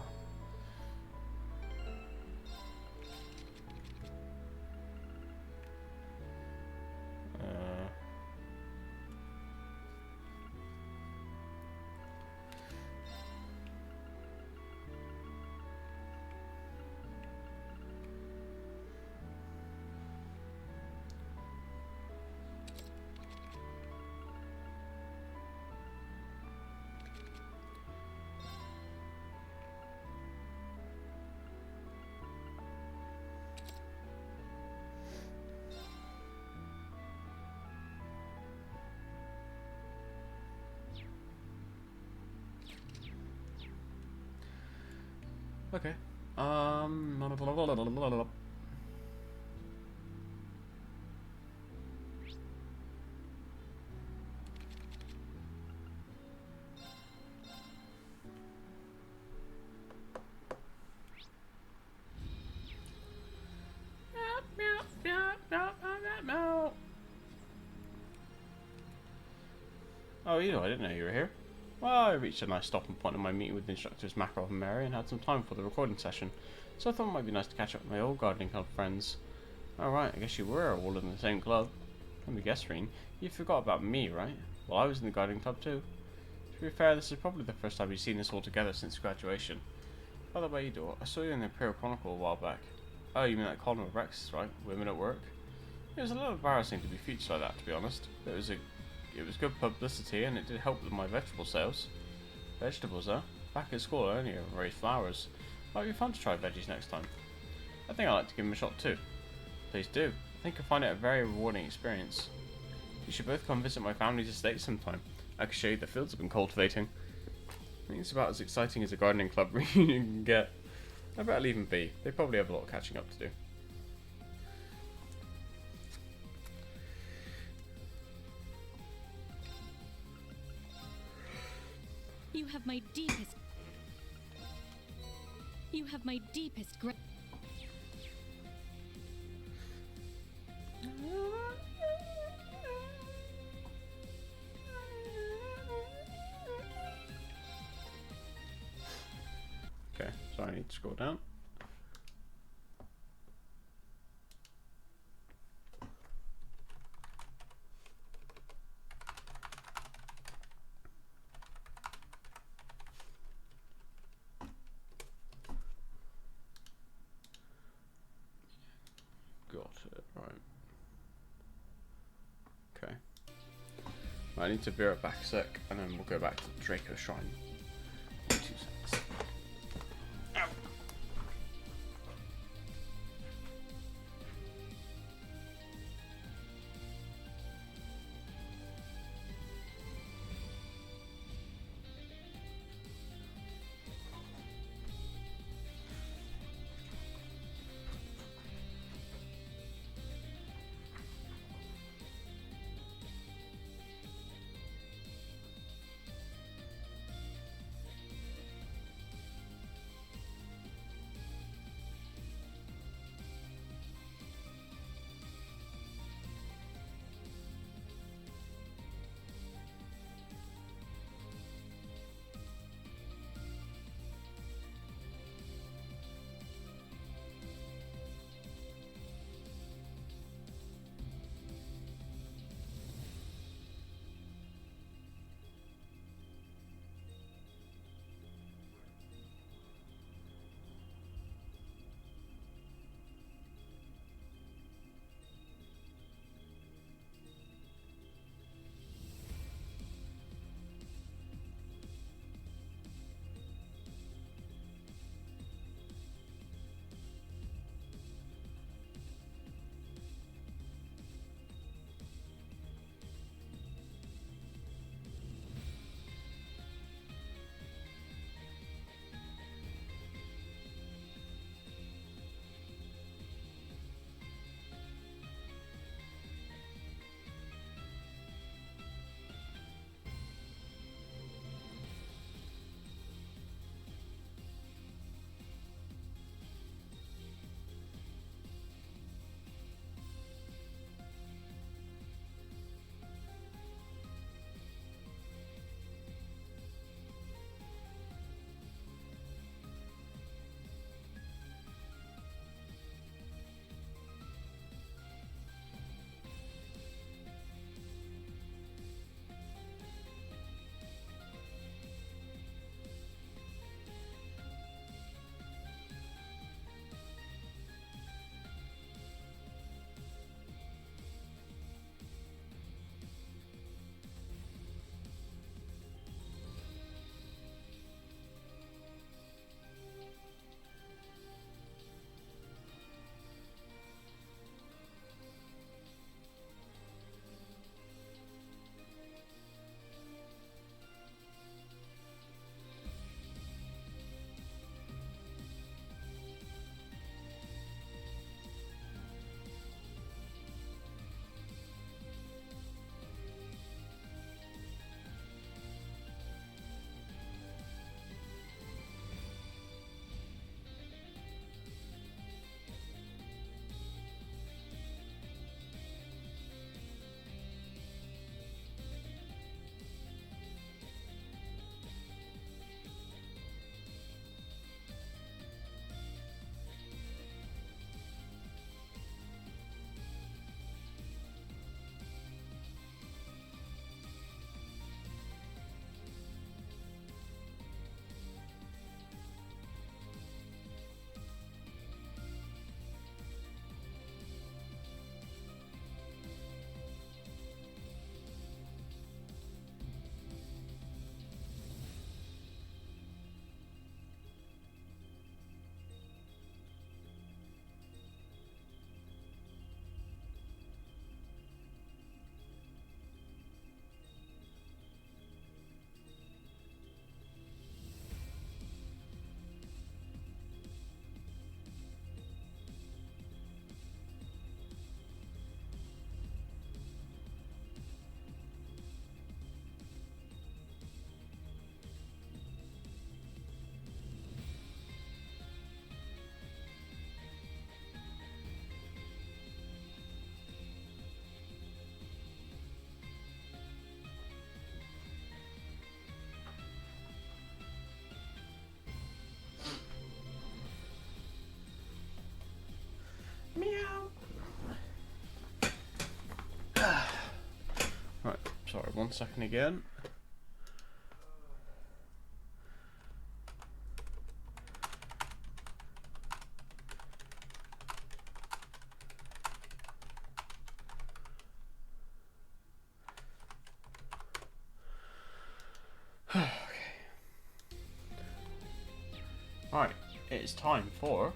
Okay. Oh, I didn't know you were here. Well, I reached a nice stopping point in my meeting with instructors Makarov and Mary and had some time for the recording session, so I thought it might be nice to catch up with my old gardening club friends. Alright, I guess you were all in the same club. Let me guess, Reen, you forgot about me, right? Well, I was in the gardening club too. To be fair, this is probably the first time you've seen us all together since graduation. By the way, Edor, I saw you in the Imperial Chronicle a while back. Oh, you mean that column of Rex, right? Women at Work? It was a little embarrassing to be featured like that, to be honest. It was good publicity and it did help with my vegetable sales. Vegetables, huh? Back at school I only ever raised flowers. Might be fun to try veggies next time. I think I'd like to give them a shot too. Please do. I think you'll find it a very rewarding experience. You should both come visit my family's estate sometime. I can show you the fields I've been cultivating. I think it's about as exciting as a gardening club reunion can get. I bet I'll leave them be. They probably have a lot of catching up to do. You have my deepest... You have my deepest Okay, so I need to scroll down. Got it, right. Okay. I need to be right back a sec, and then we'll go back to the Draco Shrine. 2 secs. Ow. 1 second again. Okay. Alright, it's time for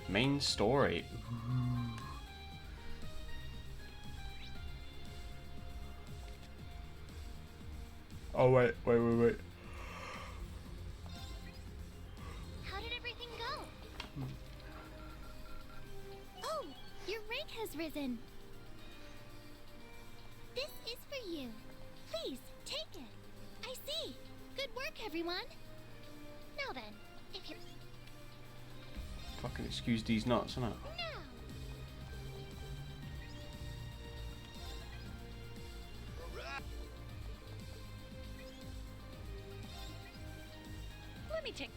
main story. Oh wait. How did everything go? Oh, your rank has risen. This is for you. Please, take it. I see. Good work, everyone. Now then, if you're... Fucking excuse these nuts, innit? Now! Let me take.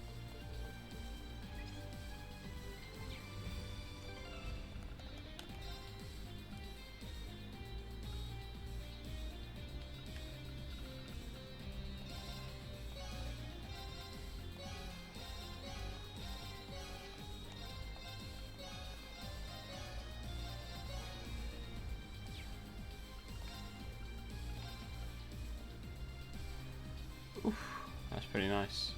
That's pretty nice.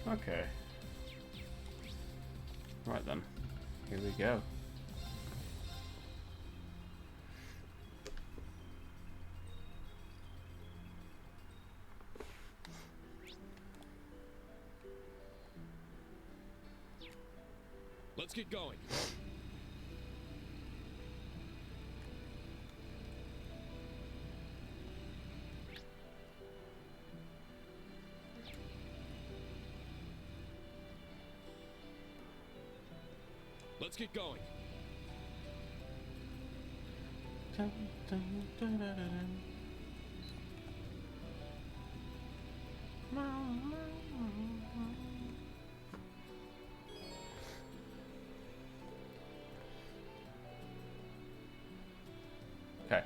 Okay. Right then. Here we go. Let's get going. Let's get going. Dun, dun, dun, dun, dun. Okay.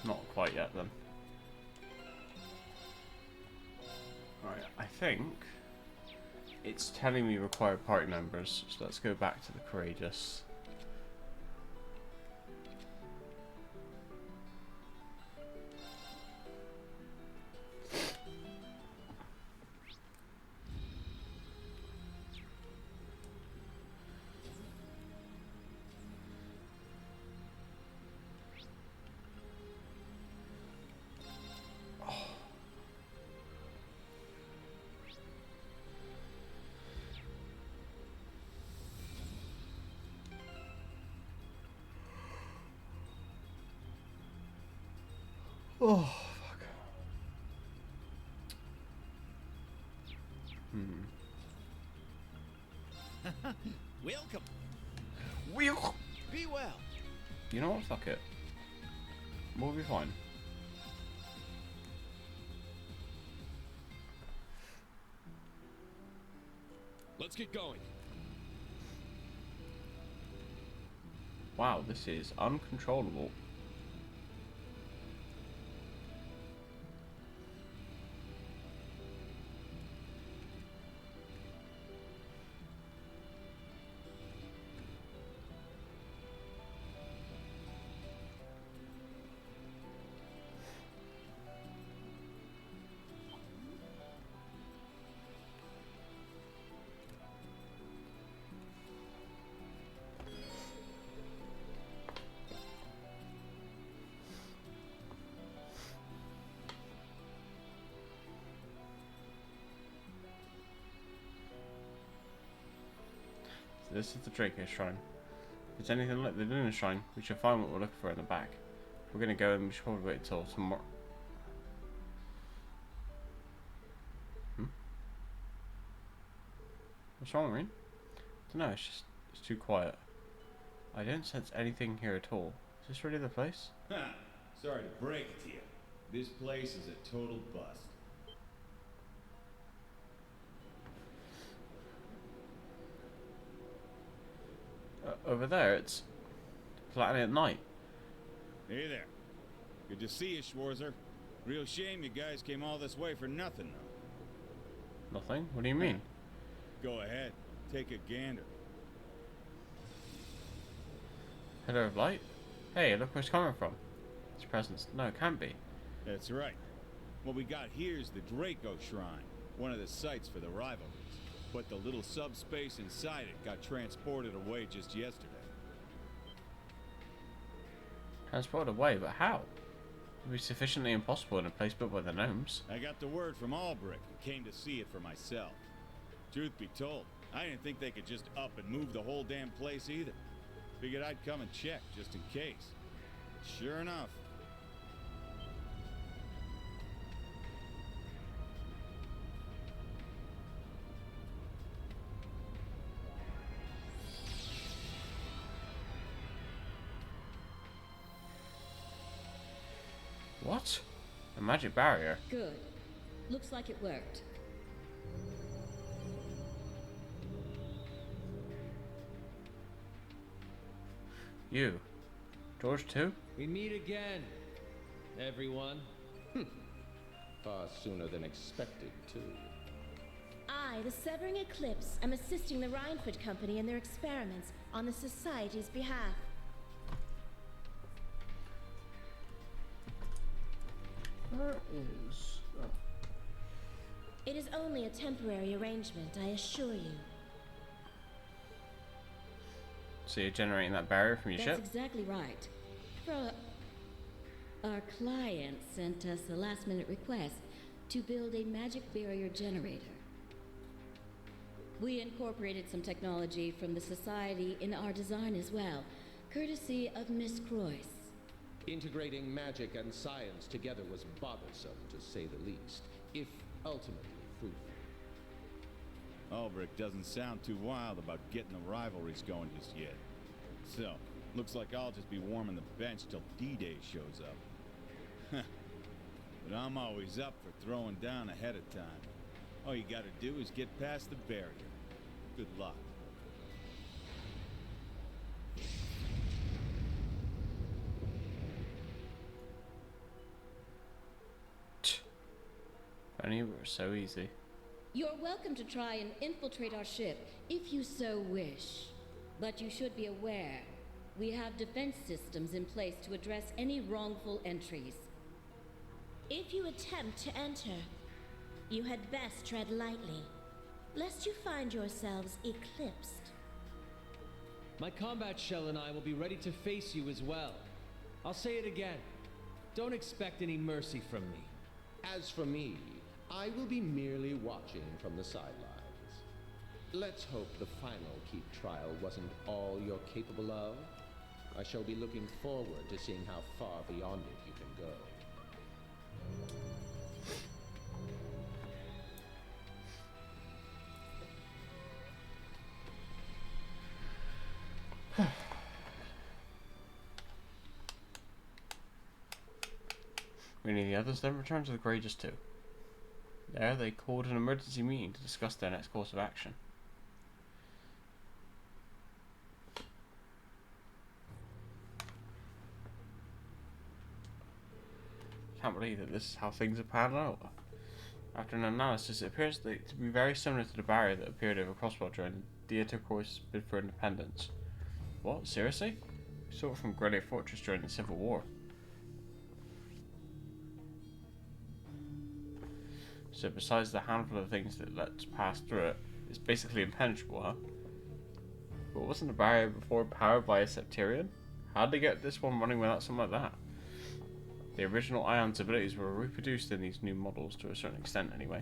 Not quite yet then. Alright, I think it's telling me require party members, so let's go back to the Courageous. Oh, fuck. Welcome. Wheel. Be well. You know what? Fuck it. We'll be fine. Let's get going. Wow, this is uncontrollable. This is the Draco Shrine. If it's anything like the Luna Shrine, we should find what we're looking for in the back. If we're gonna go, and we should probably wait until tomorrow. What's wrong, Marine? I don't know, it's too quiet. I don't sense anything here at all. Is this really the place? Ha! Sorry to break it to you. This place is a total bust. over there, it's flattening at night. Hey there. Good to see you, Schwarzer. Real shame you guys came all this way for nothing, though. Nothing? What do you mean? Go ahead. Take a gander. Pillar of light? Hey, look where it's coming from. It's presence. No, it can't be. That's right. What we got here is the Draco Shrine, one of the sites for the rivalries. But the little subspace inside it got transported away just yesterday. Transported away, but how? It would be sufficiently impossible in a place built by the gnomes. I got the word from Albrecht and came to see it for myself. Truth be told, I didn't think they could just up and move the whole damn place either. Figured I'd come and check just in case. Sure enough. What? A magic barrier? Good. Looks like it worked. You. George too? We meet again, everyone. Far sooner than expected, too. I, the Severing Eclipse, am assisting the Reinford Company in their experiments on the Society's behalf. Where is... Oh. It is only a temporary arrangement, I assure you. So you're generating that barrier from your ship? That's exactly right. Our client sent us a last-minute request to build a magic barrier generator. We incorporated some technology from the Society in our design as well, courtesy of Miss Croyce. Integrating magic and science together was bothersome, to say the least, if ultimately fruitful. Albrecht doesn't sound too wild about getting the rivalries going just yet. So, looks like I'll just be warming the bench till D-Day shows up. But I'm always up for throwing down ahead of time. All you gotta do is get past the barrier. Good luck. If only it were so easy. You're welcome to try and infiltrate our ship, if you so wish. But you should be aware, we have defense systems in place to address any wrongful entries. If you attempt to enter, you had best tread lightly, lest you find yourselves eclipsed. My combat shell and I will be ready to face you as well. I'll say it again. Don't expect any mercy from me. As for me, I will be merely watching from the sidelines. Let's hope the final Keep trial wasn't all you're capable of. I shall be looking forward to seeing how far beyond it you can go. Meaning the others then returned to the Graders too. There they called an emergency meeting to discuss their next course of action. Can't believe that this is how things are panned out. After an analysis, it appears to be very similar to the barrier that appeared over Crosswell during Dieter Croy's bid for independence. What? Seriously? We saw it from Grelier Fortress during the Civil War. So besides the handful of things that lets pass through it, it's basically impenetrable, huh? But wasn't the barrier before powered by a Septarian? How'd they get this one running without something like that? The original Ion's abilities were reproduced in these new models to a certain extent anyway.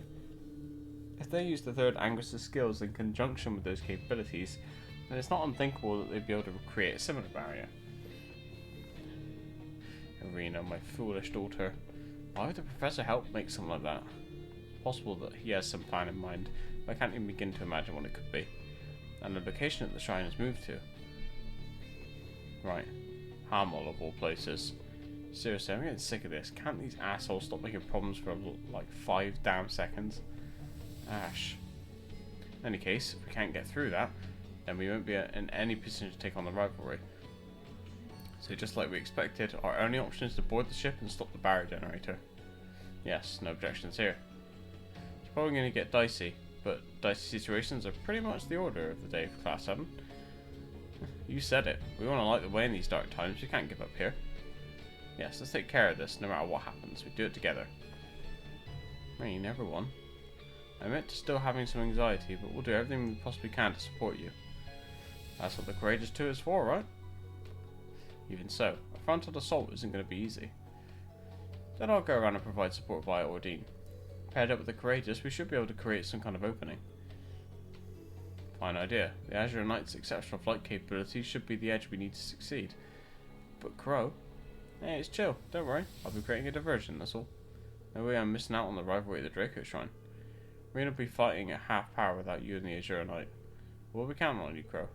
If they used the third Angus's skills in conjunction with those capabilities, then it's not unthinkable that they'd be able to create a similar barrier. Irina, my foolish daughter. Why would the professor help make something like that? It's possible that he has some plan in mind, but I can't even begin to imagine what it could be. And the location that the shrine has moved to. Right. Hamel of all places. Seriously, I'm getting sick of this. Can't these assholes stop making problems for like 5 damn seconds? Ash. In any case, if we can't get through that, then we won't be in any position to take on the rivalry. So just like we expected, our only option is to board the ship and stop the barrier generator. Yes, no objections here. It's probably going to get dicey, but dicey situations are pretty much the order of the day for Class 7. You said it. We want to light the way in these dark times. We can't give up here. Yes, let's take care of this no matter what happens. We do it together. Man, you never won. I admit to still having some anxiety, but we'll do everything we possibly can to support you. That's what the Courageous 2 is for, right? Even so, a frontal assault isn't going to be easy. Then I'll go around and provide support via Ordine. Paired up with the Courageous, we should be able to create some kind of opening. Fine idea. The Azure Knight's exceptional flight capabilities should be the edge we need to succeed. But Crow? Hey, it's chill. Don't worry. I'll be creating a diversion, that's all. No way I'm missing out on the rivalry at the Draco Shrine. We're going to be fighting at half power without you and the Azure Knight. We'll be counting on you, Crow.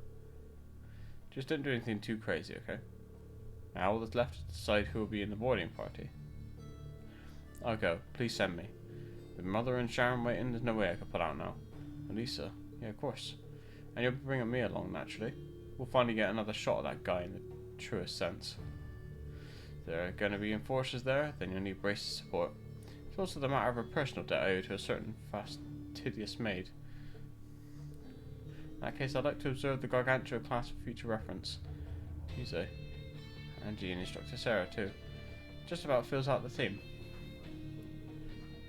Just don't do anything too crazy, okay? Now all that's left is to decide who will be in the boarding party. I'll go. Please send me. With Mother and Sharon waiting, there's no way I could put out now. Elisa? Yeah, of course. And you'll be bringing me along, naturally. We'll finally get another shot at that guy in the truest sense. If there are going to be enforcers there, then you'll need braces support. It's also the matter of a personal debt I owe to a certain fastidious maid. In that case, I'd like to observe the Gargantua class for future reference. Tuesday. Angie and Instructor Sarah too. Just about fills out the team.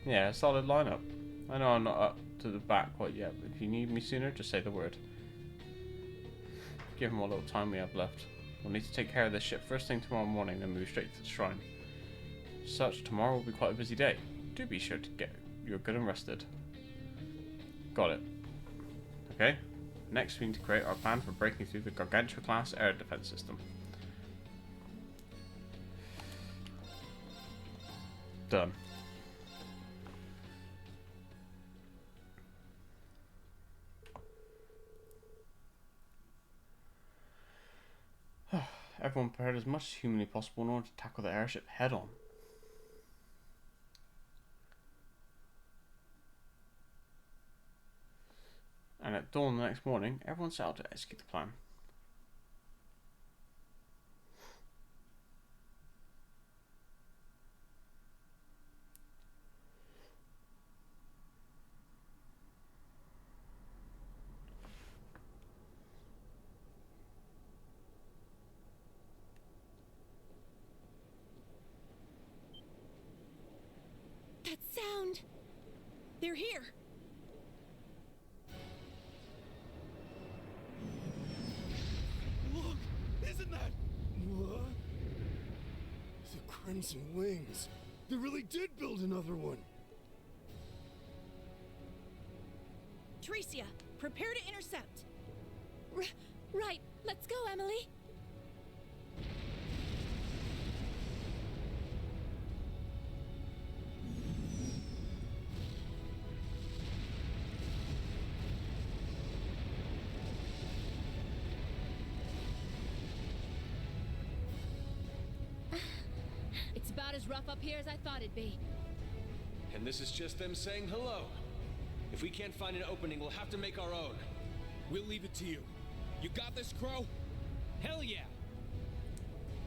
Yeah, a solid lineup. I know I'm not up to the bat quite yet, but if you need me sooner, just say the word. Given what little time we have left, we'll need to take care of this ship first thing tomorrow morning, then move straight to the shrine. As such, tomorrow will be quite a busy day. Do be sure to get you're good and rested. Got it. Okay. Next, we need to create our plan for breaking through the Gargantua class air defense system. Done. Everyone prepared as much as humanly possible in order to tackle the airship head on. And at dawn the next morning, everyone set out to execute the plan. That sound! They're here! Look! Isn't that... What? The Crimson Wings. They really did build another one. Tricia, prepare to intercept! Right, let's go, Emily! It's about as rough up here as I thought it'd be. And this is just them saying hello. If we can't find an opening, we'll have to make our own. We'll leave it to you. You got this, Crow? Hell yeah!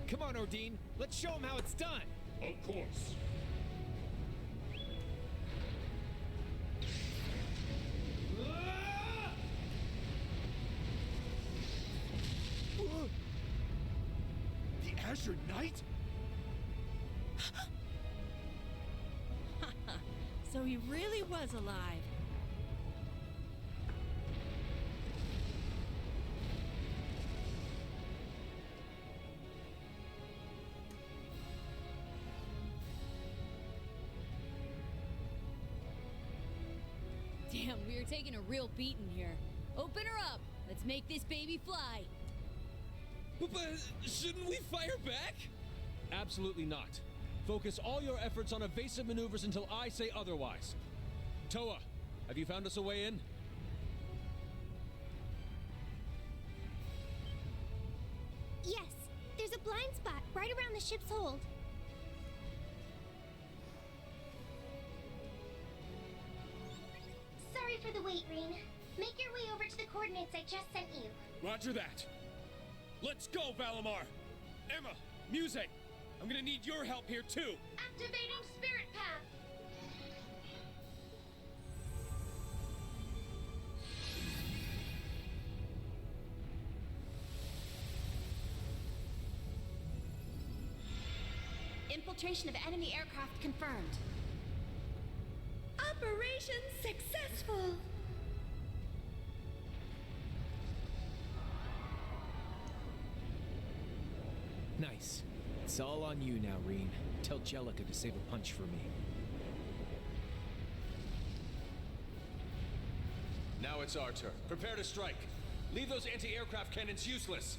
Come on, Ordine. Let's show them how it's done. Of course. The Azure Knight? So he really was alive. Damn, we are taking a real beating here. Open her up. Let's make this baby fly. But shouldn't we fire back? Absolutely not. Focus all your efforts on evasive maneuvers until I say otherwise. Toa, have you found us a way in? Yes, there's a blind spot right around the ship's hold. Sorry for the wait, Reen. Make your way over to the coordinates I just sent you. Roger that. Let's go, Valimar! Emma, Muse, I'm gonna need your help here too. Activating Spirit Path. Infiltration of enemy aircraft confirmed. Operation successful! Nice. It's all on you now, Reen. Tell Jellica to save a punch for me. Now it's our turn. Prepare to strike. Leave those anti-aircraft cannons useless.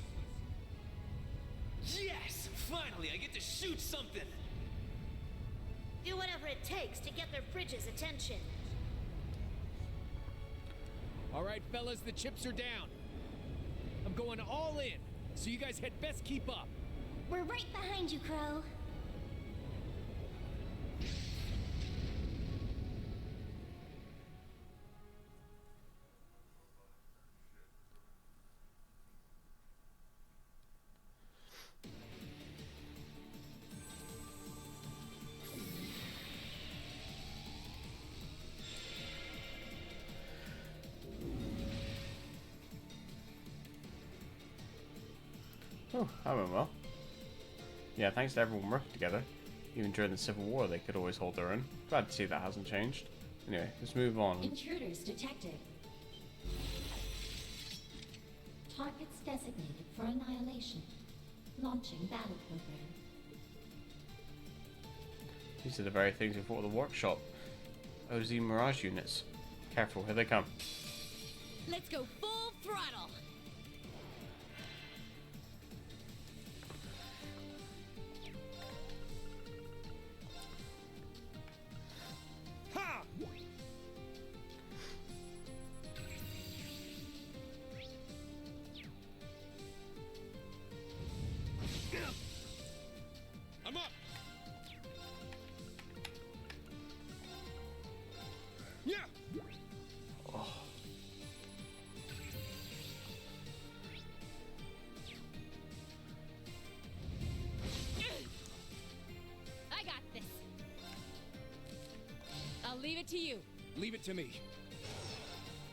Yes! Finally, I get to shoot something! Do whatever it takes to get their bridge's attention. All right, fellas, the chips are down. I'm going all in, so you guys had best keep up. We're right behind you, Crow. Oh, that went well. Yeah, thanks to everyone working together. Even during the Civil War, they could always hold their own. Glad to see that hasn't changed. Anyway, let's move on. Intruders detected. Targets designated for annihilation. Launching battle program. These are the very things we fought at the workshop. OZ Mirage units. Careful, here they come. Let's go full throttle. Ha! I'm up. Yeah. Oh. I got this. I'll leave it to you. Leave it to me.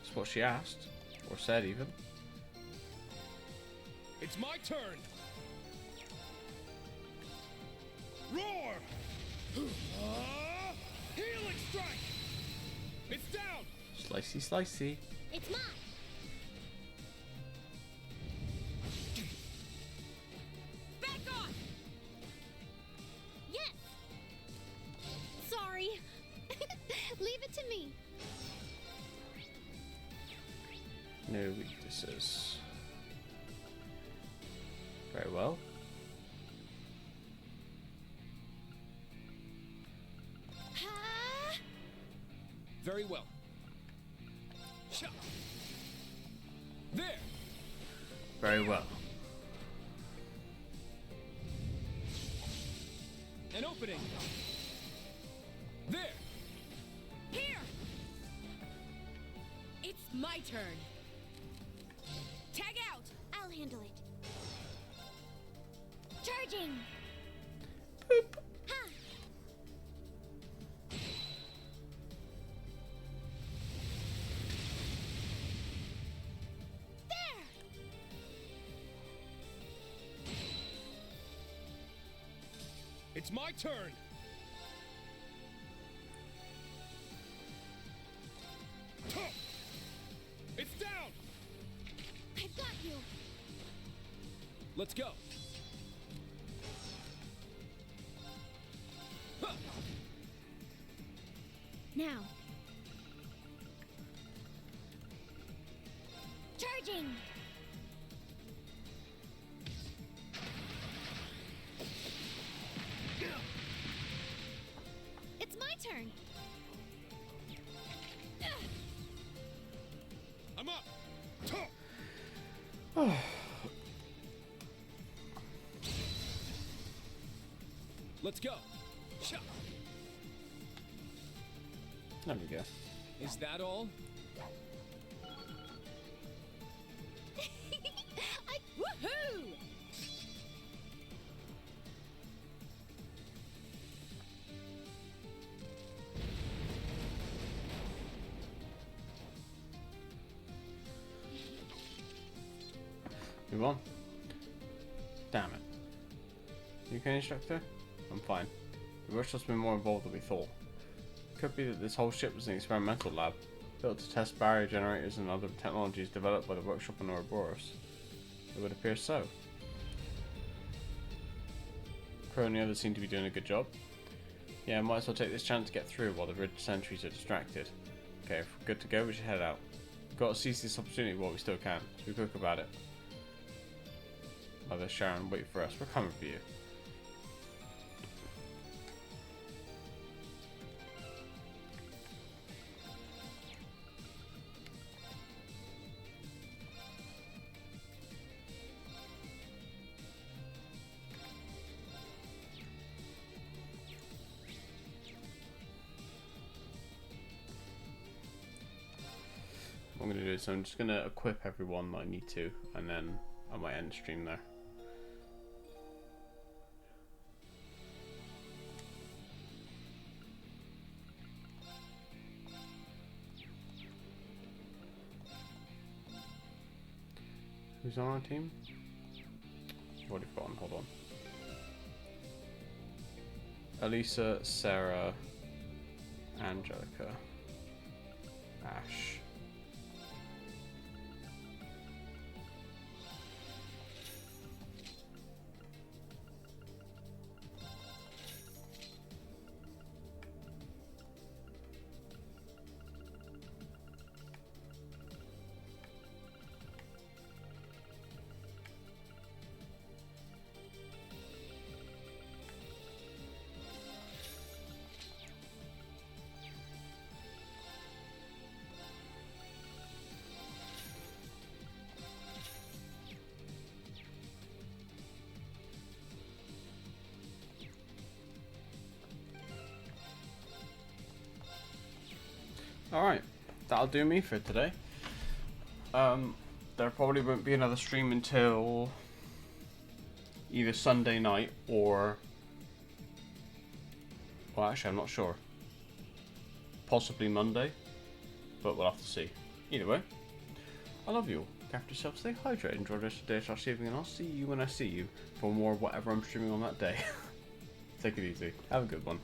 That's what she asked. Or said, even. It's my turn. Roar! Healing strike! It's down! Slicey, slicey. It's mine. Back off! Yes. Sorry. Leave it to me. No weaknesses. Very well. Very well. Cha. There! Very well. An opening! There! Here! It's my turn. Tag out! I'll handle it. Charging. Boop. Ha. There. It's my turn! Tuh. It's down! I've got you. Let's go! Huh. Now. Charging. It's my turn. I'm up! Tuh. Let's go! Cha. There we go. Is that all? Move on. Damn it. UK instructor? I'm fine. The workshop's been more involved than we thought. It could be that this whole ship was an experimental lab, built to test barrier generators and other technologies developed by the workshop on Ouroboros. It would appear so. Crow and the others seem to be doing a good job. Yeah, might as well take this chance to get through while the Ridge sentries are distracted. Okay, if we're good to go, we should head out. We've got to seize this opportunity while we still can, so be quick about it. Mother Sharon, wait for us, we're coming for you. What I'm going to do is I'm just going to equip everyone that I need to, and then I might end the stream there. Who's on our team? What have you got on? Hold on. Elisa, Sarah, Angelica, Ash. Alright, that'll do me for today. There probably won't be another stream until either Sunday night or... well, actually, I'm not sure. Possibly Monday, but we'll have to see. Either way, I love you all. Look after yourself, stay hydrated, enjoy the rest of the day, evening, and I'll see you when I see you for more of whatever I'm streaming on that day. Take it easy. Have a good one.